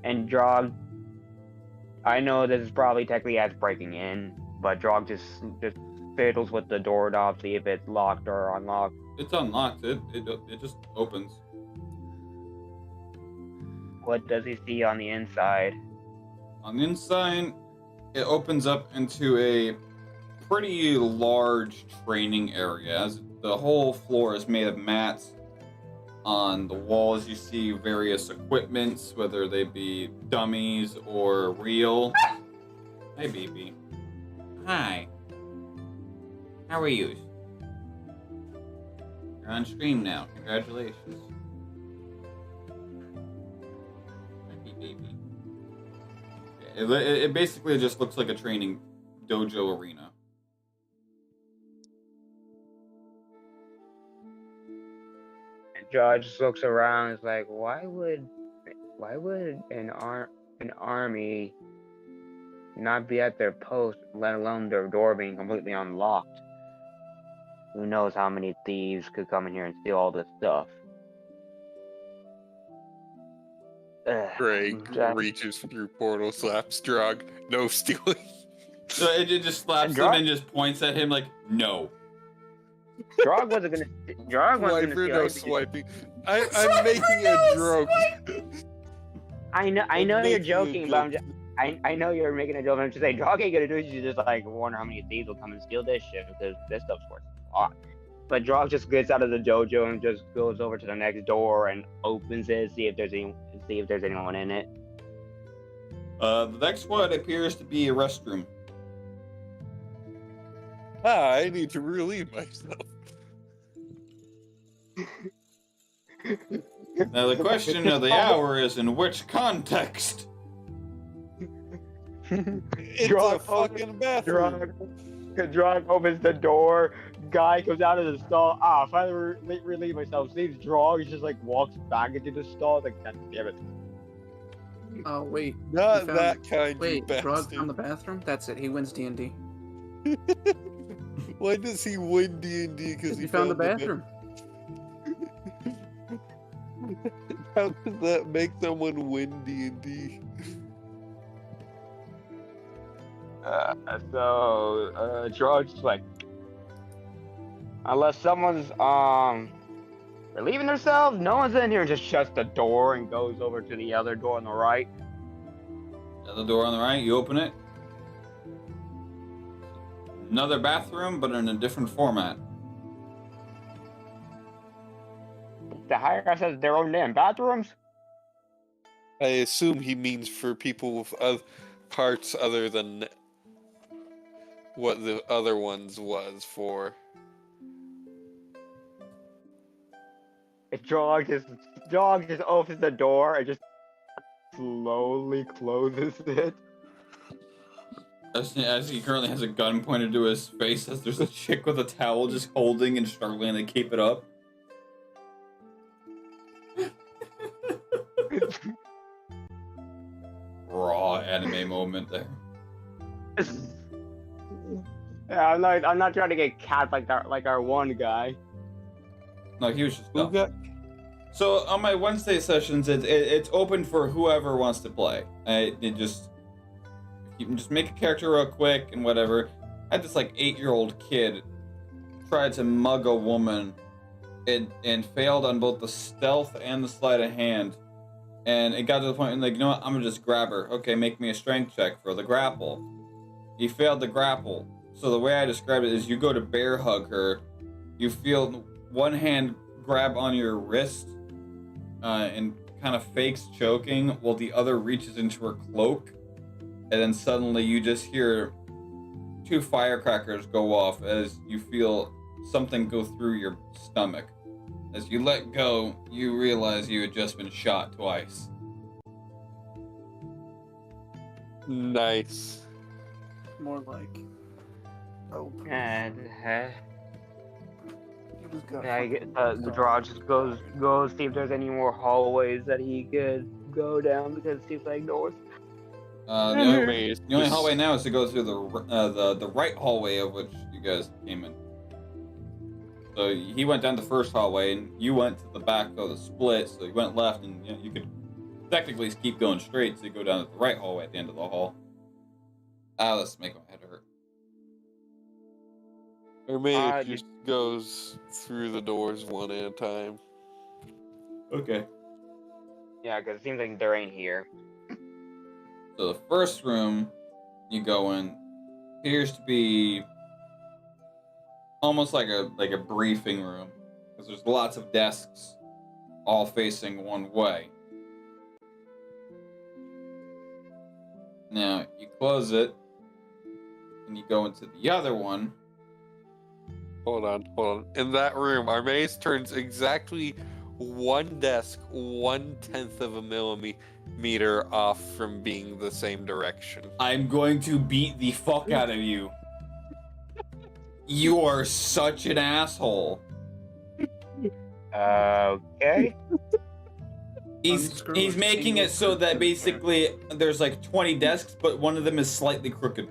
And Drog, I know this is probably technically as breaking in, but Drog just fiddles with the door knob, see if it's locked or unlocked. It's unlocked. It just opens. What does he see on the inside? On the inside, it opens up into a pretty large training area. As the whole floor is made of mats. On the walls, you see various equipments, whether they be dummies or real. Hi, baby. Hi. How are you? You're on stream now. Congratulations. Happy baby. It basically just looks like a training dojo arena. Judge just looks around. Is like, why would an army not be at their post, let alone their door being completely unlocked? Who knows how many thieves could come in here and steal all this stuff? Greg reaches through portal, slaps Drog. No stealing. So it just slaps him and just points at him like, no. Drog wasn't gonna. Drog wasn't Swiper, gonna no steal swiping. I'm making a joke. I know I'm you're making a joking, but I'm joke. just. I know you're making a joke. But I'm just saying, Drog ain't gonna do it. You just like wonder how many thieves will come and steal this shit because this stuff's worth a lot. But Drog just gets out of the dojo and just goes over to the next door and opens it, see if there's anyone in it. The next one appears to be a restroom. I need to relieve myself. Now the question of the hour is in which context? It's Drog a fucking bathroom. Drog opens the door. Guy comes out of the stall. Finally relieve myself. Sees Drog. He just like walks back into the stall. Like, God damn it. Oh wait. Not He found- that kind Wait, of Drog bastard. found the bathroom. That's it. He wins D&D. Why does he win D&D? Because He found the bathroom. How does that make someone win D&D? Drog's just like, unless someone's relieving themselves, no one's in here. Just shuts the door and goes over to the other door on the right. The door on the right, you open it. Another bathroom, but in a different format. The higher guy says their own damn bathrooms. I assume he means for people with parts other than what the other ones was for. Drog just opens the door and just slowly closes it. As he currently has a gun pointed to his face, as there's a chick with a towel just holding and struggling to keep it up. Raw anime moment there. Yeah, I'm not trying to get capped like our one guy. No, he was just Who dumb. got So on my Wednesday sessions, it's open for whoever wants to play. You can just make a character real quick and whatever. I had this like 8-year-old kid tried to mug a woman and failed on both the stealth and the sleight of hand. And it got to the point where like, you know what, I'm gonna just grab her. Okay, make me a strength check for the grapple. He failed the grapple. So the way I describe it is you go to bear hug her, you feel one hand grab on your wrist and kind of fakes choking while the other reaches into her cloak. And then suddenly you just hear 2 firecrackers go off as you feel something go through your stomach. As you let go, you realize you had just been shot twice. nice? More like. Oh. And He just got I fucking get, the Drog just goes see if there's any more hallways that he could go down because it seems like doors. The only hallway now is to go through the right hallway of which you guys came in. So he went down the first hallway, and you went to the back of the split. So you went left, and you could technically keep going straight. So you go down to the right hallway at the end of the hall. Let's make my head hurt. Or maybe it you- just goes through the doors one at a time. Okay. Yeah, because it seems like there ain't here. So the first room you go in appears to be almost like a briefing room, because there's lots of desks all facing one way. Now you close it and you go into the other one. Hold on. In that room, our maze turns exactly one desk 1/10 of a millimeter off from being the same direction. I'm going to beat the fuck out of you. You are such an asshole. Okay. He's making it so that basically there's like 20 desks, but one of them is slightly crooked.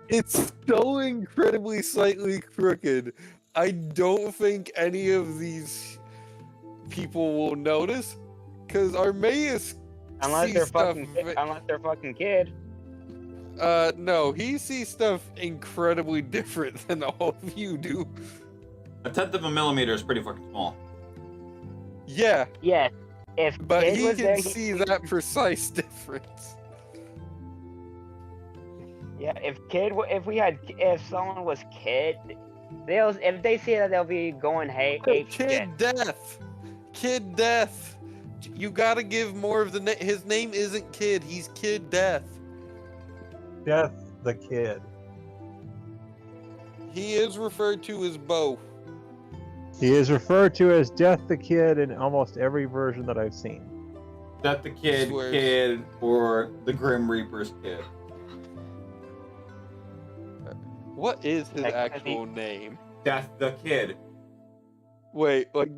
It's so incredibly slightly crooked. I don't think any of these people will notice, because our maze Unless sees they're stuff fucking kid. no, he sees stuff incredibly different than all of you do. 1/10 of a millimeter is pretty fucking small. Yeah, Yes. If but kid he was can there, see that precise difference. yeah. If someone was kid, if they see that, they'll be going ape shit. Kid Death. You gotta give more of the his name isn't Kid, he's Kid Death. Death the Kid. He is referred to as both. He is referred to as Death the Kid in almost every version that I've seen. Death the Kid, Swears. Kid, or the Grim Reaper's kid. What is his Like, actual name? Death the Kid. Wait, like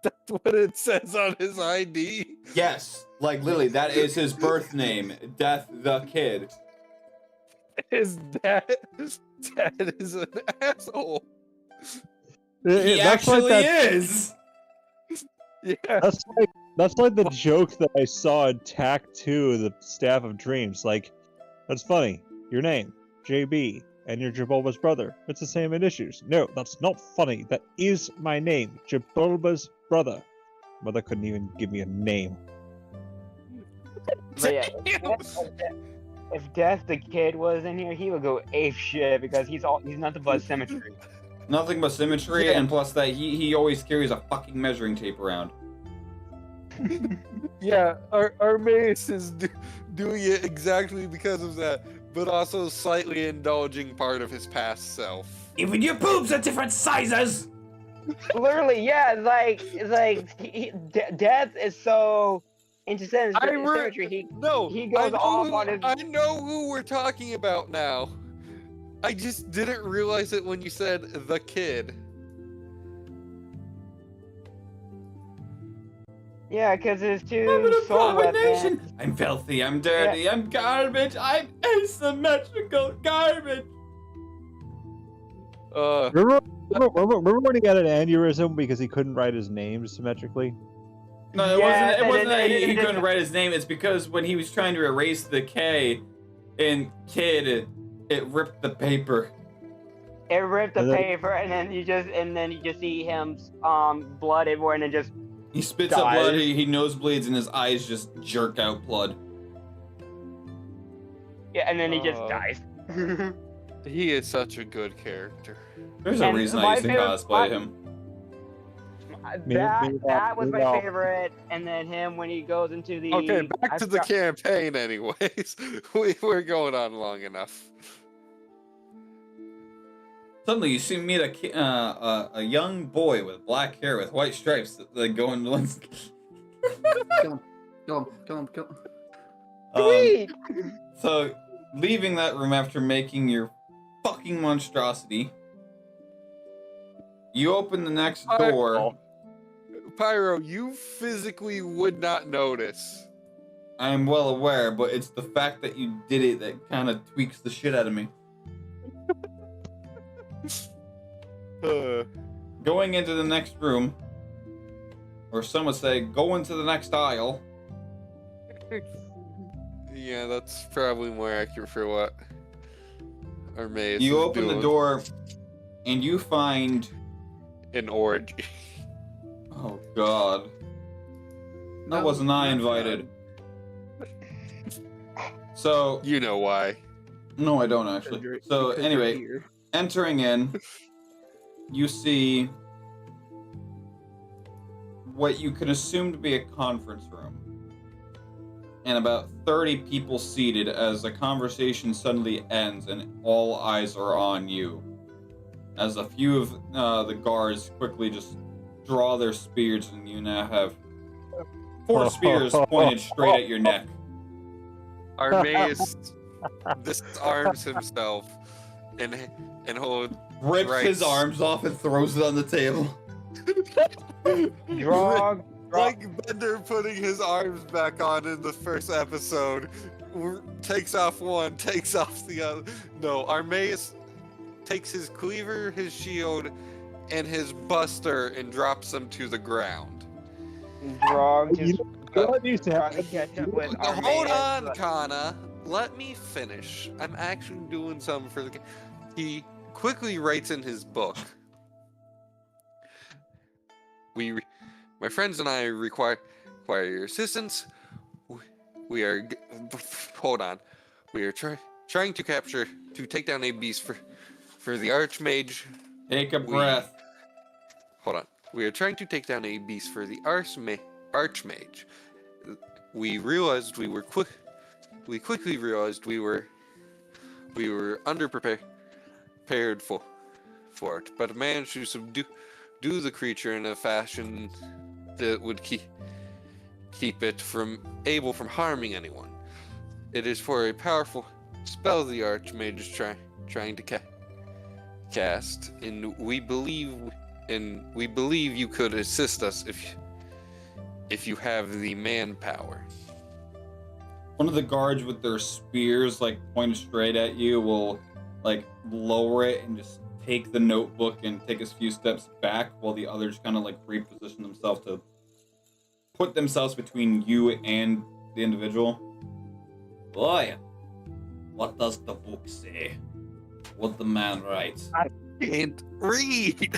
that's what it says on his ID? Yes, like literally, that is his birth name. Death the Kid. His dad is an asshole. He That's like actually that- is. Yeah. That's like the joke that I saw in Tack 2, the Staff of Dreams. Like, that's funny. Your name, JB, and you're Jabulba's brother. It's the same in issues. No, that's not funny. That is my name, Jabulba's brother. Mother couldn't even give me a name. But yeah, if Death the Kid was in here, he would go ape shit because he's nothing but symmetry. Nothing but symmetry, Yeah. and plus that he always carries a fucking measuring tape around. Yeah, our mace is doing it exactly because of that, but also slightly indulging part of his past self. Even your boobs are different sizes. Literally, yeah. It's like Death is so interested in symmetry. He goes off on his. I know who we're talking about now. I just didn't realize it when you said the kid. Yeah, because his I'm an two soul abomination. weapons. I'm filthy. I'm dirty. I'm garbage. I'm asymmetrical garbage. Remember when he got an aneurysm because he couldn't write his name symmetrically? No, it Yeah, wasn't. It and wasn't then- that and he then- couldn't write his name. It's because when he was trying to erase the K in Kid, it ripped the paper. It ripped the And then- paper, and then you just see him blood everywhere, and then just He spits up blood. Dies. He nosebleeds, and his eyes just jerk out blood. yeah, and then he just Oh. dies. He is such a good character. There's a And reason my I used to favorite- cosplay him. that was my Meanwhile- favorite, and then him when he goes into the. Okay, back I to the forgot- campaign anyways. We're going on long enough. Suddenly, you see me meet a young boy with black hair with white stripes that go in one. Kill him. Sweet. So, leaving that room after making your fucking monstrosity, you open the next door. Pyro, you physically would not notice. I am well aware, but it's the fact that you did it that kind of tweaks the shit out of me. Going into the next room, or some would say, go into the next aisle. Yeah, that's probably more accurate for what our maze You is open the doing. door, and you find. An orgy. Oh God. That wasn't I invited. So You know why. no, I don't actually. So anyway, Entering in, you see what you can assume to be a conference room. And about 30 people seated as the conversation suddenly ends and all eyes are on you. As a few of the guards quickly just draw their spears and you now have 4 spears pointed straight at your neck. Armaeus disarms himself and Rips Right. his arms off and throws it on the table. Drog. like Bender putting his arms back on in the first episode, takes off one, takes off the other. No, Armaeus takes his cleaver, his shield, and his buster and drops them to the ground. Drog just What needs to trying to happen? catch up with Hold Armaeus, on, but- Kana. Let me finish. I'm actually doing something for the. He quickly writes in his book. My friends and I require your assistance. We are. Hold on. We are trying to take down a beast for the Archmage. Take a breath. Hold on. We are trying to take down a beast for the Archmage. We quickly realized we were underprepared for it, but managed to subdue the creature in a fashion that would keep it from harming anyone. It is for a powerful spell the Archmage is trying to cast, and we believe you could assist us if you have the manpower. One of the guards with their spears like pointed straight at you will like lower it and just take the notebook and take a few steps back while the others kind of like reposition themselves to put themselves between you and the individual. Boy, what does the book say? What the man writes? Can't read.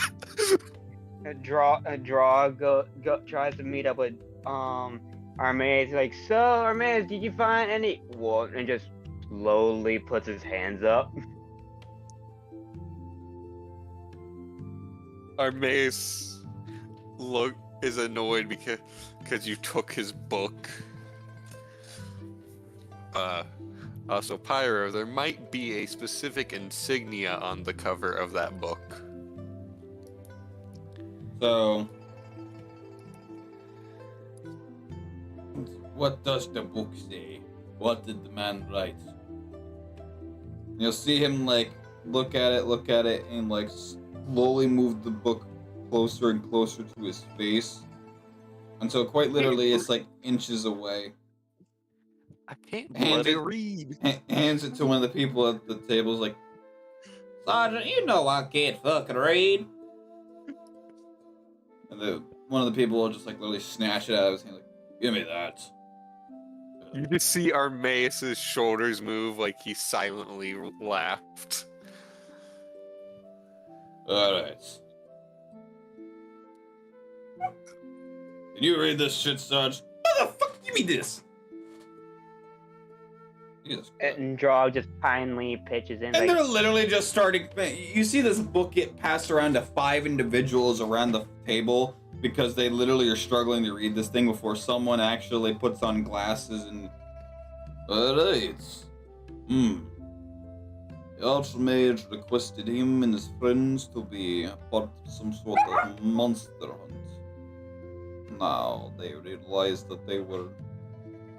Drog tries to meet up with Armaeus. Like, so Armaeus, did you find any? What? And just slowly puts his hands up. Armaeus is annoyed because you took his book. Also, Pyro, there might be a specific insignia on the cover of that book. So, what does the book say? What did the man write? You'll see him like look at it, and like slowly move the book closer and closer to his face until quite literally it's like inches away. I can't Hands bloody it- read. Hands it to one of the people at the table. Is like, Sergeant, you know I can't fucking read. And one of the people will just like literally snatch it out of his hand, like, give me that. You just see Armaeus' shoulders move like he silently laughed. Alright. Can you read this shit, Sarge? How the fuck give me this? Jesus Christ. And Drog just kindly pitches in. And Like, they're literally just starting. You see this book get passed around to 5 individuals around the table because they literally are struggling to read this thing before someone actually puts on glasses and. Alright. The Archmage requested him and his friends to be part of some sort of monster hunt. Now they realize that they were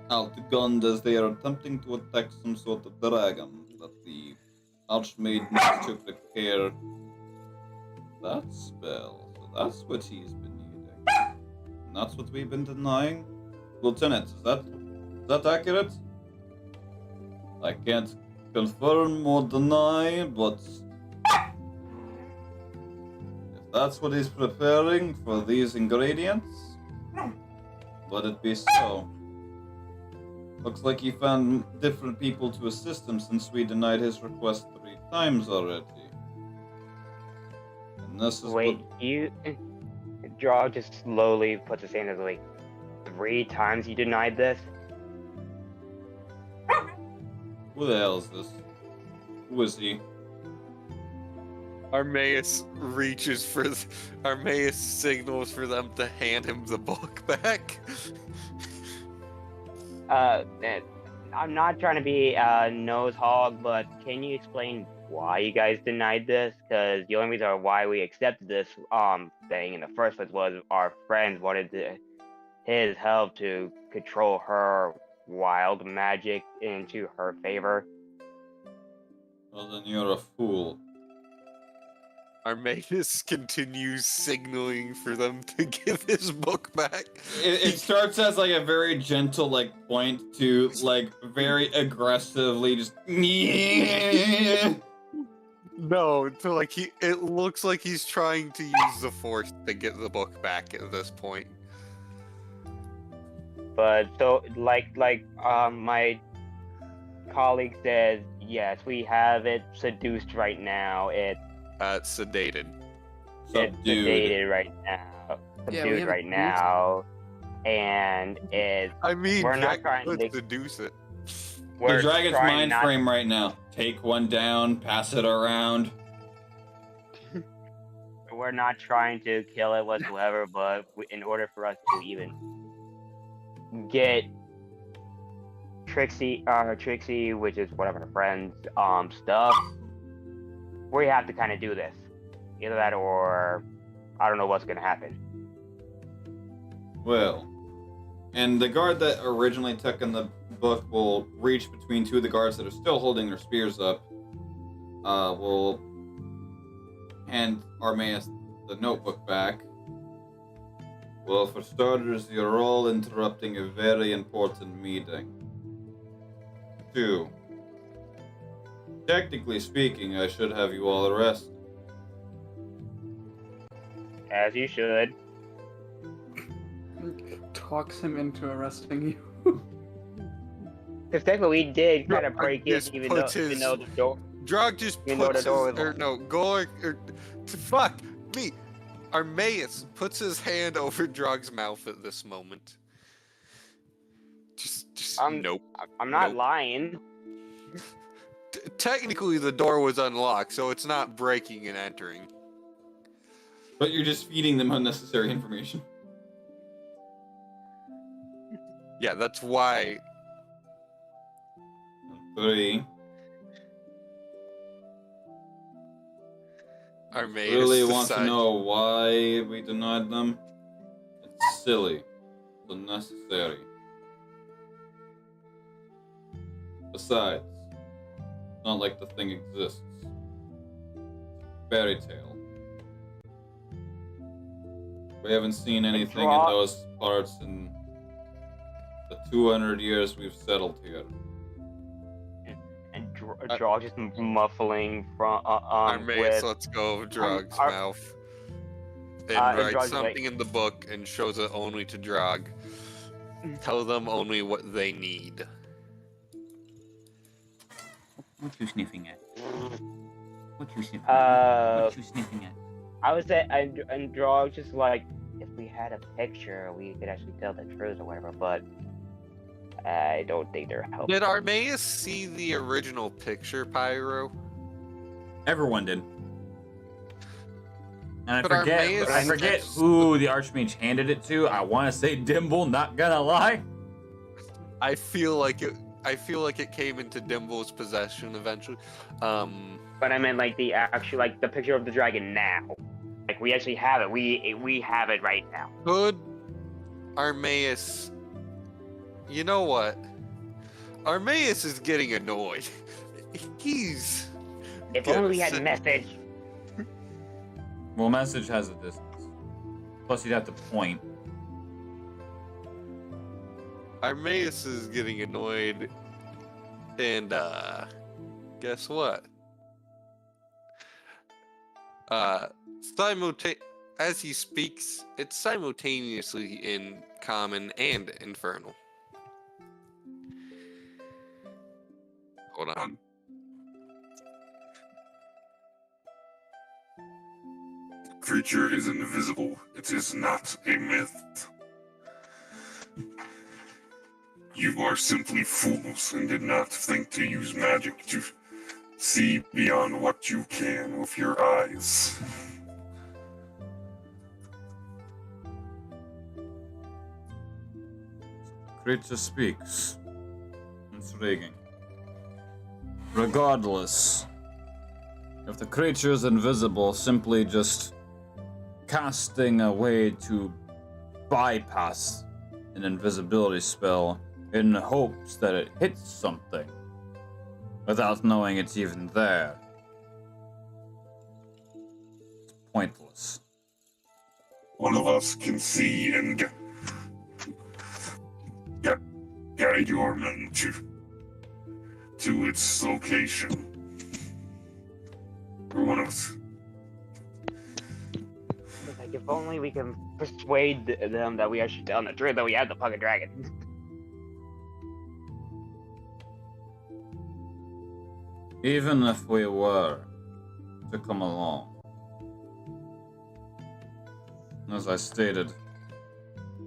outgunned as they are attempting to attack some sort of dragon, that the Archmage needs to prepare that spell. So that's what he's been needing. And that's what we've been denying. Lieutenant, is that accurate? I can't confirm or deny, but if that's what he's preparing for these ingredients, let it be so. Looks like he found different people to assist him since we denied his request 3 times already. And this is wait, what... you. Drog just slowly puts his hand up. Like, 3 times you denied this. Who the hell is this? Who is he? Armaeus reaches for Armaeus signals for them to hand him the book back. I'm not trying to be a nose hog, but can you explain why you guys denied this? Because the only reason why we accepted this thing in the first place was our friends wanted his help to control her wild magic into her favor. Well, then you're a fool. Armaeus continues signaling for them to give his book back. It starts as like a very gentle like point to like very aggressively just No, to like it looks like he's trying to use the force to get the book back at this point. But so my colleague says, yes, we have it seduced right now. It's Sedated. sedated right now. Yeah, Subdued we have right it now. And it's I mean, we're not Jack trying could to seduce it. we're the dragon's trying mind not- frame right now. Take one down, pass it around. We're not trying to kill it whatsoever, but in order for us to even get Trixie, which is one of her friends, stuff, we have to kind of do this. Either that or I don't know what's gonna happen. Well, and the guard that originally took in the book will reach between two of the guards that are still holding their spears up. Will hand Armaeus the notebook back. Well, for starters, you're all interrupting a very important meeting. 2. Technically speaking, I should have you all arrested. As you should. Talks him into arresting you. Because technically we did kind of Drog break it, just even puts though the door. Drog just You know puts the door his, was or locked. no, Gorg, or fuck me. Armaeus puts his hand over Drog's mouth at this moment. Just nope. I'm not Nope. lying. Technically, the door was unlocked, so it's not breaking and entering. But you're just feeding them unnecessary information. Yeah, that's why. 3. Armaeus Really want to decides- know why we denied them? It's silly. It's unnecessary. Besides, it's not like the thing exists. Fairy tale. We haven't seen anything in draw- those parts in the 200 years we've settled here. And Draw just muffling from Armaeus with lets go of Drog's Ar- mouth and and writes Drog's something like- in the book and shows it only to Drog. Tell them only what they need. What you sniffing at? What you sniffing What you sniffing at? I would say, and Draw just like, if we had a picture, we could actually tell the truth or whatever, but I don't think they're helpful. Did Armaeus see the original picture, Pyro? Everyone did. And But Armaeus- I forget who the Archmage handed it to. I want to say Dimble, not gonna lie. I feel like it came into Dimble's possession eventually. But I meant like the actual, like the picture of the dragon now. Like we actually have it. We have it right now. Could Armaeus? You know what? Armaeus is getting annoyed. He's. If gonna only we had sit- message. Well, message has a distance. Plus, you'd have to point. Armaeus is getting annoyed, and guess what? As he speaks, it's simultaneously in Common and Infernal. Hold on. Creature is invisible. It is not a myth. You are simply fools and did not think to use magic to see beyond what you can with your eyes. Creature speaks. Intriguing. Regardless, if the creature is invisible, simply just casting a way to bypass an invisibility spell in hopes that it hits something without knowing it's even there. It's pointless. One of us can see and guide your men to its location. Or one of us. Like, if only we can persuade them that we are telling the truth, that we have the fucking dragon. Even if we were to come along, as I stated,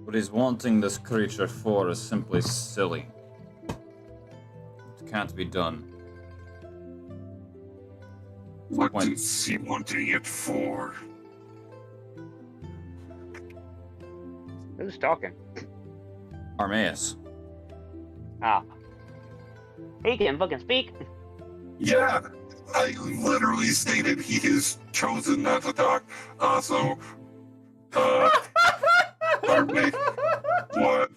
what he's wanting this creature for is simply silly. It can't be done. What is he wanting it for? Who's talking? Armaeus. Ah. He can fucking speak. Yeah, I literally stated he has chosen not to talk. Also, pardon me. What?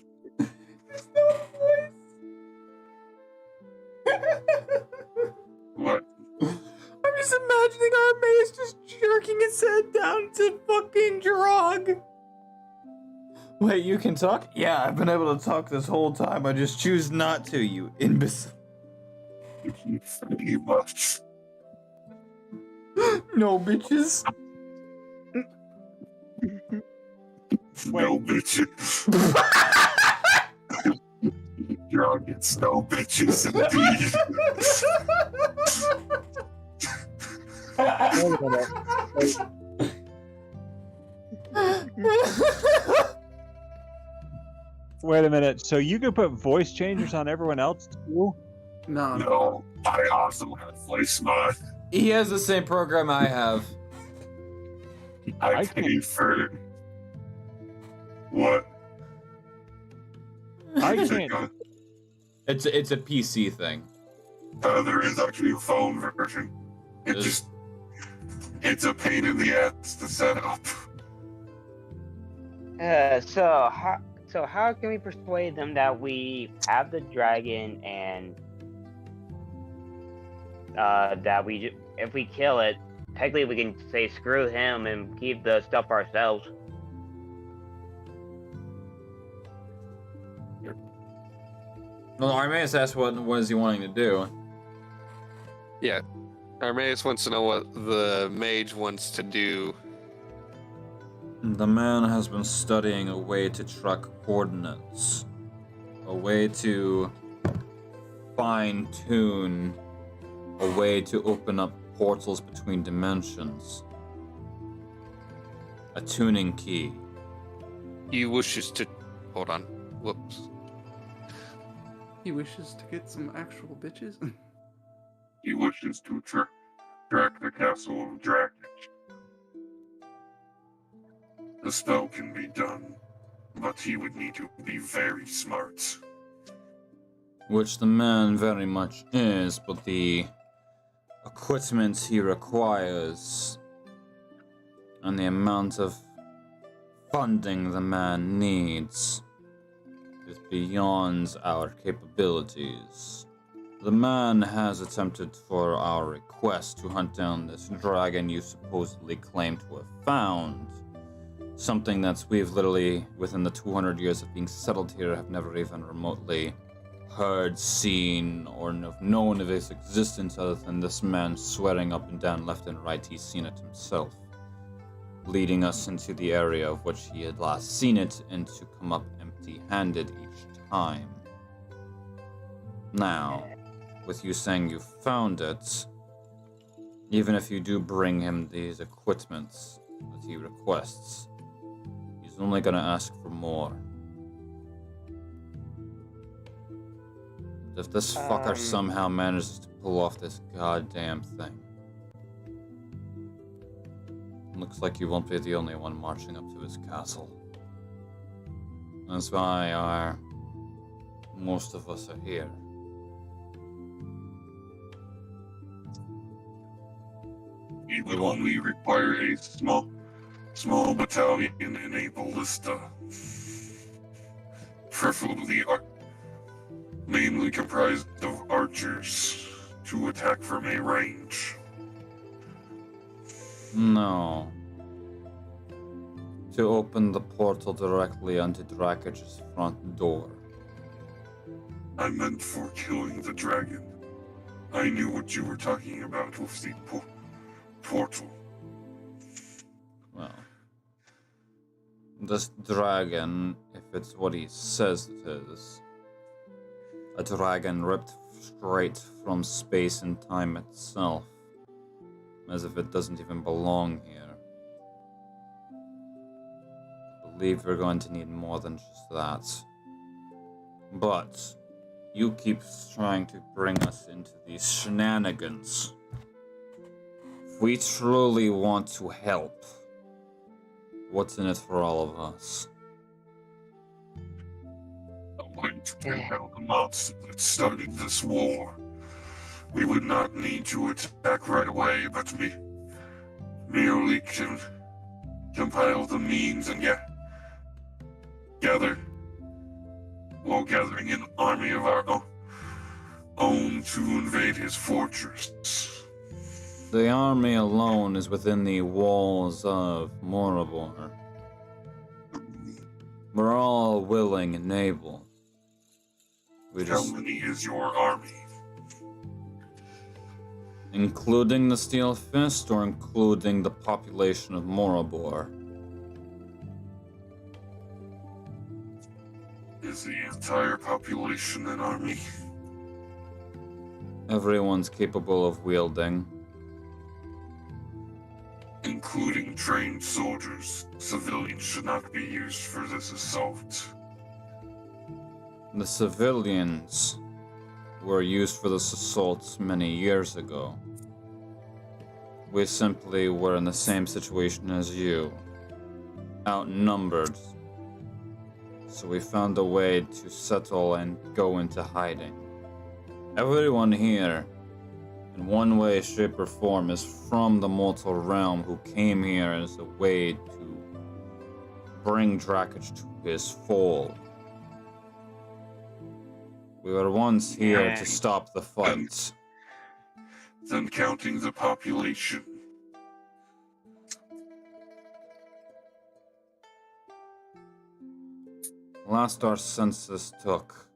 What? I'm just imagining Armaeus just jerking his head down to fucking Drog. Wait, you can talk? Yeah, I've been able to talk this whole time. I just choose not to, you imbecile. Pretty much. No, bitches. No bitches. Drug gets no bitches indeed. Wait a minute. So you could put voice changers on everyone else too? No, no. No, I also have voice mod. He has the same program I have. I I paid for it. What? I Is it can't. good? It's a PC thing. There is actually a phone version. It's a pain in the ass to set up. So how can we persuade them that we have the dragon and that if we kill it, technically we can say screw him and keep the stuff ourselves? Well, Armaeus asked what is he wanting to do. Yeah. Armaeus wants to know what the mage wants to do. The man has been studying a way to track coordinates, a way to fine-tune, a way to open up portals between dimensions, a tuning key. He wishes to... Hold on. Whoops. He wishes to get some actual bitches. He wishes to track the castle of Drakenich. The spell can be done, but he would need to be very smart. Which the man very much is, but the equipment he requires and the amount of funding the man needs is beyond our capabilities. The man has attempted for our request to hunt down this dragon you supposedly claim to have found. Something that we've literally, within the 200 years of being settled here, have never even remotely heard, seen, or known of its existence other than this man swearing up and down left and right he's seen it himself, leading us into the area of which he had last seen it and to come up empty-handed each time. Now, with you saying you found it, even if you do bring him these equipments that he requests, he's only gonna ask for more. If this fucker somehow manages to pull off this goddamn thing. Looks like you won't be the only one marching up to his castle. That's why most of us are here. We would only require a small battalion in a ballista. Preferably mainly comprised of archers to attack from a range. No. To open the portal directly onto Drakich's front door. I meant for killing the dragon. I knew what you were talking about with the portal. Well, this dragon, if it's what he says it is, a dragon ripped straight from space and time itself, as if it doesn't even belong here. I believe we're going to need more than just that. But you keep trying to bring us into these shenanigans. If we truly want to help, what's in it for all of us? I want to bring down the monster that started this war. We would not need to attack right away, but merely can compile the means and gathering an army of our own to invade his fortress. The army alone is within the walls of Morabor. We're all willing and able. How many is your army? Including the Steel Fist or including the population of Morabor? Is the entire population an army? Everyone's capable of wielding. Including trained soldiers. Civilians should not be used for this assault. The civilians were used for this assault many years ago. We simply were in the same situation as you. Outnumbered. So we found a way to settle and go into hiding. Everyone here, in one way, shape, or form, is from the mortal realm who came here as a way to bring Drakich to his fall. We were once here to stop the fight. Then counting the population. Last our census took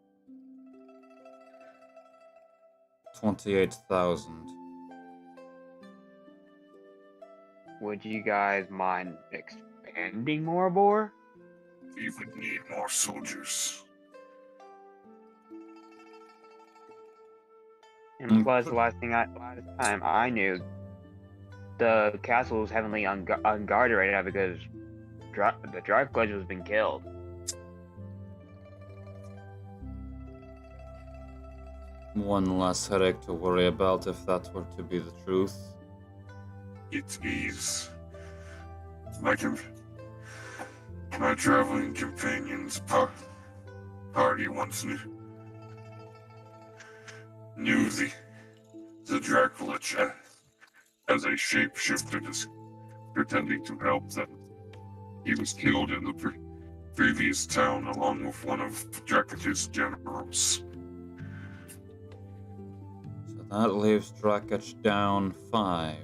28,000. Would you guys mind expanding Morabor? We would need more soldiers. And plus, last time I knew, the castle was heavily unguarded right now because the Drive Clutch has been killed. One less headache to worry about if that were to be the truth. It is. My traveling companion's party once knew the Dracula as a shapeshifter pretending to help them. He was killed in the previous town along with one of Dracula's generals. So that leaves Drakich down 5.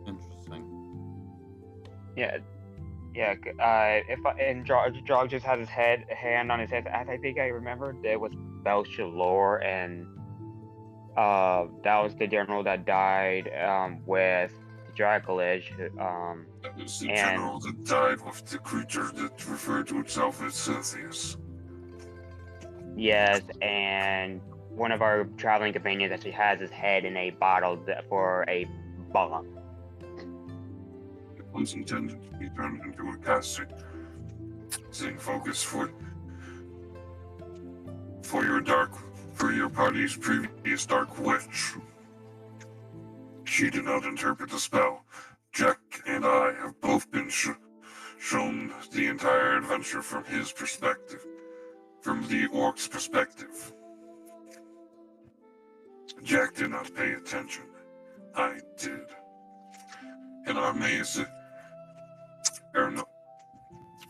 Interesting. Yeah. Jog just has his hand on his head. As I think I remember, there was Belshalor, and that was the general that died with the Draculage. That was the general that died with the creature that referred to itself as Zetithia. Yes, and one of our traveling companions actually has his head in a bottle for a bomb. It was intended to be turned into a casting focus for your dark per your party's previous Dark Witch. She did not interpret the spell. Jack and I have both been shown the entire adventure from his perspective, from the orc's perspective. Jack did not pay attention. I did. In our maze,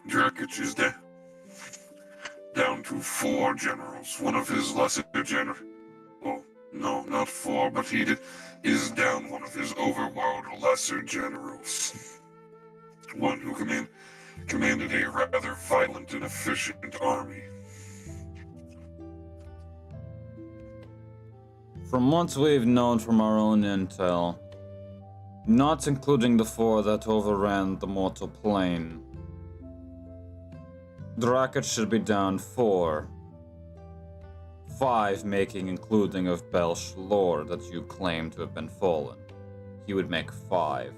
Drakic is down to 4 generals. One of his lesser generals. Well, no, not 4, but is down one of his overworld lesser generals. One who commanded a rather violent and efficient army. From what we've known from our own intel, not including the 4 that overran the mortal plane, Drakic should be down 4. 5 making including of Belsh lore that you claim to have been fallen. He would make 5.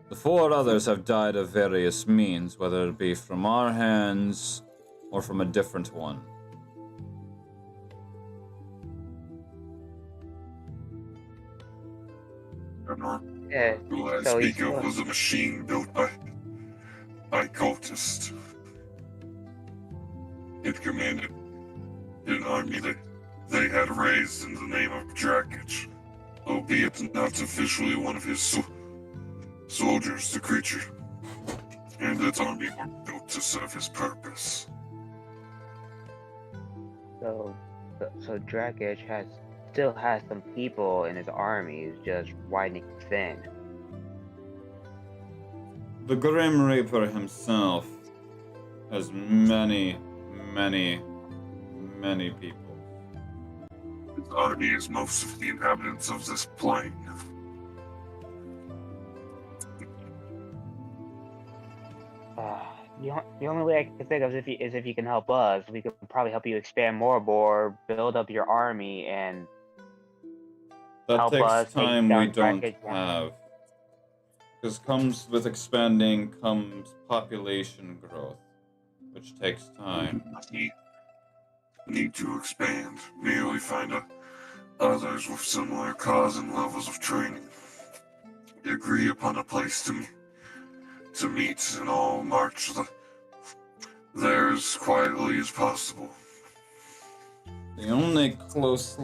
The 4 others have died of various means, whether it be from our hands or from a different one. Yeah, Who I so speak he's of was a machine built by cultists. It commanded an army that they had raised in the name of Drakic, albeit not officially one of his soldiers, the creature. And its army were built to serve his purpose. so Drakic still has some people in his army. He's just widening thin. The Grim Reaper himself has many people. His army is most of the inhabitants of this plane. The only way I can think of is if you can help us. We could probably help you expand Moribor, build up your army, and That help us takes take time down we don't Drakic. have. Because comes with expanding comes population growth, which takes time. Need to expand. Merely find others with similar cause and levels of training. Agree upon a place to meet and all march there as quietly as possible. The only closest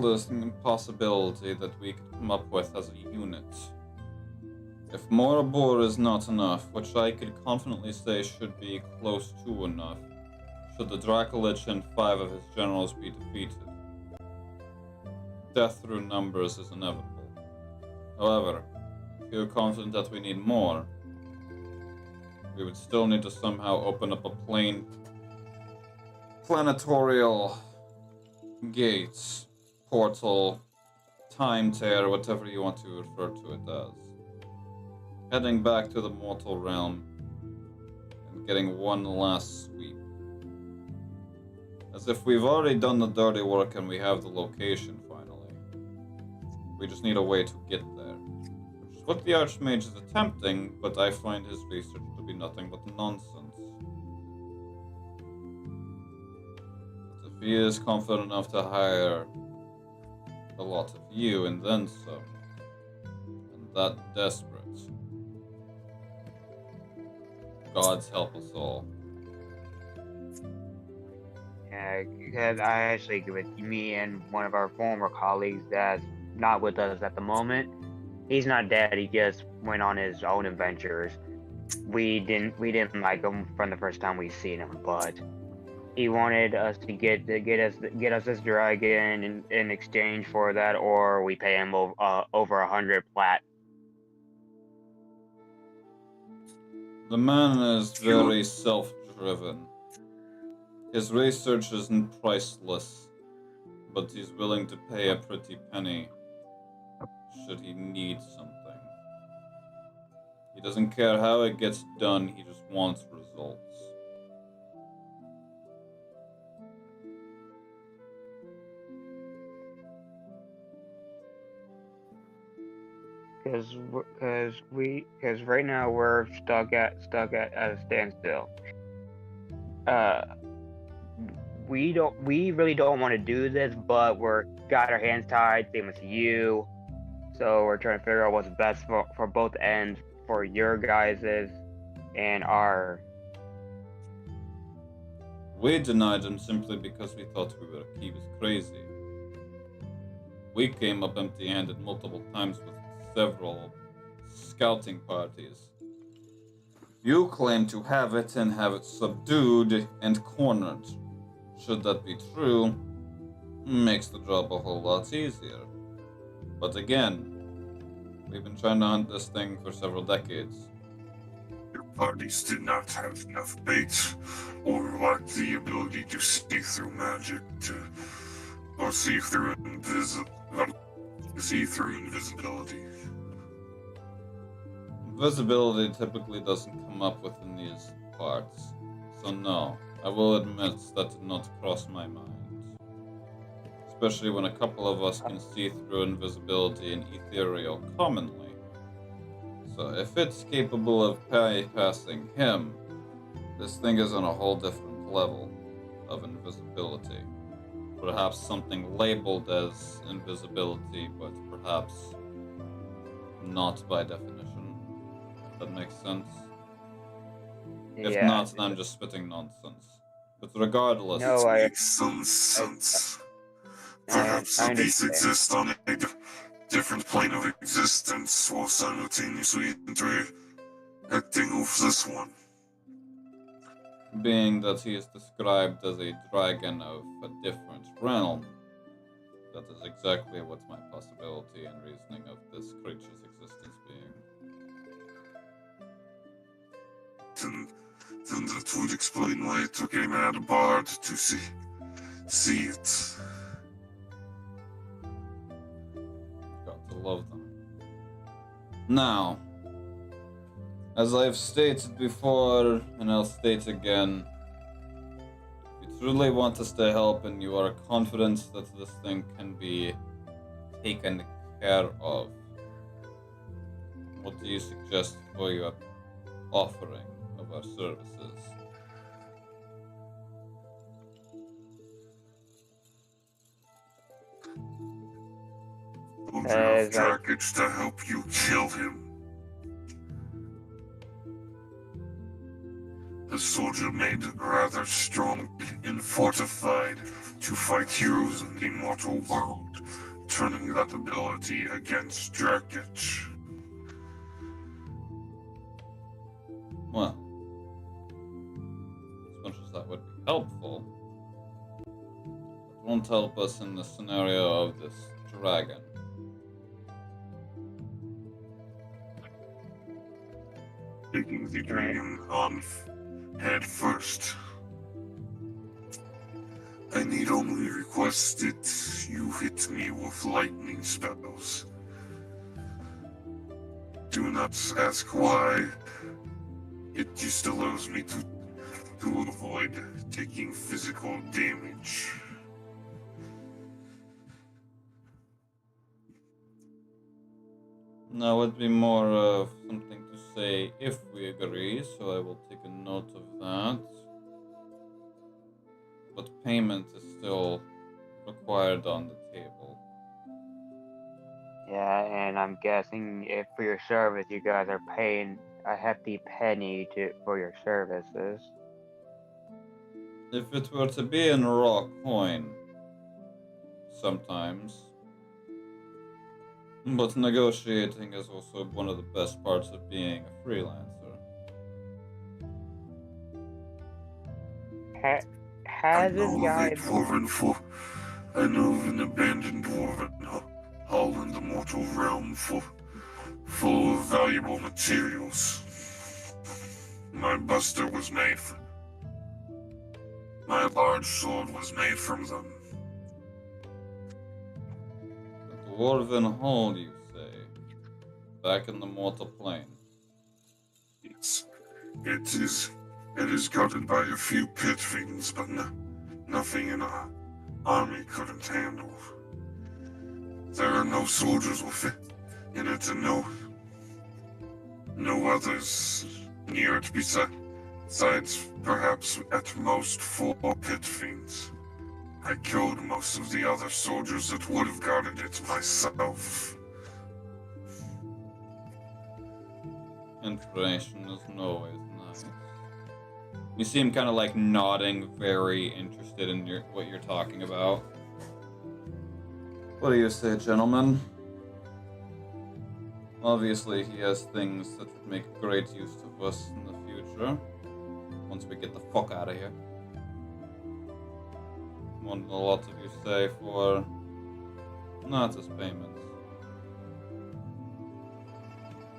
possibility that we could come up with as a unit. If Moribor is not enough, which I could confidently say should be close to enough, should the Dracolich and 5 of his generals be defeated. Death through numbers is inevitable. However, if you're confident that we need more, we would still need to somehow open up a planetorial gates, portal, time tear, whatever you want to refer to it as. Heading back to the mortal realm and getting one last sweep. As if we've already done the dirty work and we have the location finally. We just need a way to get there. Which is what the Archmage is attempting, but I find his research to be nothing but nonsense. But if he is confident enough to hire a lot of you and then some, and that desperate, God's help us all. Yeah, because I actually agree with me and one of our former colleagues that's not with us at the moment. He's not dead. He just went on his own adventures. We didn't like him from the first time we seen him, but he wanted us to get us this dragon in exchange for that, or we pay him over 100 plat. The man is very self-driven. His research isn't priceless, but he's willing to pay a pretty penny should he need something. He doesn't care how it gets done, he just wants results. Because right now we're stuck at a standstill. we really don't want to do this, but we're got our hands tied, same with you. So we're trying to figure out what's best for both ends, for your guys's and our. We denied him simply because we thought he was crazy. We came up empty-handed multiple times with several scouting parties. You claim to have it and have it subdued and cornered. Should that be true, makes the job a whole lot easier. But again, we've been trying to hunt this thing for several decades. Your parties did not have enough bait, or lacked the ability to see through magic, or see through invisibility. Visibility typically doesn't come up within these parts, so no, I will admit that did not cross my mind. Especially when a couple of us can see through invisibility and ethereal commonly. So if it's capable of bypassing him, this thing is on a whole different level of invisibility. Perhaps something labeled as invisibility, but perhaps not by definition. If that makes sense. If Yeah. not, then I'm just spitting nonsense. But regardless, No, It makes some sense. Perhaps I the beasts understand. exist on a different plane of existence while simultaneously interacting with this one. being that he is described as a dragon of a different realm, that is exactly what my possibility and reasoning of this creature's existence being. Then that would explain why it took a mad bard to see it. Got to love them. Now, as I've stated before, and I'll state again, if you truly want us to help and you are confident that this thing can be taken care of, what do you suggest for your offering of our services? Enough targets to help you kill him. The soldier made rather strong and fortified to fight heroes in the mortal world, turning that ability against Drakic. Well, as much as that would be helpful, it won't help us in the scenario of this dragon. Taking the dragon on head first. I need only request that you hit me with lightning spells. Do not ask why. It just allows me to avoid taking physical damage. Now would be more of something to say if we agree, so I will take a note of that. But payment is still required on the table. Yeah, and I'm guessing if for your service you guys are paying a hefty penny for your services. If it were to be in raw coin, sometimes. But negotiating is also one of the best parts of being a freelancer. Has this guy... I know of an abandoned dwarven hall in the mortal realm full of valuable materials. My buster was made my large sword was made from them. The Dwarven Hall, you say? Back in the mortal plane. It is guarded by a few pit fiends, but nothing an army couldn't handle. There are no soldiers in it, and no others near it besides perhaps at most 4 pit fiends. I killed most of the other soldiers that would have guarded it myself. Information is always nice. You see him kind of like nodding, very interested in what you're talking about. What do you say, gentlemen? Obviously, he has things that would make great use of us in the future. Once we get the fuck out of here. What a lot of you say for not as payments.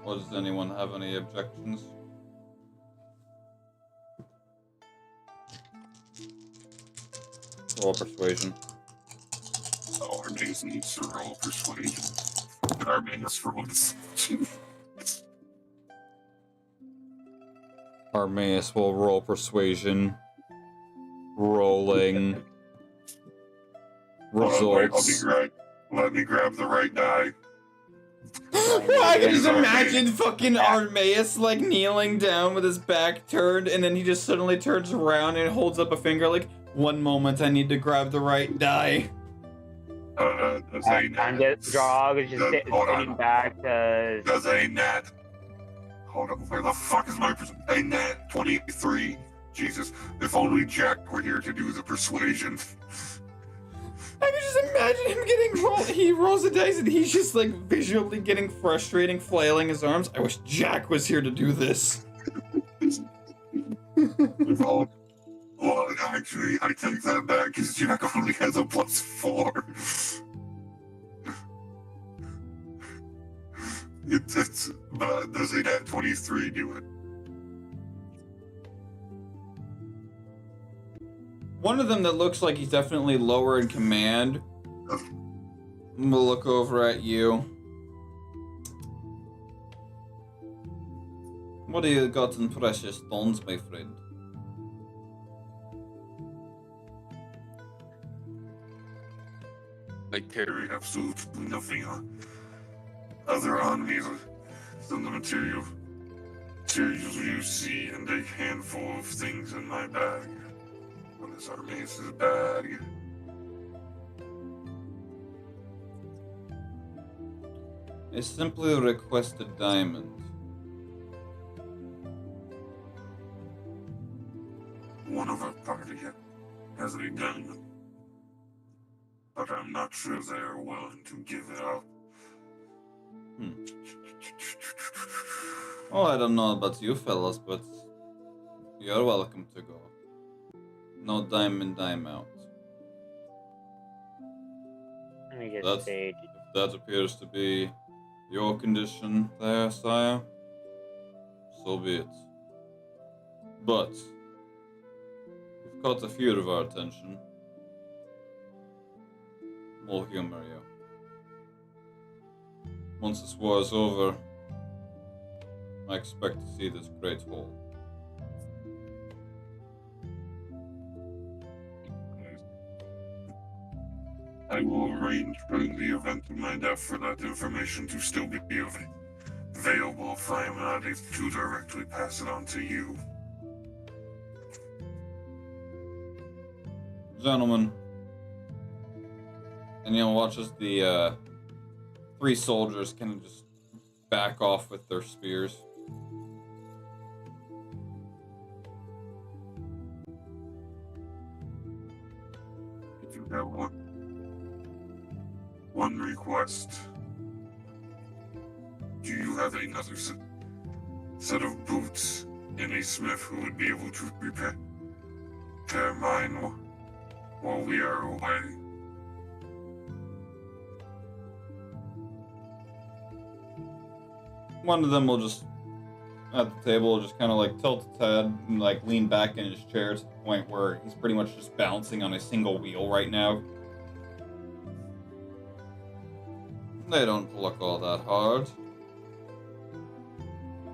Or does anyone have any objections? Roll persuasion. Our base needs to roll persuasion. And our base rolls. Armaeus will roll persuasion. Rolling. Results. Let me grab the right die. I can just imagine fucking Armaeus like kneeling down with his back turned, and then he just suddenly turns around and holds up a finger like, one moment, I need to grab the right die. I'm just Drog is just sitting back to. Does a nat? Hold up, where the fuck is my a nat 23? Jesus, if only Jack were here to do the persuasion. I can just imagine him getting rolled. He rolls the dice and he's just like visually getting frustrating, flailing his arms. I wish Jack was here to do this. Well, actually, I take that back because Jack only has a +4. But does a nat 23 do it? One of them that looks like he's definitely lower in command will look over at you. What do you got in precious stones, my friend? I carry absolutely nothing other on me than the materials you see and a handful of things in my bag. What is Armaeus' bag? I simply request a diamond. One of our party has a diamond, but I'm not sure they are willing to give it up. Oh, I don't know about you fellas, but you're welcome to go. No dime in, dime out. Let me just say. If that appears to be your condition there, sire, so be it. But you've caught a few of our attention. We'll humor you. Once this war is over, I expect to see this great hall. I will arrange during the event of my death for that information to still be available if I am not able to directly pass it on to you. Gentlemen, and you'll watch as the three soldiers kind of just back off with their spears. If you have one request, do you have another set of boots and a smith who would be able to repair mine while we are away? One of them will just, at the table, just kind of like tilt his head and like lean back in his chair to the point where he's pretty much just bouncing on a single wheel right now. They don't look all that hard.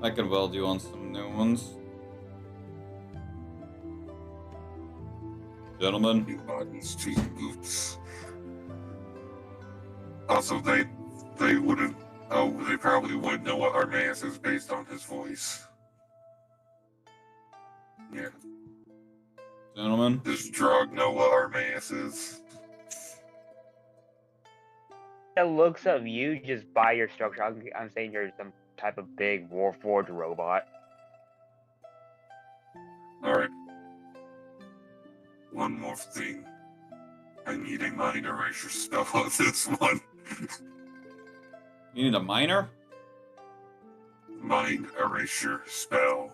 I can weld you on some new ones. Gentlemen. New buttons to your boots. Also, they wouldn't. Oh, they probably would know what Armaeus is based on his voice. Yeah. Gentlemen. Does Drog know what Armaeus is? The looks of you just by your structure, I'm saying you're some type of big Warforged robot. Alright. One more thing. I need a mind erasure spell on this one. You need a miner? Mind erasure spell.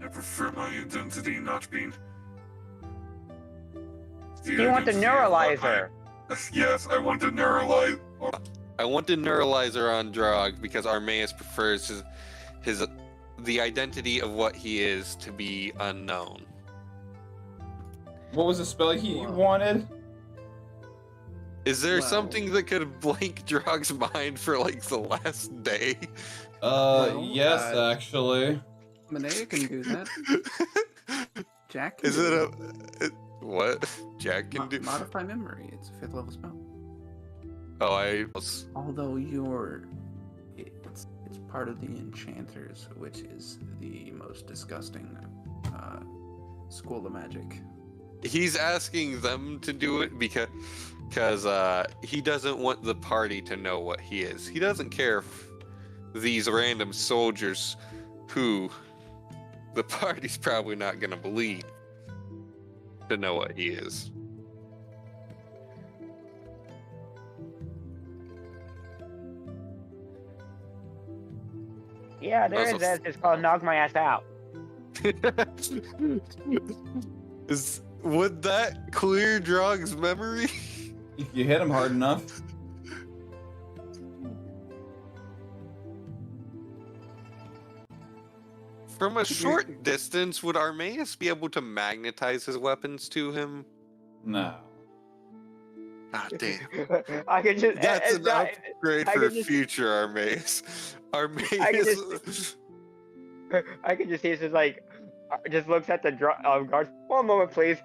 I prefer my identity not being... You want the neuralizer? Yes, I want to neuralize... I want the neuralizer on Drog because Armaeus prefers the identity of what he is to be unknown. What was the spell he wanted? Is there Well- something that could blank Drog's mind for like the last day? Well, Yes, actually. Manea can do that. Jack can Is do it what? Jack can do? Modify memory. It's a 5th level spell. Oh, I was... Although it's part of the enchanters, which is the most disgusting school of magic. He's asking them to do it because he doesn't want the party to know what he is. He doesn't care if these random soldiers who the party's probably not going to believe to know what he is. Yeah, there is that. It's called Knock My Ass Out. Would that clear Drog's memory? If you hit him hard enough. From a short distance, would Armaeus be able to magnetize his weapons to him? No. Ah, damn. I could just. That's it's an not- upgrade I for could just- future Armaeus. Armaeus. I could just see it's just like, just looks at the guards. 1 moment, please.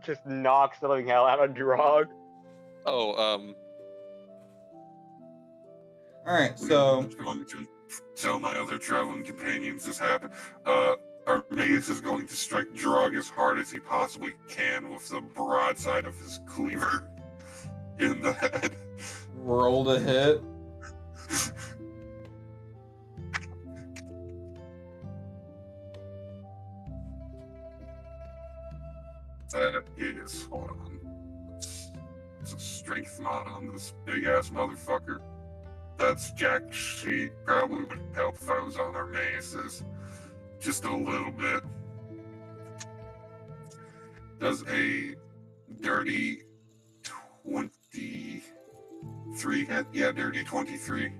Just knocks the living hell out of Drog. Oh, Alright, so I'm going to tell my other traveling companions this happened. Armaeus is going to strike Drog as hard as he possibly can with the broadside of his cleaver in the head. roll to hit. That is, hold on. It's a strength mod on this big ass motherfucker. That's jack shit. Probably would help if I was on Armaeus's. Just a little bit. Does a dirty 23 hit? Yeah, dirty 23.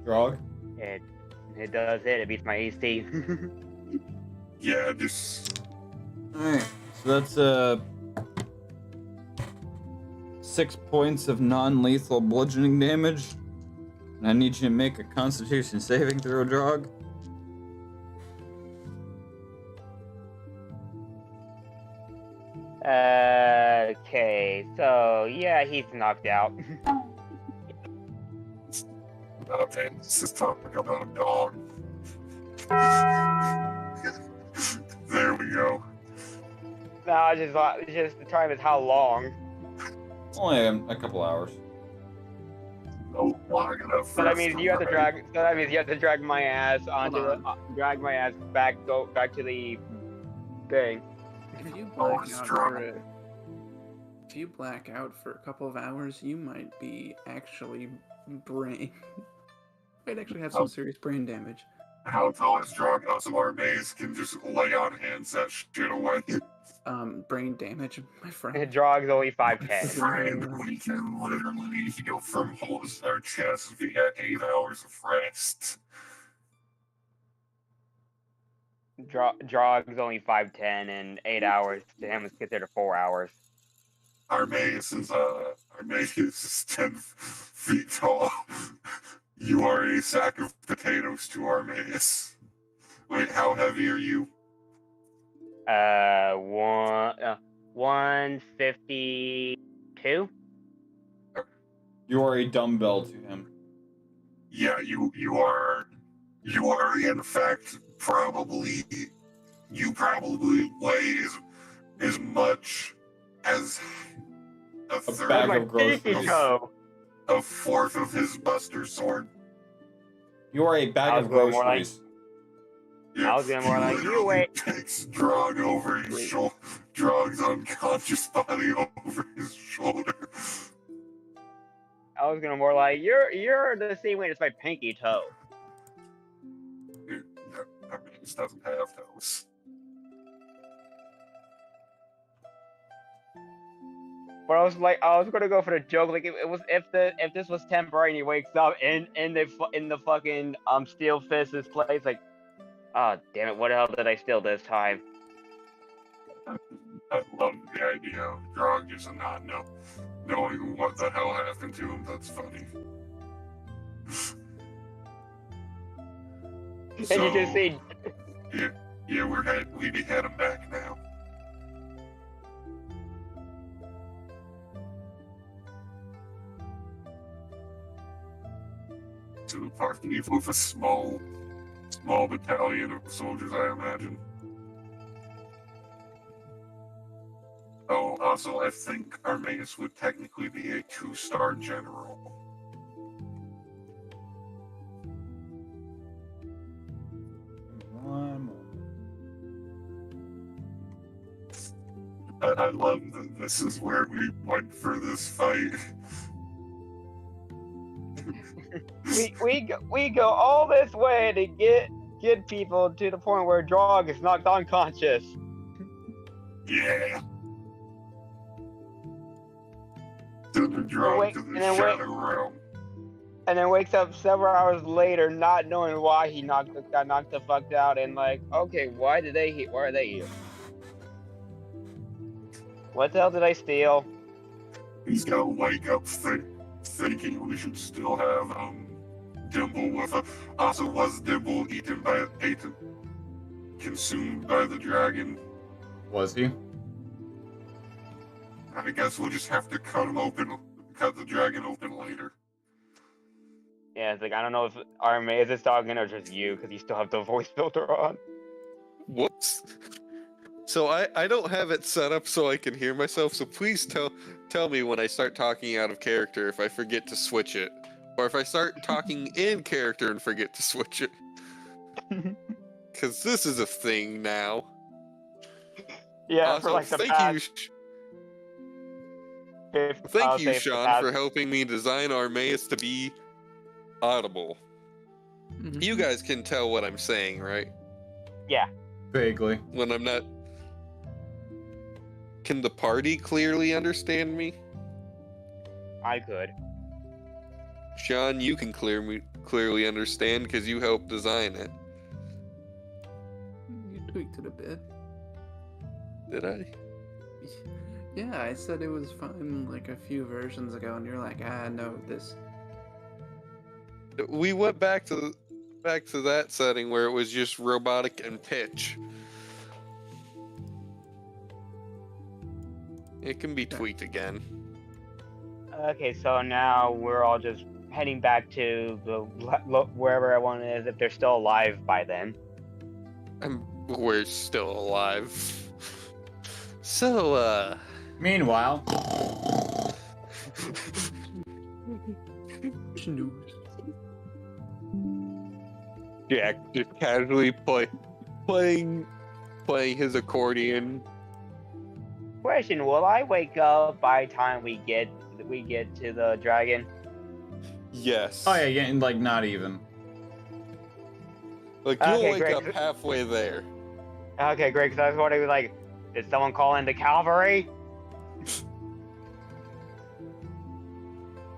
Drog. It does hit. It beats my AC. Yeah, just Alright, so that's 6 points of non-lethal bludgeoning damage. And I need you to make a Constitution saving throw, Drog. Okay, so yeah, he's knocked out. okay. This is talking about a dog. There we go. No, it's just the time is how long. Only a couple hours. Oh, long enough. So that means you have to drag. So that means you have to drag my ass onto Hold the drag my ass back. Go back to the thing. If you Oh, black it's out strong. if you black out for a couple of hours, you might be actually brain. might actually have some serious brain damage. How tall is Drog? Also, Armaeus can just lay on hands that shit away. Brain damage, my friend. Drog's only 5'10". Friend, we can literally heal from holes in our chests via 8 hours of rest. Drog's only 5'10", and 8 hours to him is considered 4 hours. Armaeus is 10 feet tall. You are a sack of potatoes to Armaeus. Wait, how heavy are you? 152. You are a dumbbell to him. Yeah, you are in fact probably you probably weigh as much as a third, bag my of groceries. pinky toe. a fourth of his Buster Sword. You are a I bag was of going more like- groceries. Yeah, I was gonna more he like, you literally wait. takes Drog over his shoulder, Drog's unconscious body over his shoulder. I was gonna more like, you're the same weight as my pinky toe. Yeah, I mean, this doesn't have toes. But I was gonna go for the joke, like it was if this was temporary and he wakes up in the fucking steel fist's place, like, oh damn it, what the hell did I steal this time? I love the idea of Drog just not knowing what the hell happened to him. That's funny. And you just see, Yeah, we be heading back now. To the party with a small battalion of soldiers, I imagine. Oh, also, I think Armaeus would technically be a 2-star general. One moment. I love that this is where we went for this fight. we go all this way to get people to the point where Drog is knocked unconscious. Yeah. To the drug, to the shadow realm. And then wakes up several hours later, not knowing why he got knocked the fuck out, and like, okay, why are they here? What the hell did I steal? He's gonna wake up thinking we should still have Dimple with us. Also, was Dimple consumed by the dragon? Was he? I guess we'll just have to cut the dragon open later. Yeah, it's like, I don't know if Armaeus is talking or just you, because you still have the voice filter on. Whoops. So I don't have it set up so I can hear myself, so please tell me when I start talking out of character if I forget to switch it. Or if I start talking in character and forget to switch it. Because this is a thing now. Yeah, Also, for like the thank past... Thank you, Sean, for helping me design Armaeus to be audible. You guys can tell what I'm saying, right? Yeah. Vaguely. When I'm not... Can the party clearly understand me? I could. Sean, you can clearly understand because you helped design it. You tweaked it a bit. Did I? Yeah, I said it was fine like a few versions ago, and you're like, no, this. We went back to that setting where it was just robotic and pitch. It can be tweaked again. Okay, so now we're all just heading back to the wherever everyone is, if they're still alive by then. We're still alive. So, Meanwhile, Jack just casually playing his accordion. Question: will I wake up by the time we get to the dragon? Yes. oh yeah, and like not even. Like you'll Okay, wake great. up halfway there. Okay, great. Because I was wondering, like, did someone call in the cavalry?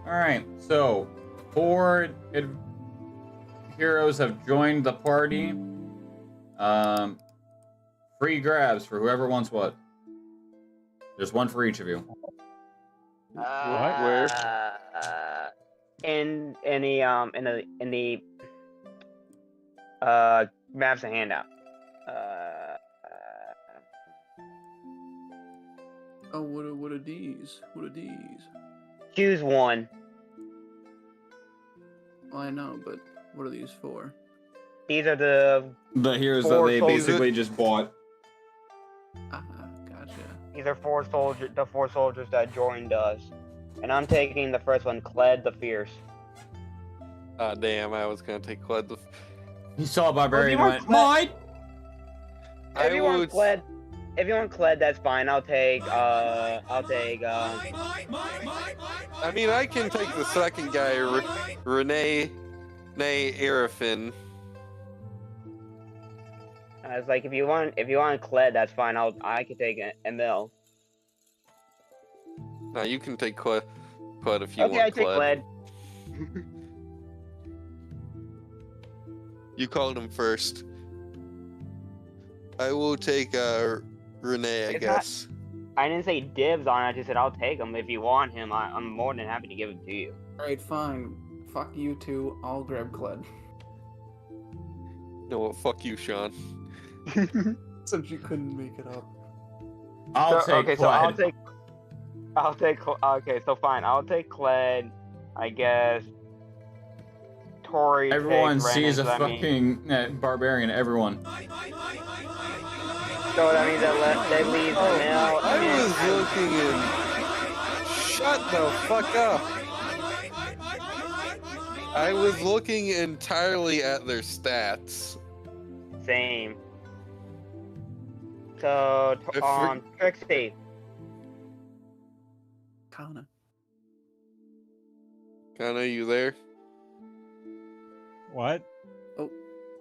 All right, so 4 heroes have joined the party. Free grabs for whoever wants what. There's one for each of you. Where? In the maps and handout. Oh, what are these? What are these? Choose one. Well, I know, but what are these for? These are the The heroes that Four they soldiers. basically just bought. Gotcha. these are the 4 soldiers that joined us, and I'm taking the first one, Kled the Fierce. Ah, damn, I was gonna take Cled. He saw a barbarian Well, and if went, you want mine! If I you want would- Kled, that's fine. I'll take. I mean, I can take the second guy, Renee Arafin. It's like if you want Kled, that's fine. I can take Emil. No, you can take Cled if you Okay, want I take Kled. You called him first. I will take Renee, I It's guess. I didn't say dibs on it. I just said I'll take him if you want him. I'm more than happy to give him to you. Alright, fine. Fuck you two. I'll grab Kled. No, well, fuck you, Sean. Since you couldn't make it up. I'll take okay, Clyde. so I'll take. Okay, so fine. I'll take Kled. I guess. Tori. Everyone takes sees a Renan, so that means- fucking barbarian, everyone. So that means they leave Emil. I was looking in. Shut the fuck up. I was looking entirely at their stats. Same. So, Trixie. Kana. Kana, you there? What?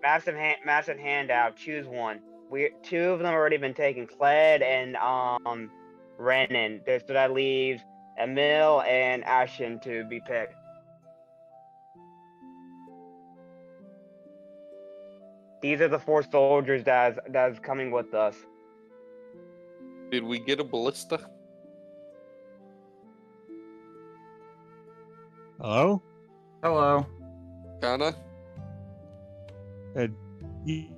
Massive handout. Choose one. Two of them already been taken. Kled and Renan. So that leaves Emil and Ashen to be picked. These are the 4 soldiers that's coming with us. Did we get a ballista? Hello? Hello. Kana? Ye-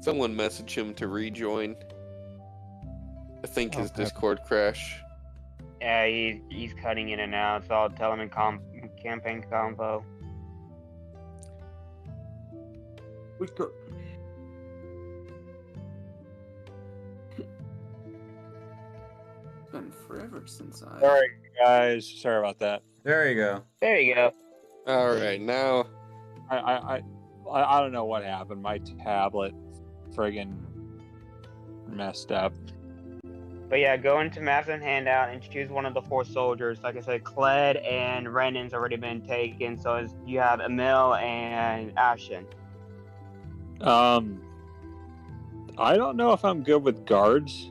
Someone message him to rejoin. I think his Okay. Discord crashed. Yeah, he's cutting in and out, so I'll tell him in campaign combo. We go. It's been forever since I. Sorry, guys. Sorry about that. There you go. There you go. All right, now I don't know what happened. My tablet friggin' messed up. But yeah, go into massive handout and choose one of the 4 soldiers. Like I said, Kled and Renan's already been taken, so you have Emil and Ashen. I don't know if I'm good with guards.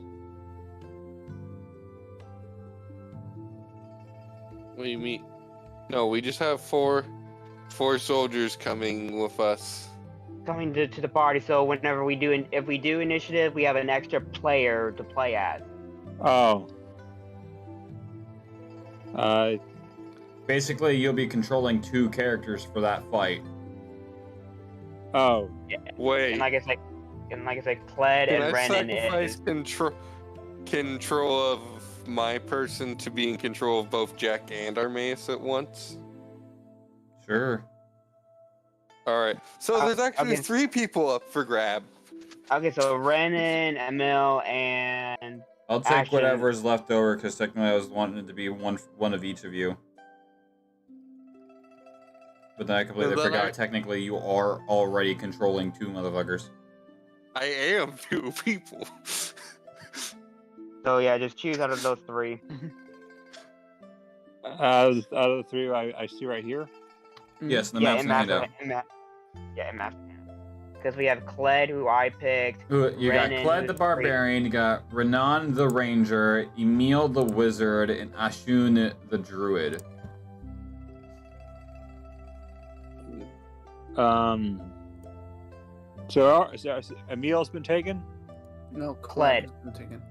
what do you mean? No, we just have four soldiers coming with us. Coming to the party, so whenever if we do initiative, we have an extra player to play as. Oh. Basically, you'll be controlling 2 characters for that fight. Oh. Wait, And like I said, Kled can and I Renan sacrifice is. control of my person to be in control of both Jack and Armaeus at once? Sure. All right, so there's actually okay. 3 people up for grab. Okay, so Renan, Emil, and I'll take Ashen. whatever's left over because technically I was wanting it to be one of each of you. But then I completely Well, then forgot. Technically, you are already controlling 2 motherfuckers. I am 2 people. so yeah, just choose out of those 3. Out of the 3 I see right here. Yes, the yeah, map's in in the handout. massive. Because we have Kled, who I picked. You got Renan, Kled who's the Barbarian, you got Renan the Ranger, Emil the Wizard, and Ashun the Druid. So Emil's been taken. No, Kled. has been taken.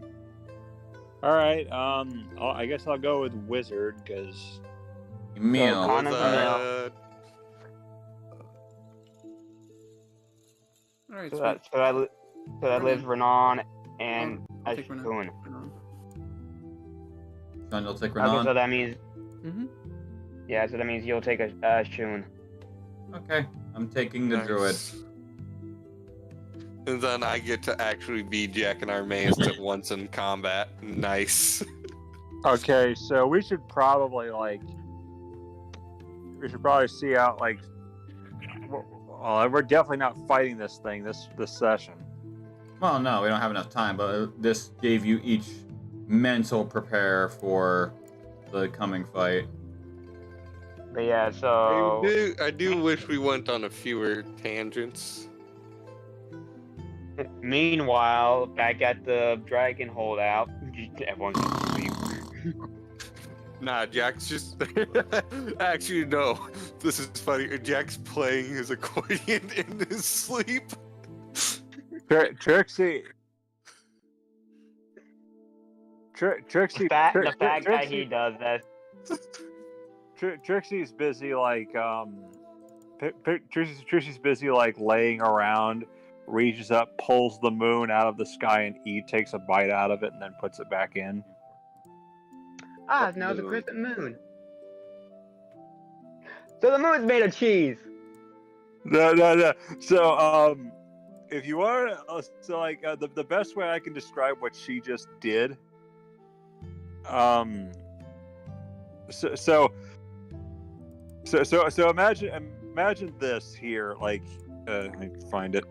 All right. I guess I'll go with wizard because Emil. So Connor- Alright, So sweet. that lives Renan and I'll take Renan. Ashun. Sean, you'll take Okay, Renan. so that means Mm-hmm. Yeah, so that means you'll take a Shun. Okay, I'm taking the druid. Nice. And then I get to actually be Jack and Armaeus at once in combat. Nice. Okay, so we should probably see out we're definitely not fighting this thing this session. Well, no, we don't have enough time, but this gave you each mental prepare for the coming fight. But yeah, so I do wish we went on a fewer tangents. meanwhile, back at the dragon holdout, everyone's asleep. Nah, Jack's just... Actually, no. This is funny. Jack's playing his accordion in his sleep. Trixie. The fact that he does that. Trixie's busy Trixie's busy laying around, reaches up, pulls the moon out of the sky, and takes a bite out of it, and then puts it back in. Ah, now it's a crescent moon. So the moon's made of cheese. No. So, if you want to, the best way I can describe what she just did, so imagine this here, let me find it.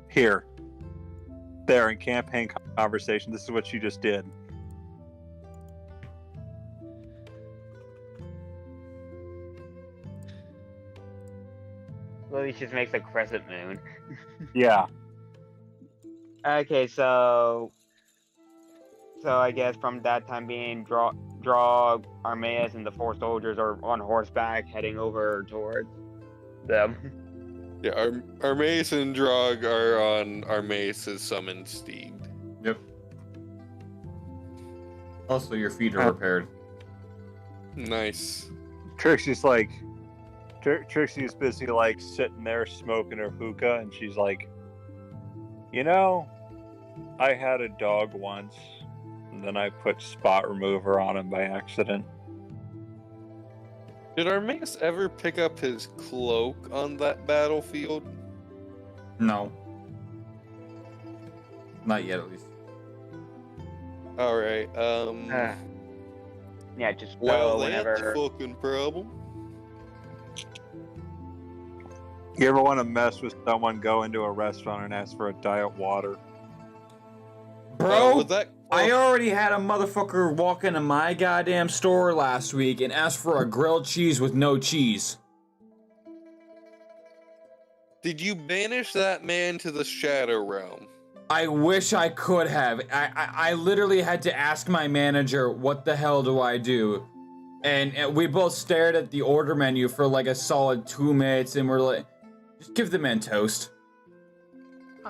Here. There in campaign conversation, this is what she just did. Lily just makes a crescent moon. Yeah. Okay, so I guess from that time being, Draw, Armaeus, and the 4 soldiers are on horseback heading over towards them. Yeah, Armaeus and Drog are on Armaeus' summoned steed. Yep. Also, your feet are repaired. Nice. Trixie's Trixie's busy sitting there smoking her hookah, and she's like, I had a dog once, and then I put spot remover on him by accident. Did Armaeus ever pick up his cloak on that battlefield? No. Not yet, at least. Alright, Yeah, just well, whenever. that's a fucking problem. You ever want to mess with someone, go into a restaurant and ask for a diet water? Bro, with that, I already had a motherfucker walk into my goddamn store last week and ask for a grilled cheese with no cheese. Did you banish that man to the Shadow Realm? I wish I could have. I literally had to ask my manager, what the hell do I do? And we both stared at the order menu for a solid 2 minutes, and we're like, just give the man toast.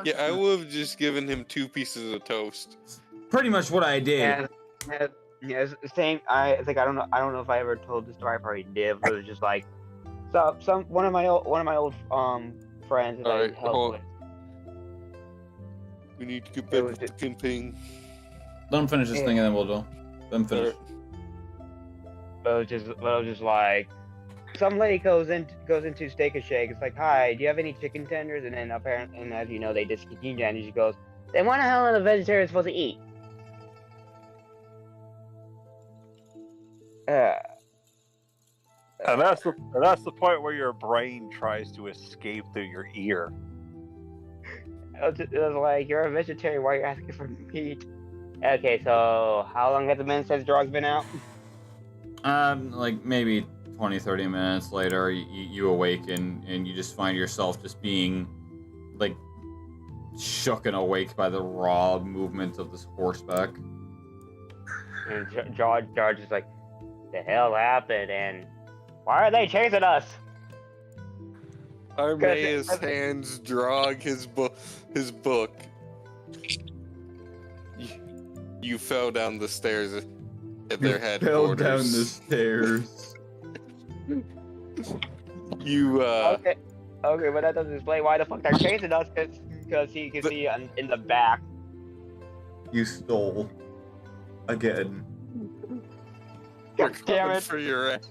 Yeah, I would have just given him 2 pieces of toast. Pretty much what I did. Yeah, same. I don't know if I ever told the story. I probably did. But it was just one of my old friends that I helped with. We need to get back with the campaign. Let him finish this thing, and then we'll do. Let him finish. But it was just some lady goes into Steak and Shake. It's like, hi, do you have any chicken tenders? And then apparently, and as you know, they discontinued it. And she goes, then what the hell are the vegetarians supposed to eat? And that's the point where your brain tries to escape through your ear. It was like, you're a vegetarian, why are you asking for meat? Okay, so how long has the man says Drog's been out? Maybe 20-30 minutes later, you awaken and you just find yourself just being shook and awake by the raw movement of this horseback. And George is like, the hell happened, and why are they chasing us? Armaeus hands Drog his book. You fell down the stairs at their headquarters. Fell down the stairs. You Okay, but that doesn't explain why the fuck they're chasing us. Because he can see in the back. You stole. Again. God damn Coming it. for your ass.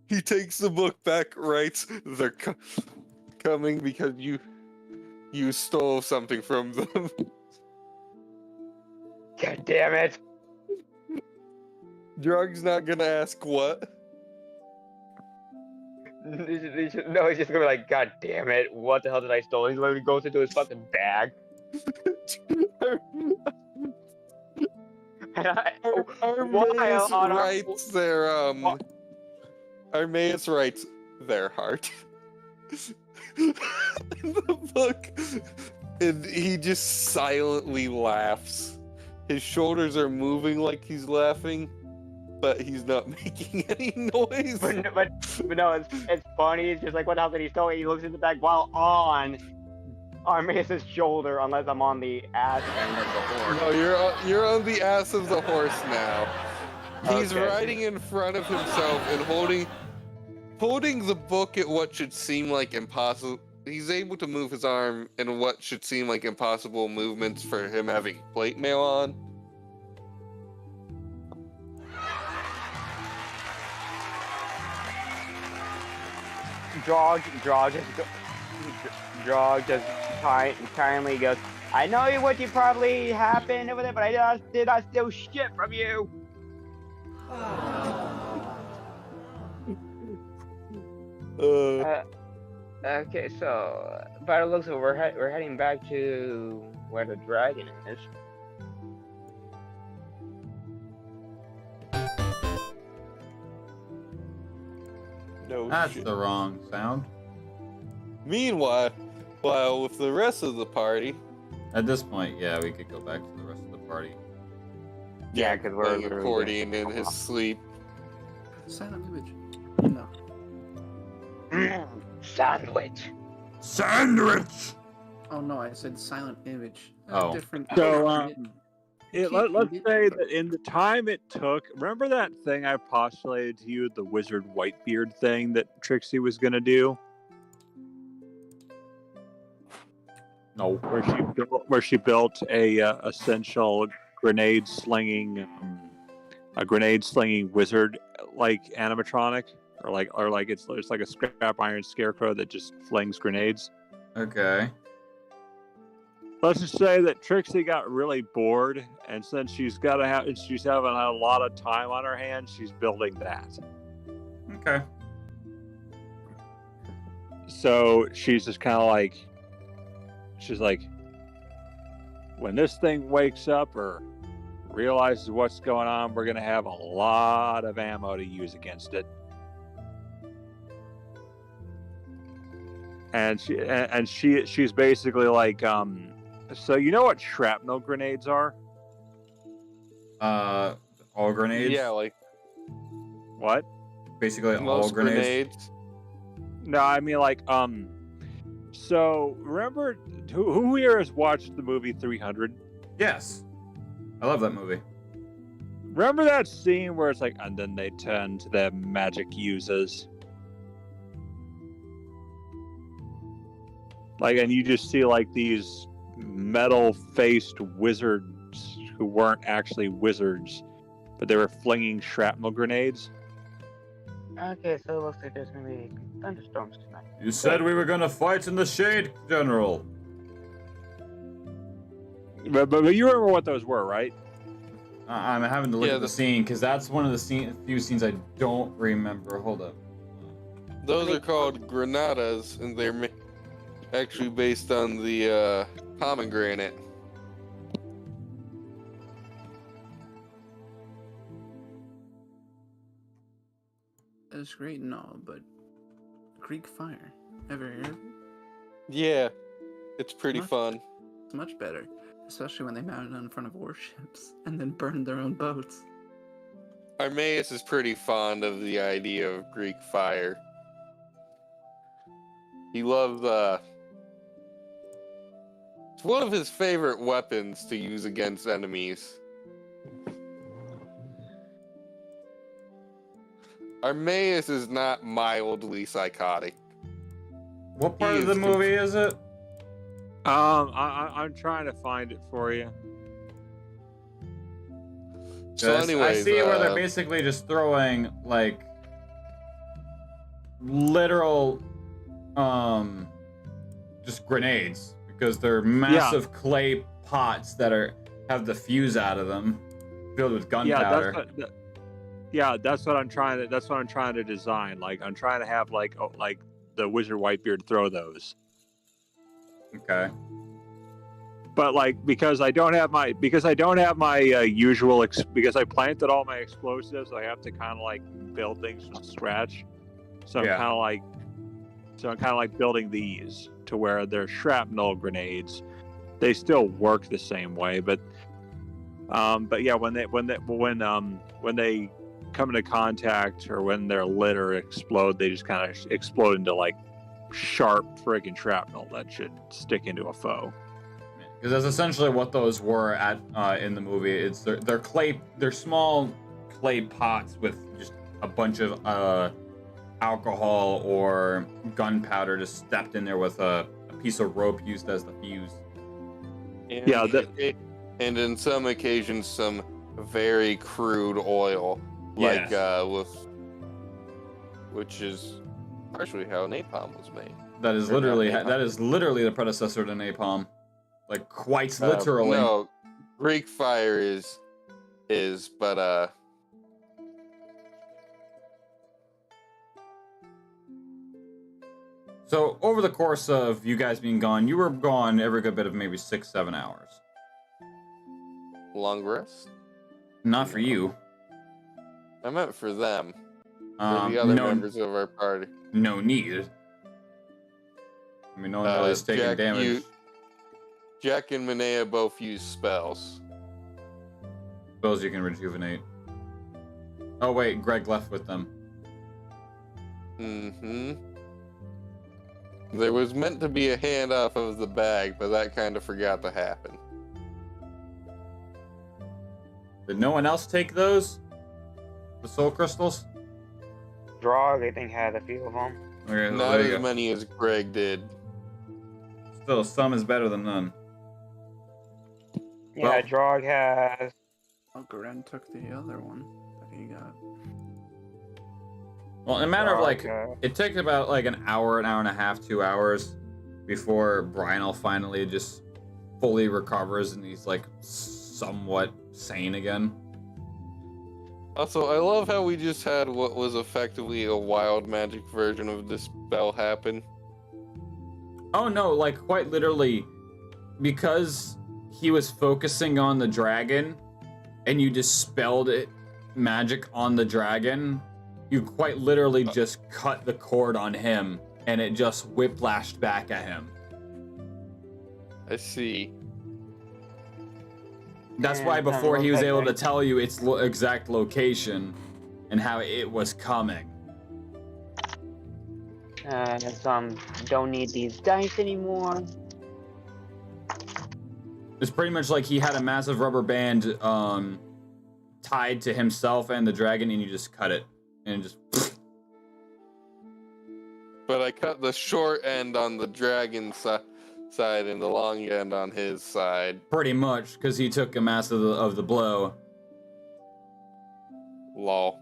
He takes the book back, writes, "They're coming because you stole something from them." God damn it. Drug's not gonna ask what. No, he's just gonna be like, God damn it, what the hell did I steal? He's literally goes into his fucking bag. And Armaeus on our- writes their Armaeus writes their heart in the book, and he just silently laughs. His shoulders are moving like he's laughing, but he's not making any noise. but no, it's funny. It's just like, what the hell did he steal? He looks in the bag while on Armaeus' shoulder, unless I'm on the ass end of the horse. No, you're on the ass of the horse now. He's Okay. riding in front of himself and holding the book at what should seem like impossible. He's able to move his arm in what should seem like impossible movements for him having plate mail on. Drog just kindly goes, I know what you probably happened over there, but I did not steal shit from you. Okay, so by the looks of it, we're heading back to where the dragon is. No That's shit. the wrong sound. Meanwhile, with the rest of the party, At this point, yeah, we could go back to the rest of the party. Yeah, 'cause we're playing literally accordion getting- in his sleep. Silent image. No. Sandwich. Sandwich! Oh no, I said silent image. Oh. Different. So, different- let's say that in the time it took, remember that thing I postulated to you, the wizard Whitebeard thing that Trixie was going to do? No. Where she built a essential grenade slinging wizard like animatronic, or like it's like a scrap iron scarecrow that just flings grenades. Okay. Let's just say that Trixie got really bored, and since she's having a lot of time on her hands, she's building that. Okay. So she's just kind of like, when this thing wakes up or realizes what's going on, we're gonna have a lot of ammo to use against it. And she's basically like, so you know what shrapnel grenades are? All grenades? Yeah, like What? Basically all most grenades. grenades. No, I mean like, so remember who here has watched the movie 300? Yes. I love that movie. Remember that scene where it's like, and then they turn to their magic users? Like, and you just see like these metal-faced wizards who weren't actually wizards, but they were flinging shrapnel grenades. Okay, so it looks like there's gonna be thunderstorms tonight. You said we were gonna fight in the shade, General. But you remember what those were, right? I'm having to look Yeah, at the scene because that's one of the few scenes I don't remember. Hold up. Those are called granadas, and they're actually based on the pomegranate. That's great and all, but Greek fire. Ever heard of it? Yeah, it's pretty Huh? fun. It's much better, especially when they mounted it in front of warships and then burned their own boats. Armaeus is pretty fond of the idea of Greek fire. He loves, it's one of his favorite weapons to use against enemies. Armaeus is not mildly psychotic. What part He of the is movie is it? I'm trying to find it for you. So anyways, I see where they're basically just throwing like literal, just grenades because they're massive clay pots that have the fuse out of them, filled with gunpowder. That's what I'm trying to. That's what I'm trying to design. Like I'm trying to have like the Wizard Whitebeard throw those. Okay. But like because I don't have my usual because I planted all my explosives, I have to kind of like build things from scratch. So I'm kind of like building these to where they're shrapnel grenades. They still work the same way, but yeah, when they come into contact or when they're lit or explode, they just kind of explode into like sharp friggin' shrapnel that should stick into a foe. Because that's essentially what those were at in the movie. It's they're small clay pots with just a bunch of alcohol or gunpowder just stepped in there with a piece of rope used as the fuse. And in some occasions, some very crude oil, like which is partially how napalm was made. That is literally the predecessor to napalm, like quite literally. No, Greek fire is, but So over the course of you guys being gone, you were gone every good bit of maybe 6-7 hours. Long rest? Not for you. I meant for them. For the other members of our party. No need. I mean, no one really is taking damage. Jack and Minea both use spells. Spells you can rejuvenate. Oh wait, Greg left with them. Mm-hmm. There was meant to be a handoff of the bag, but that kind of forgot to happen. Did no one else take those? The soul crystals? Drog, I think, had a few of them. Okay, Not as many as Greg did. Still, some is better than none. Yeah, well, Drog has... Garen took the other one that he got. Well, in a matter of like, it took about like an hour and a half, 2 hours before Brynel finally just fully recovers and he's like somewhat sane again. Also, I love how we just had what was effectively a wild magic version of this spell happen. Oh no, like quite literally, because he was focusing on the dragon and you dispelled it magic on the dragon, you quite literally just cut the cord on him and it just whiplashed back at him. I see. That's why before he was able to tell you its exact location and how it was coming. Don't need these dice anymore. It's pretty much like he had a massive rubber band tied to himself and the dragon, and you just cut it and just. But I cut the short end on the dragon side and the long end on his side. Pretty much, because he took a mass of the blow. Lol.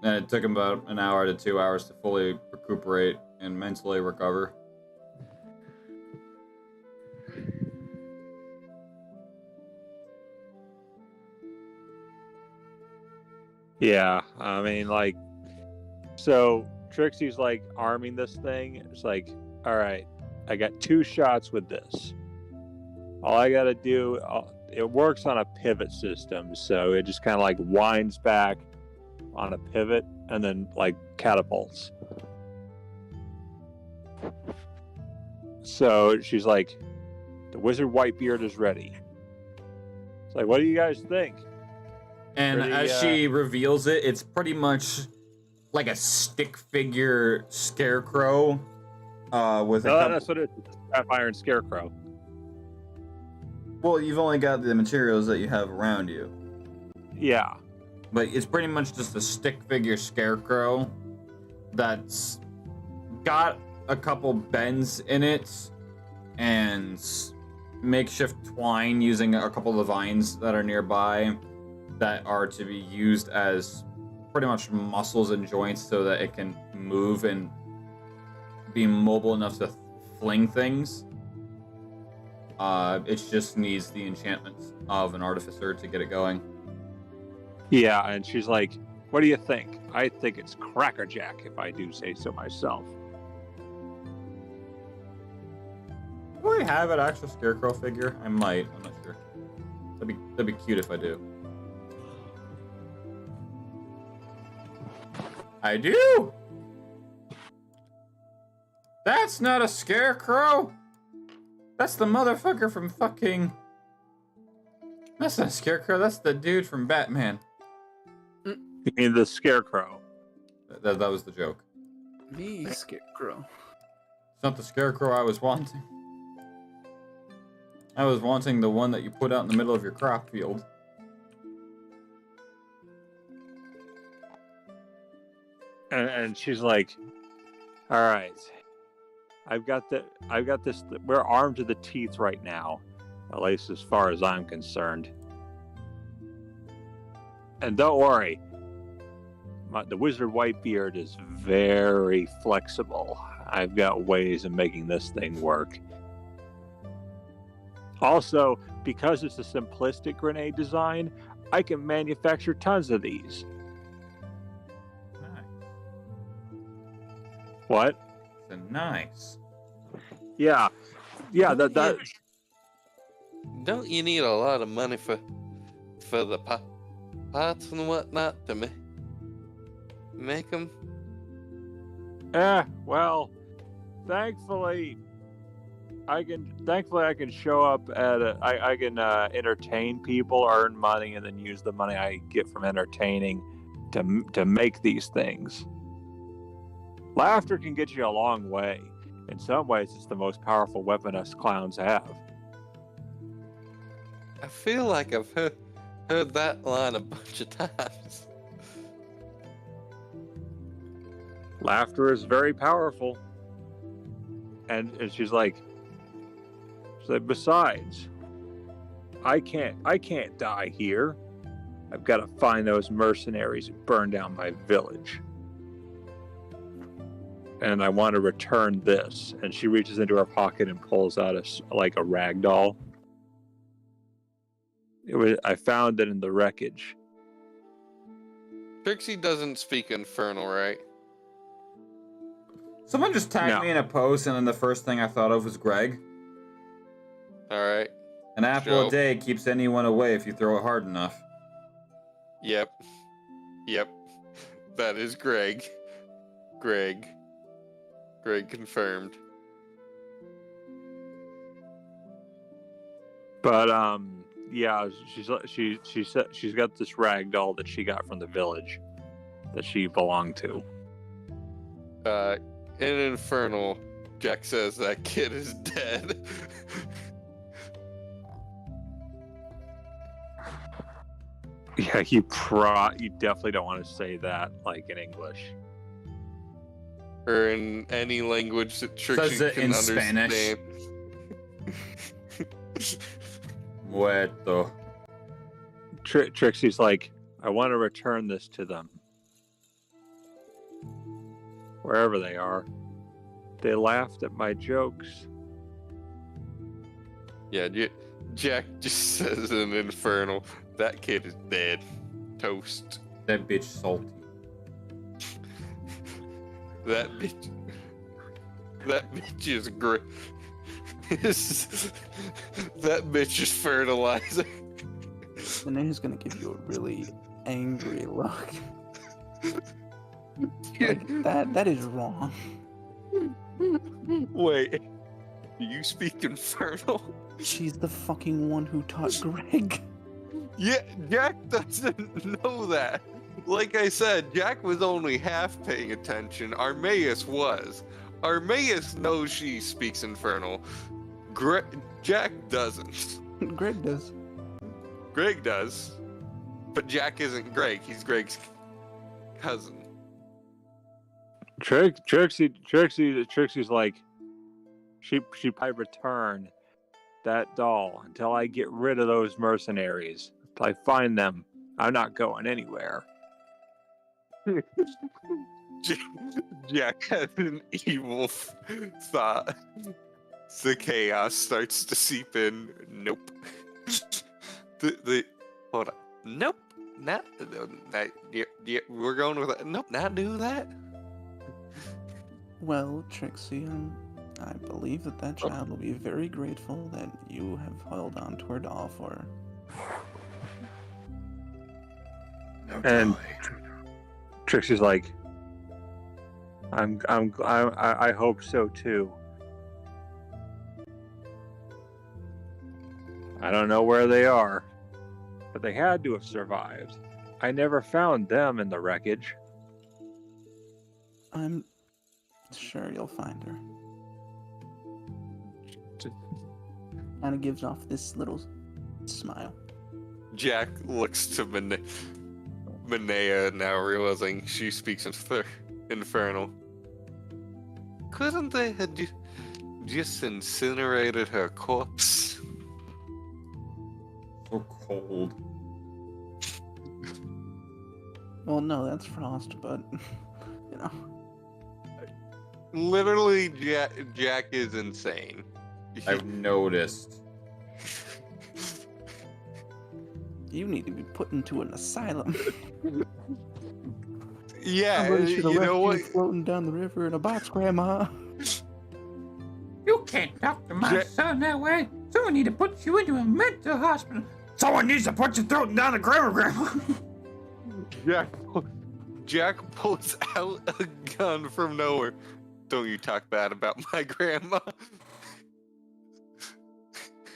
And it took him about an hour to 2 hours to fully recuperate and mentally recover. Yeah, I mean, like, so Trixie's like arming this thing. It's like, all right, I got 2 shots with this. All I gotta do, it works on a pivot system, so it just kind of like winds back on a pivot and then like catapults. So she's like, the Wizard Whitebeard is ready. It's like, what do you guys think? And as she reveals it, it's pretty much like a stick figure scarecrow with that's what it is. Scrap iron scarecrow. Well, you've only got the materials that you have around you. Yeah. But it's pretty much just a stick figure scarecrow that's got a couple bends in it and makeshift twine using a couple of the vines that are nearby that are to be used as pretty much muscles and joints so that it can move and be mobile enough to fling things. It just needs the enchantment of an artificer to get it going. Yeah, and she's like, what do you think? I think it's crackerjack, if I do say so myself. Do I have an actual scarecrow figure? I might. I'm not sure. That'd be cute if I do. I do. That's not a scarecrow. That's the motherfucker from fucking. That's not a scarecrow. That's the dude from Batman. You mean the scarecrow? That was the joke. Me, Scarecrow. It's not the scarecrow I was wanting. I was wanting the one that you put out in the middle of your crop field. And she's like, all right, I've got this. We're armed to the teeth right now, at least as far as I'm concerned. And don't worry, the Wizard Whitebeard is very flexible. I've got ways of making this thing work. Also, because it's a simplistic grenade design, I can manufacture tons of these. Nice. What? So nice. Yeah. That. Don't you need a lot of money for the parts and whatnot to make them? Well, thankfully I can show up at I can entertain people, earn money, and then use the money I get from entertaining to make these things. Laughter can get you a long way. In some ways, it's the most powerful weapon us clowns have. I feel like I've heard that line a bunch of times. Laughter is very powerful. And she's like, besides, I can't die here. I've got to find those mercenaries who burned down my village. And I want to return this. And she reaches into her pocket and pulls out a rag doll. I found it in the wreckage. Trixie doesn't speak Infernal, right? Someone just tagged me in a post, and then the first thing I thought of was Greg. Alright. An apple a day keeps anyone away if you throw it hard enough. Yep. That is Greg. Greg confirmed. But yeah, she's got this rag doll that she got from the village that she belonged to. In Infernal, Jack says that kid is dead. Yeah, you definitely don't want to say that like in English. Or in any language that Trixie can understand. Spanish. Muerto. Trixie's like, I want to return this to them. Wherever they are. They laughed at my jokes. Yeah, Jack just says in Infernal, that kid is dead. Toast. That bitch salty. That bitch is great. That bitch is fertilizer. And then he's gonna give you a really angry look. Like, that is wrong. Wait, do you speak Infernal? She's the fucking one who taught Greg. Yeah, Jack doesn't know that. Like I said, Jack was only half paying attention. Armaeus was. Armaeus knows she speaks Infernal. Jack doesn't. Greg does. Greg does. But Jack isn't Greg. He's Greg's cousin. Trixie's like, she might return that doll until I get rid of those mercenaries. If I find them, I'm not going anywhere. Jack has an evil thought. The chaos starts to seep in. Nope. Hold on. Nope. Not that. Yeah, we're going with it. Nope. Not do that. Well, Trixie, I believe that child will be very grateful that you have held on to her doll for her. And Trixie's like, I hope so too. I don't know where they are, but they had to have survived. I never found them in the wreckage. I'm sure you'll find her. Kind of gives off this little smile. Jack looks to Manea now, realizing she speaks Infernal. Couldn't they have just incinerated her corpse? So cold. Well, no, that's Frost, but, you know. Literally, Jack is insane. I've noticed. You need to be put into an asylum. Yeah, Somebody should have you left know you what? floating down the river in a box, Grandma. You can't talk to my son that way. Someone need to put you into a mental hospital. Someone needs to put your throat down the grandma. Jack pulls out a gun from nowhere. Don't you talk bad about my grandma.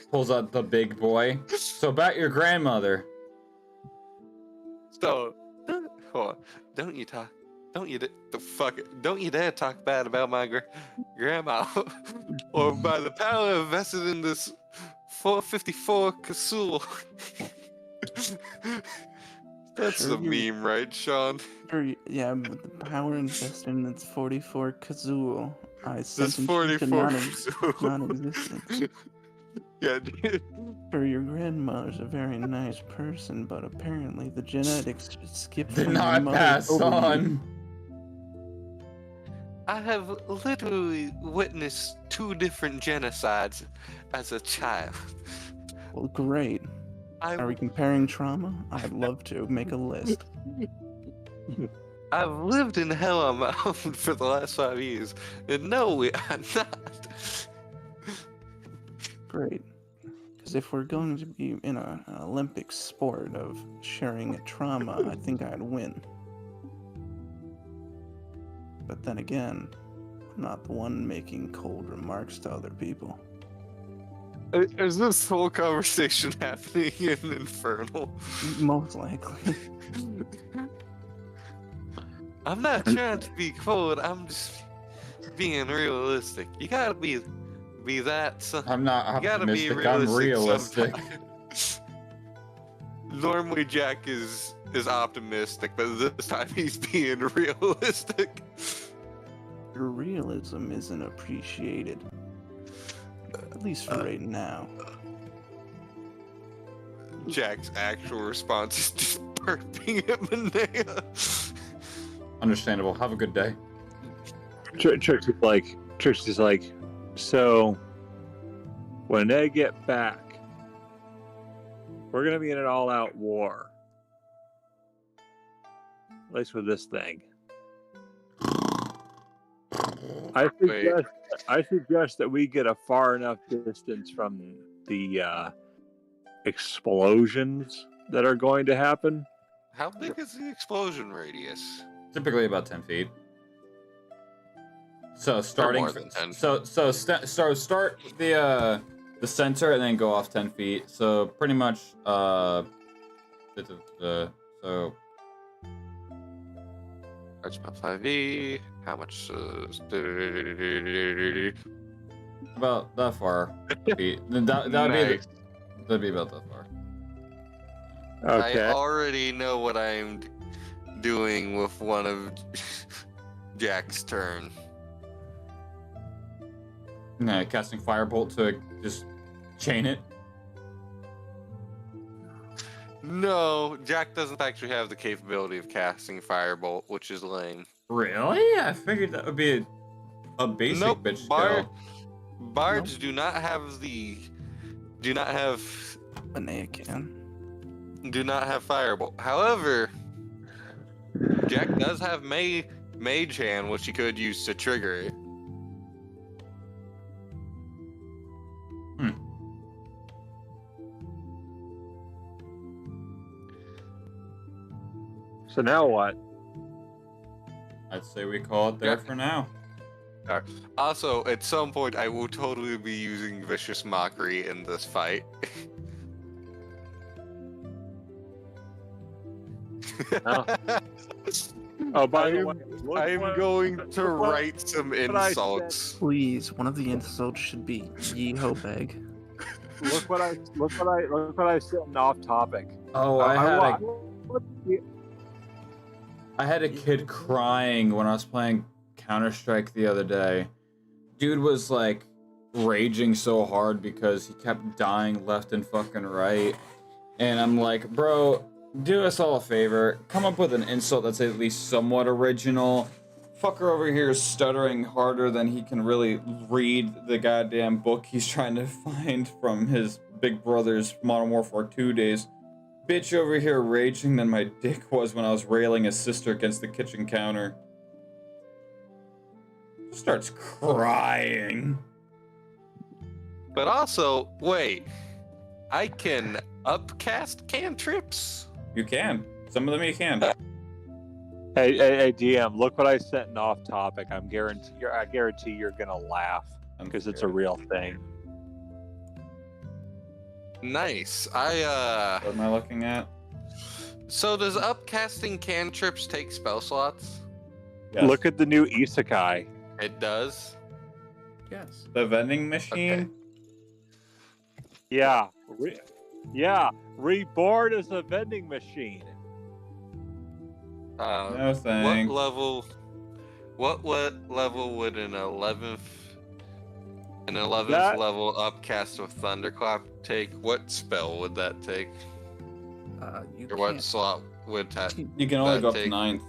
Pulls out the big boy. So about your grandmother. So, hold on. Don't you dare talk bad about my grandma, or by the power invested in this 454 Kasul. That's Sure the meme, right, Sean? Yeah, but the power invested in its 44 Kazoo. I This sentence you to 44 non-existence. Yeah, dude. Sure, your grandmother's a very nice person, but apparently the genetics just skipped Did from your not mother pass over you. on. I have literally witnessed 2 different genocides as a child. Well, great. Are we comparing trauma? I'd love to. Make a list. I've lived in hell on my own for the last 5 years, and no, we are not. Great. Because if we're going to be in an Olympic sport of sharing a trauma, I think I'd win. But then again, I'm not the one making cold remarks to other people. Is this whole conversation happening in Infernal? Most likely. I'm not trying to be cold, I'm just being realistic. You gotta be that. I'm not You gotta be optimistic. I'm realistic. sometimes. Normally Jack is optimistic, but this time he's being realistic. Your realism isn't appreciated. At least for right now. Jack's actual response is just burping at Manea. Understandable. Have a good day. Trixie's like, so when they get back, we're gonna be in an all-out war. At least with this thing. I suggest that we get a far enough distance from the explosions that are going to happen. How big is the explosion radius? Typically about 10 feet. So starting, more than 10. so start the center and then go off 10 feet. So pretty much so That's about 5e. How much about that far. Feet. Then that'd be about that far. Okay. I already know what I'm doing with one of Jack's turn. Yeah, casting firebolt to just chain it. No, Jack doesn't actually have the capability of casting Firebolt, which is lame. Really? I figured that would be a basic Nope, bitch Bard, skill. Bards do not have Linnea can. do not have Firebolt. However, Jack does have Mage Hand, which he could use to trigger it. So now what? I'd say we call it there Yeah. for now. Also, at some point, I will totally be using Vicious Mockery in this fight. Oh. Oh, by I the am- way, look I am what- going to look what- write some what I said. insults. Please, one of the insults should be Yeeho Beg. Look what I said off topic. Oh, I had a Yeah. kid crying when I was playing Counter-Strike the other day. Dude was like raging so hard because he kept dying left and fucking right. And I'm like, bro, do us all a favor. Come up with an insult that's at least somewhat original. Fucker over here is stuttering harder than he can really read the goddamn book he's trying to find from his big brother's Modern Warfare 2 days. Bitch over here raging than my dick was when I was railing his sister against the kitchen counter. Starts crying. But also, wait, I can upcast cantrips? You can. Some of them you can. Hey, DM, look what I sent in off topic. I guarantee you're gonna laugh I'm because it's a scared. real thing. Nice. What am I looking at? So does upcasting cantrips take spell slots? Yes. Look at the new isekai. It does. Yes. The vending machine? Okay. Yeah, reborn as a vending machine. No What thanks. level? What level would an 11th That- level upcast of Thunderclap take? What spell would that take? You Or what can't. slot would that? You can only that go up to take- 9th.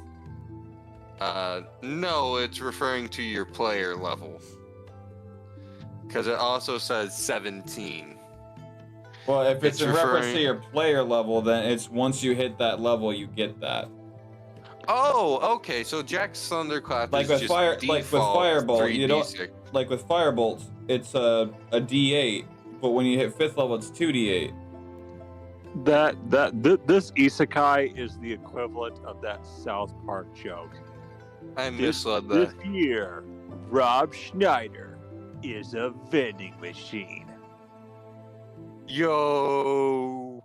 No, it's referring to your player level. Because it also says 17. Well, if it's It's in reference to referring- your player level, then it's once you hit that level, you get that. Oh, okay. So Jack's Thunderclap Like is with just fire- like with default Fireball, you don't- 3d6. Like with Firebolt, it's a D8, but when you hit 5th level, it's 2d8. This isekai is the equivalent of that South Park joke. I This misled that. year, Rob Schneider is a vending machine. Yo.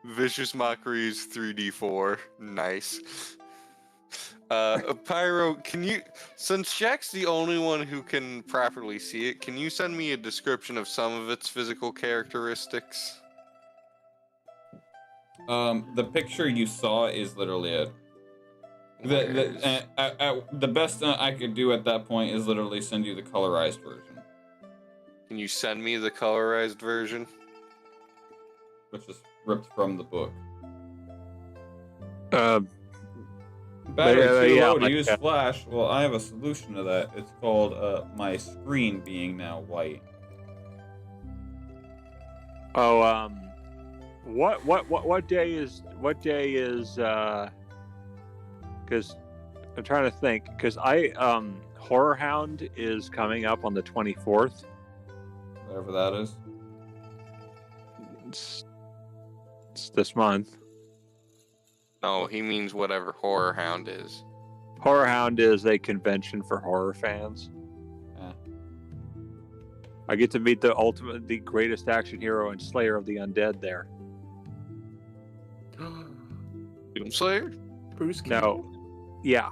Vicious Mockeries 3d4. Nice. Pyro, can you, since Jack's the only one who can properly see it, can you send me a description of some of its physical characteristics? The picture you saw is literally it. The best I could do at that point is literally send you the colorized version, Can you send me the colorized version? which is ripped from the book. Yeah, Battery too low to like use that. flash. Well, I have a solution to that. It's called my screen being now white. Oh, what day is because I'm trying to think because Horror Hound is coming up on the 24th. Whatever that is. It's this month. No, he means whatever Horror Hound is. Horror Hound is a convention for horror fans. Yeah. I get to meet the greatest action hero and slayer of the undead there. Doomslayer? Bruce Campbell. No, yeah,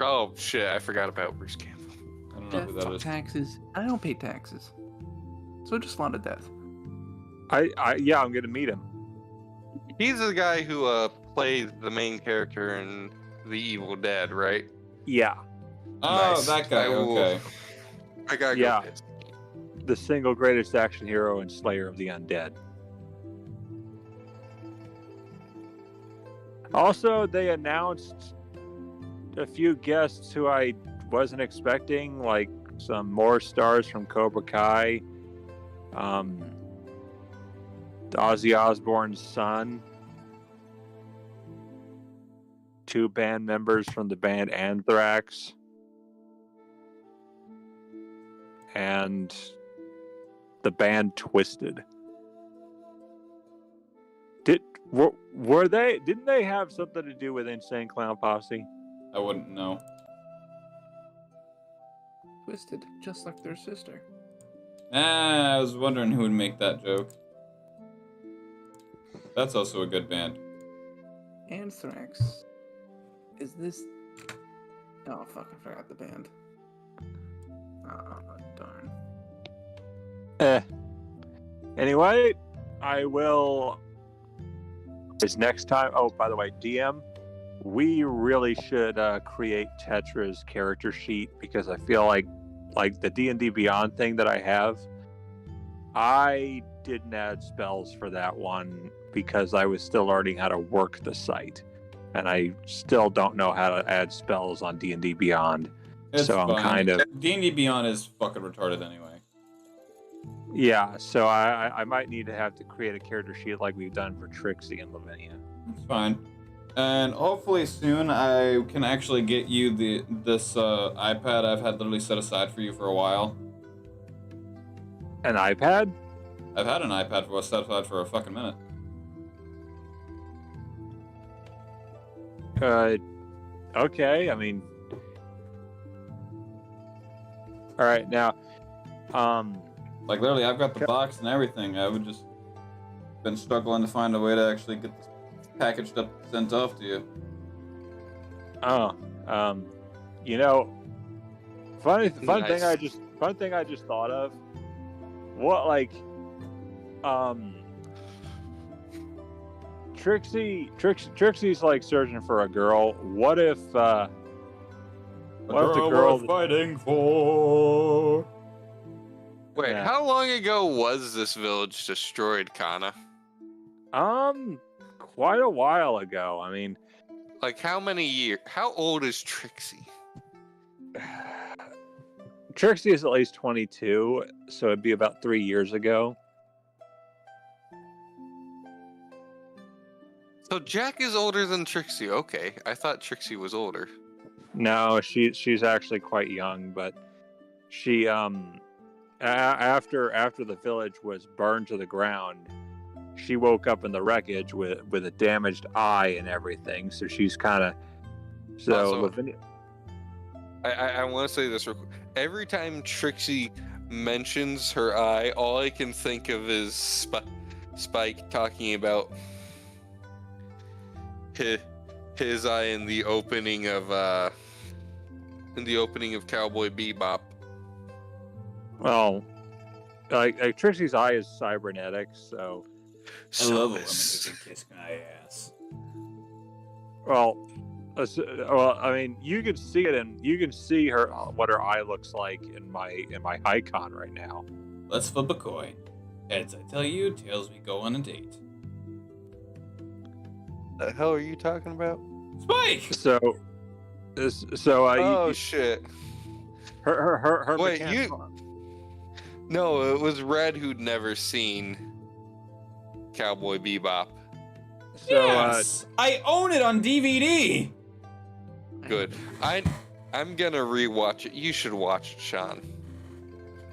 Oh shit, I forgot about Bruce Campbell. I don't know Death, who that fuck is. taxes. I don't pay taxes. So just a lot of death. I'm gonna meet him. He's the guy who played the main character in The Evil Dead, right? Yeah, Oh, Nice. that guy. I will- Okay. I gotta Yeah. go piss. the single greatest action hero and slayer of the undead. Also, they announced a few guests who I wasn't expecting, like some more stars from Cobra Kai, Ozzy Osbourne's son, 2 band members from the band Anthrax, and the band Twisted. Didn't they have something to do with Insane Clown Posse? I wouldn't know. Twisted, just like their sister. I was wondering who would make that joke. That's also a good band. Anthrax. Is this... Oh, fuck, I forgot the band. Darn. Anyway, I will... Is next time... Oh, by the way, DM, we really should create Tetra's character sheet, because I feel like the D&D Beyond thing that I have, I didn't add spells for that one because I was still learning how to work the site, and I still don't know how to add spells on D&D Beyond. It's so I'm fine. kind of... D&D Beyond is fucking retarded anyway. Yeah, so I might need to have to create a character sheet like we've done for Trixie and Lavinia. It's fine. And hopefully soon I can actually get you this iPad I've had literally set aside for you for a while. An iPad? I've had an iPad set aside for a fucking minute. Okay, I mean... Alright, now... Like, literally, I've got the box and everything. I would just... been struggling to find a way to actually get this packaged up, sent off to you. You know... Fun Nice. thing I just thought of. What, like... Trixie's like searching for a girl. What if A the girl girl worth fighting for. Wait, Yeah. how long ago was this village destroyed, Kana? quite a while ago. I mean, Like, how many years? How old is Trixie? Trixie is at least 22, so it'd be about 3 years ago. So Jack is older than Trixie. Okay, I thought Trixie was older. No, she's actually quite young, but she after the village was burned to the ground, she woke up in the wreckage with a damaged eye and everything. So she's kind of Also, I want to say this real quick. Every time Trixie mentions her eye, all I can think of is Spike talking about his eye in the opening of Cowboy Bebop. well, like Trixie's eye is cybernetic, so I love it when they kiss my ass. well, I mean, you can see it, and you can see what her eye looks like in my icon right now. Let's flip a coin. Heads, I tell you. Tails, we go on a date. The hell are you talking about? Spike! So Oh shit! her Wait, mechanic- No, it was Red who'd never seen Cowboy Bebop. So Yes! I own it on DVD! Good. I'm gonna rewatch it. You should watch it, Sean.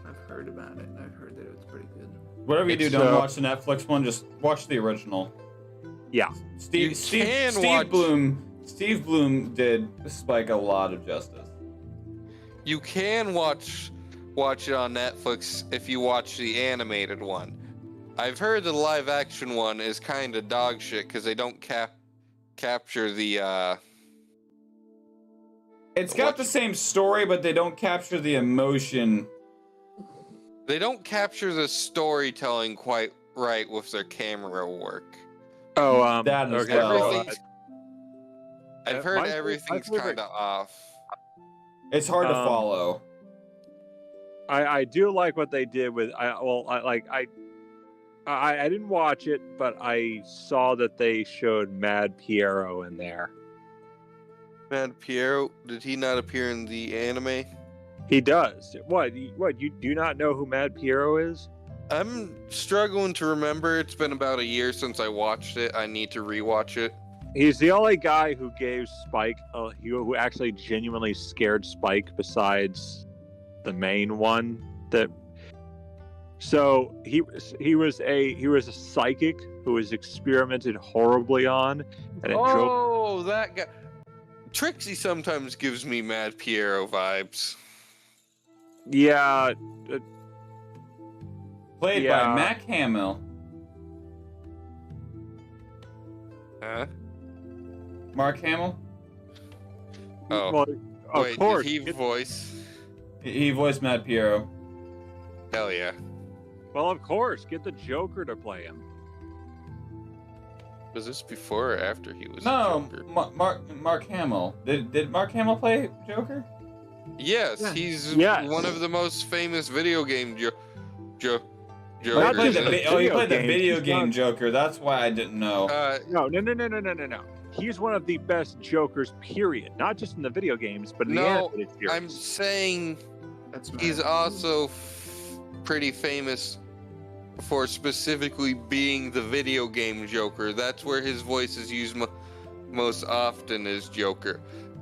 I've heard about it. I've heard that it's pretty good. Whatever you do, It's, don't watch the Netflix one. Just watch the original. yeah, Steve Bloom did Spike a lot of justice. You can watch it on Netflix if you watch the animated one. I've heard the live action one is kind of dog shit because they don't capture the It's got the same story, but they don't capture the emotion. they don't capture the storytelling quite right with their camera work. Oh, That as okay, well. Everything's, I've heard my everything's favorite- kind of off. It's hard to Um, follow. I do like what they did with I didn't watch it, but I saw that they showed Mad Piero in there. Mad Piero, did he not appear in the anime? He does. What? You do not know who Mad Piero is? I'm struggling to remember. It's been about a year since I watched it. I need to rewatch it. He's the only guy who gave Spike, who actually genuinely scared Spike, besides the main one. So he was a psychic who was experimented horribly on, and That guy. Trixie sometimes gives me Mad Piero vibes. Yeah. Played by Mac Hamill. Huh? Mark Hamill? Oh. Well, of Wait, course. did he voice? He voiced Mad Piero. Hell yeah. Well, of course. Get the Joker to play him. Was this before or after he was No, Joker? Mark Hamill. Did Mark Hamill play Joker? Yes, Yeah. he's Yes. one of the most famous video game Jokers. He played the video video games. game He's Joker. That's why I didn't know. No. He's one of the best Jokers, period. Not just in the video games, but in the No, animated series. I'm saying That's he's mad. also pretty famous for specifically being the video game Joker. That's where his voice is used most often as Joker.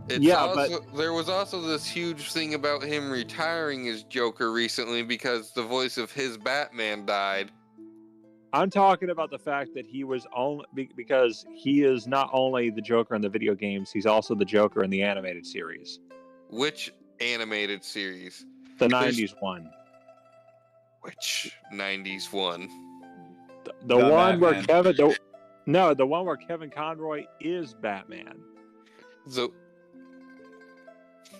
There was also this huge thing about him retiring as Joker recently because the voice of his Batman died. I'm talking about the fact that he was because he is not only the Joker in the video games, he's also the Joker in the animated series, Which animated series? the There's- 90s one. Which 90s one? The The one where Batman. the one where Kevin Conroy is Batman. So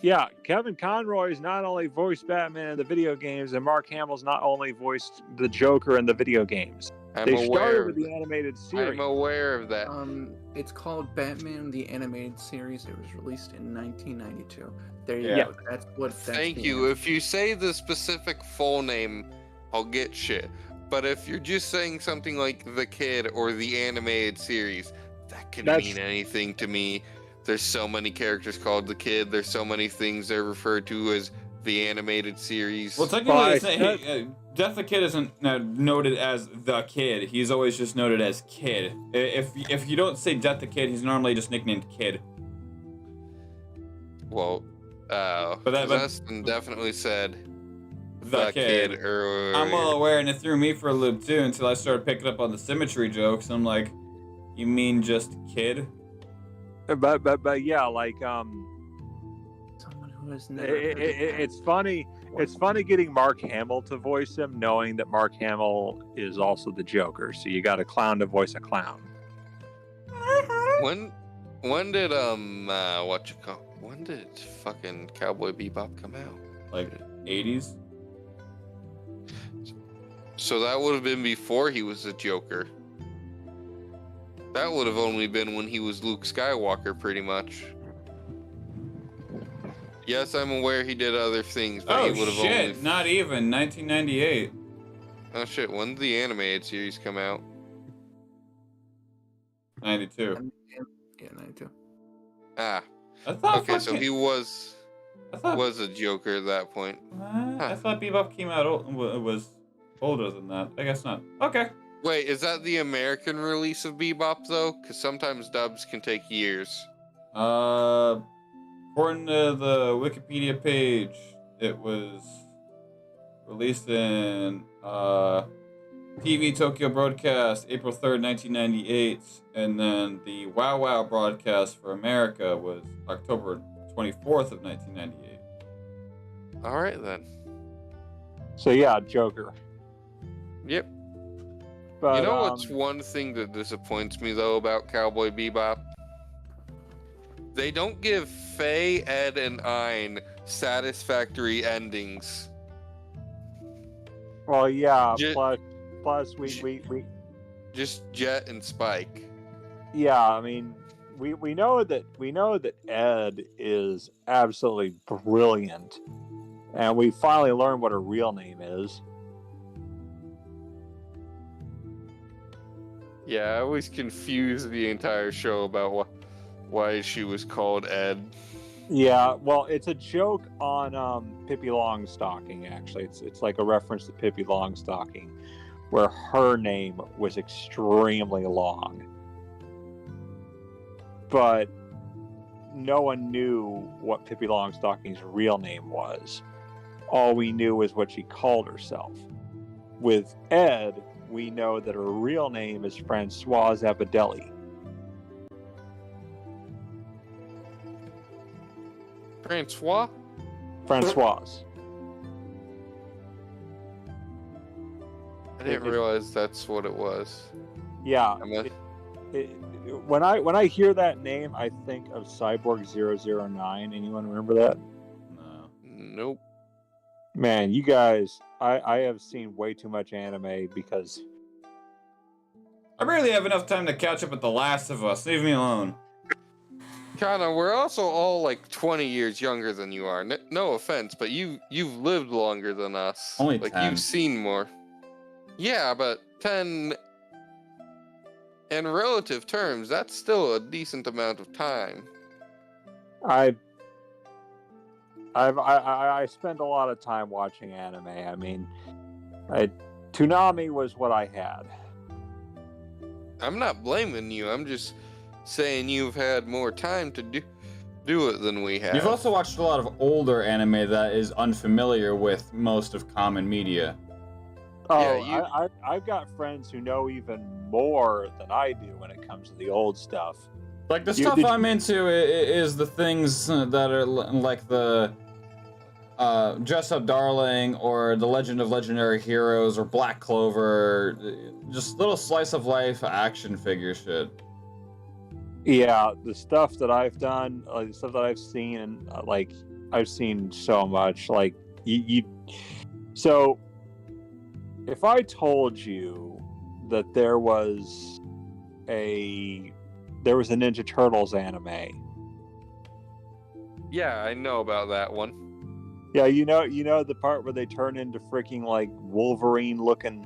Yeah, Kevin Conroy's not only voiced Batman in the video games, and Mark Hamill's not only voiced the Joker in the video games. I'm They aware started of with the animated series. I'm aware of that. It's called Batman the Animated Series. It was released in 1992. There you Yeah. go. That's what. Thank you. If you say the specific full name, I'll get shit. But if you're just saying something like The Kid or the animated series, that could mean anything to me. There's so many characters called The Kid. There's so many things they're referred to as the animated series. Well, technically, Death the Kid isn't noted as the Kid. He's always just noted as Kid. If you don't say Death the Kid, he's normally just nicknamed Kid. Well, Justin definitely said The Kid. earlier. I'm well aware, and it threw me for a loop too until I started picking up on the symmetry jokes. I'm like, you mean just Kid? But yeah, like Someone who has never. it's funny. It's funny getting Mark Hamill to voice him, knowing that Mark Hamill is also the Joker. So you got a clown to voice a clown. When did when did fucking Cowboy Bebop come out? Like 80s? So that would have been before he was a Joker. That would have only been when he was Luke Skywalker, pretty much. Yes, I'm aware he did other things, but Oh he would have shit! only. Not even 1998. Oh shit! When did the animated series come out? 92. Yeah, 92. Ah, I thought. okay. So he was I thought. a Joker at that point. I thought Bebop came out was older than that. I guess not. Okay. Wait, is that the American release of Bebop though? Because sometimes dubs can take years. According to the Wikipedia page, it was released in TV Tokyo broadcast April 3rd, 1998, and then the Wow Wow broadcast for America was October 24th of 1998. All right then. So yeah, Joker. Yep. But, You know what's one thing that disappoints me though about Cowboy Bebop? They don't give Faye, Ed, and Ein satisfactory endings. Well, yeah. Ju- Plus, we Just Jet and Spike. yeah. I mean, we know that Ed is absolutely brilliant, And we finally learned what her real name is. Yeah, I was confused the entire show about why she was called Ed. Yeah, well, it's a joke on Pippi Longstocking. Actually, it's like a reference to Pippi Longstocking, where her name was extremely long, but no one knew what Pippi Longstocking's real name was. All we knew was what she called herself. With Ed, we know that her real name is Francoise Abadelli. Francois? Francoise. I didn't realize that's what it was. Yeah. I'm a- When I hear that name, I think of Cyborg 009. Anyone remember that? No. Nope. Man, you guys, I have seen way too much anime because I barely have enough time to catch up with The Last of Us. Leave me alone. Connor, we're also all like 20 years younger than you are. No offense, but you've lived longer than us. Only like 10. You've seen more. Yeah, but 10 in relative terms, that's still a decent amount of time. I spend a lot of time watching anime. I mean, Toonami was what I had. I'm not blaming you. I'm just saying you've had more time to do it than we have. You've also watched a lot of older anime that is unfamiliar with most of common media. Oh, Yeah, I've got friends who know even more than I do when it comes to the old stuff. Like the stuff I'm into is the things that are like the Dress Up Darling or The Legend of Legendary Heroes or Black Clover, just little slice of life action figure shit. Yeah, the stuff that I've done, like the stuff that I've seen, and like I've seen so much. Like so if I told you that there was a Ninja Turtles anime. Yeah, I know about that one. Yeah, you know the part where they turn into freaking like Wolverine looking.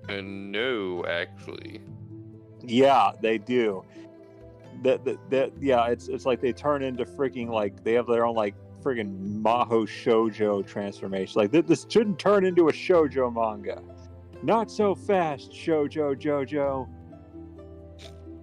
No, actually. Yeah, they do. Yeah, it's like they turn into freaking like they have their own like friggin' Maho Shoujo transformation. Like this shouldn't turn into a shoujo manga. Not so fast, Shoujo Jojo.